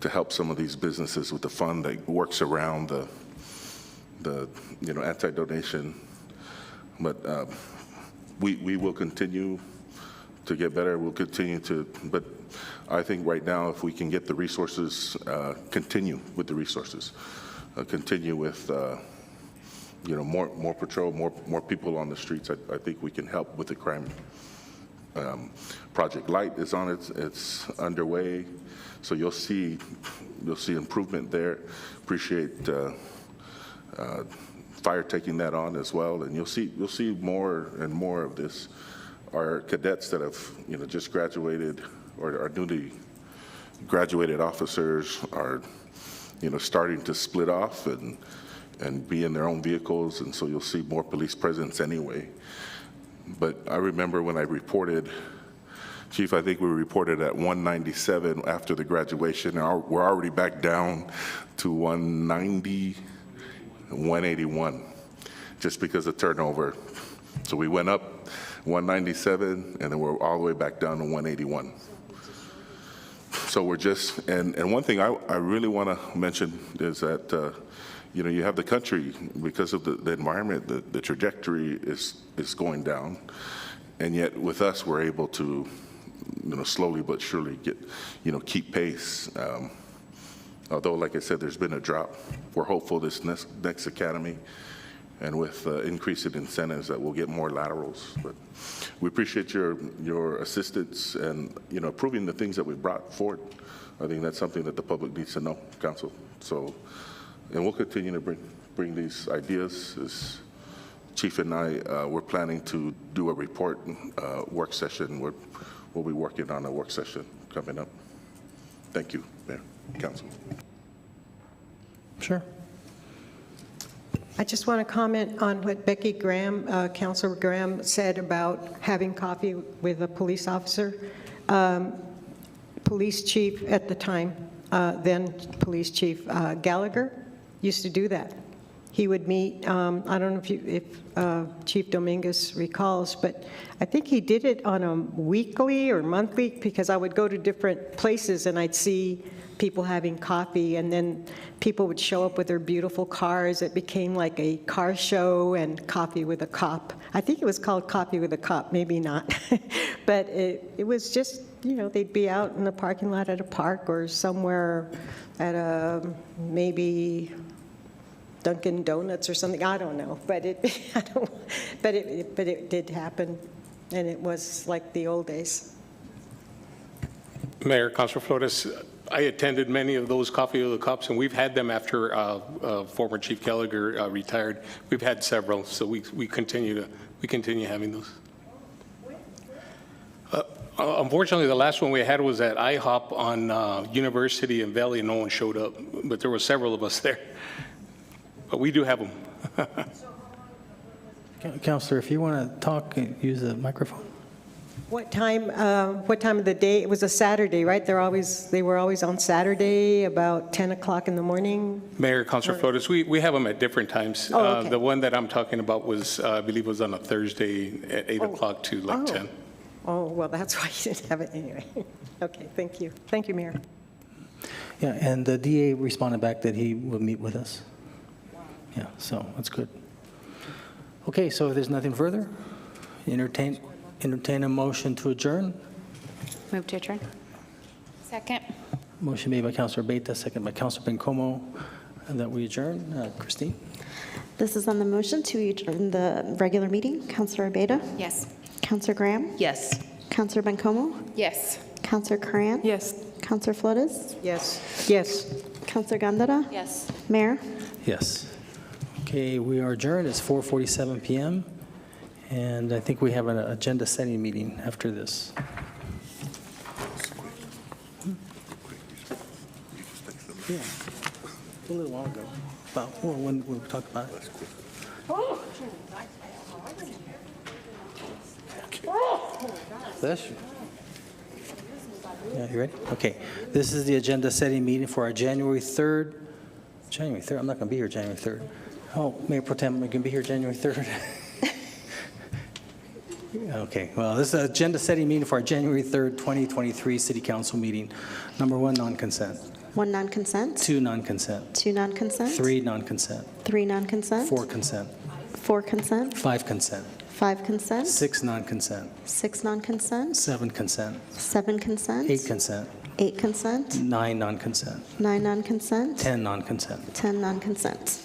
to help some of these businesses with the fund that works around the anti-donation. But we will continue to get better. We'll continue to, but I think right now, if we can get the resources, continue with the resources, continue with, more patrol, more people on the streets. I think we can help with the crime. Project Light is on it's underway, so you'll see improvement there. Appreciate fire taking that on as well, and you'll see more and more of this. Our cadets that have just graduated or are newly graduated officers are starting to split off and be in their own vehicles, and so you'll see more police presence anyway. But I remember when I reported, Chief, I think we reported at 197 after the graduation. We're already back down to 190, 181, just because of turnover. So we went up 197, and then we're all the way back down to 181. So we're just, and one thing I really want to mention is that, you have the country, because of the environment, the trajectory is going down. And yet with us, we're able to, slowly but surely keep pace. Although, like I said, there's been a drop. We're hopeful this next academy, and with increase in incentives, that we'll get more laterals. But we appreciate your assistance and approving the things that we brought forward. I think that's something that the public needs to know, Council. So, and we'll continue to bring these ideas. As Chief and I, we're planning to do a report work session. We'll be working on a work session coming up. Thank you, Mayor, Council. Sure. I just want to comment on what Becky Graham, Councilor Graham, said about having coffee with a police officer. Police chief at the time, then Police Chief Gallagher, used to do that. He would meet, I don't know if Chief Dominguez recalls, but I think he did it on a weekly or monthly, because I would go to different places and I'd see people having coffee, and then people would show up with their beautiful cars. It became like a car show and coffee with a cop. I think it was called Coffee with a Cop, maybe not. But it was just, you know, they'd be out in the parking lot at a park or somewhere at a maybe Dunkin' Donuts or something. I don't know, but it did happen, and it was like the old days. Mayor, Councilor Flores, I attended many of those Coffee with the Cops, and we've had them after former Chief Gallagher retired. We've had several, so we continue having those. Unfortunately, the last one we had was at IHOP on University and Valley, and no one showed up, but there were several of us there. But we do have them. Counselor, if you want to talk, use the microphone. What time of the day? It was a Saturday, right? They were always on Saturday about 10 o'clock in the morning? Mayor, Councilor Flores, we have them at different times. Oh, okay. The one that I'm talking about was, I believe, was on a Thursday at 8 o'clock to like 10. Oh, well, that's why you didn't have it anyway. Okay, thank you. Thank you, Mayor. Yeah, and the DA responded back that he will meet with us. Yeah, so that's good. Okay, so if there's nothing further, entertain a motion to adjourn. Move to adjourn. Second. Motion made by Councilor Beta, second by Councilor Bencomo, that we adjourn. Christine? This is on the motion to adjourn the regular meeting. Councilor Beta? Yes. Councilor Graham? Yes. Councilor Bencomo? Yes. Councilor Curran? Yes. Councilor Flores? Yes. Yes. Councilor Gandara? Yes. Mayor? Yes. Okay, we are adjourned. It's 4:47 p.m. And I think we have an agenda setting meeting after this. Yeah, a little while ago, when we talked about it. Bless you. Yeah, you ready? Okay. This is the agenda setting meeting for our January 3rd. January 3rd? I'm not going to be here January 3rd. Oh, Mayor Pro Tem, I'm going to be here January 3rd. Okay, well, this is an agenda setting meeting for our January 3rd, 2023 City Council meeting. Number 1, non-consent. 1 non-consent. 2, non-consent. 2 non-consent. 3, non-consent. 3 non-consent. 4, consent. 4 consent. 5, consent. 5 consent. 6, non-consent. 6 non-consent. 7, consent. 7 consent. 8, consent. 8 consent. 9, non-consent. 9 non-consent. 10, non-consent. 10 non-consent.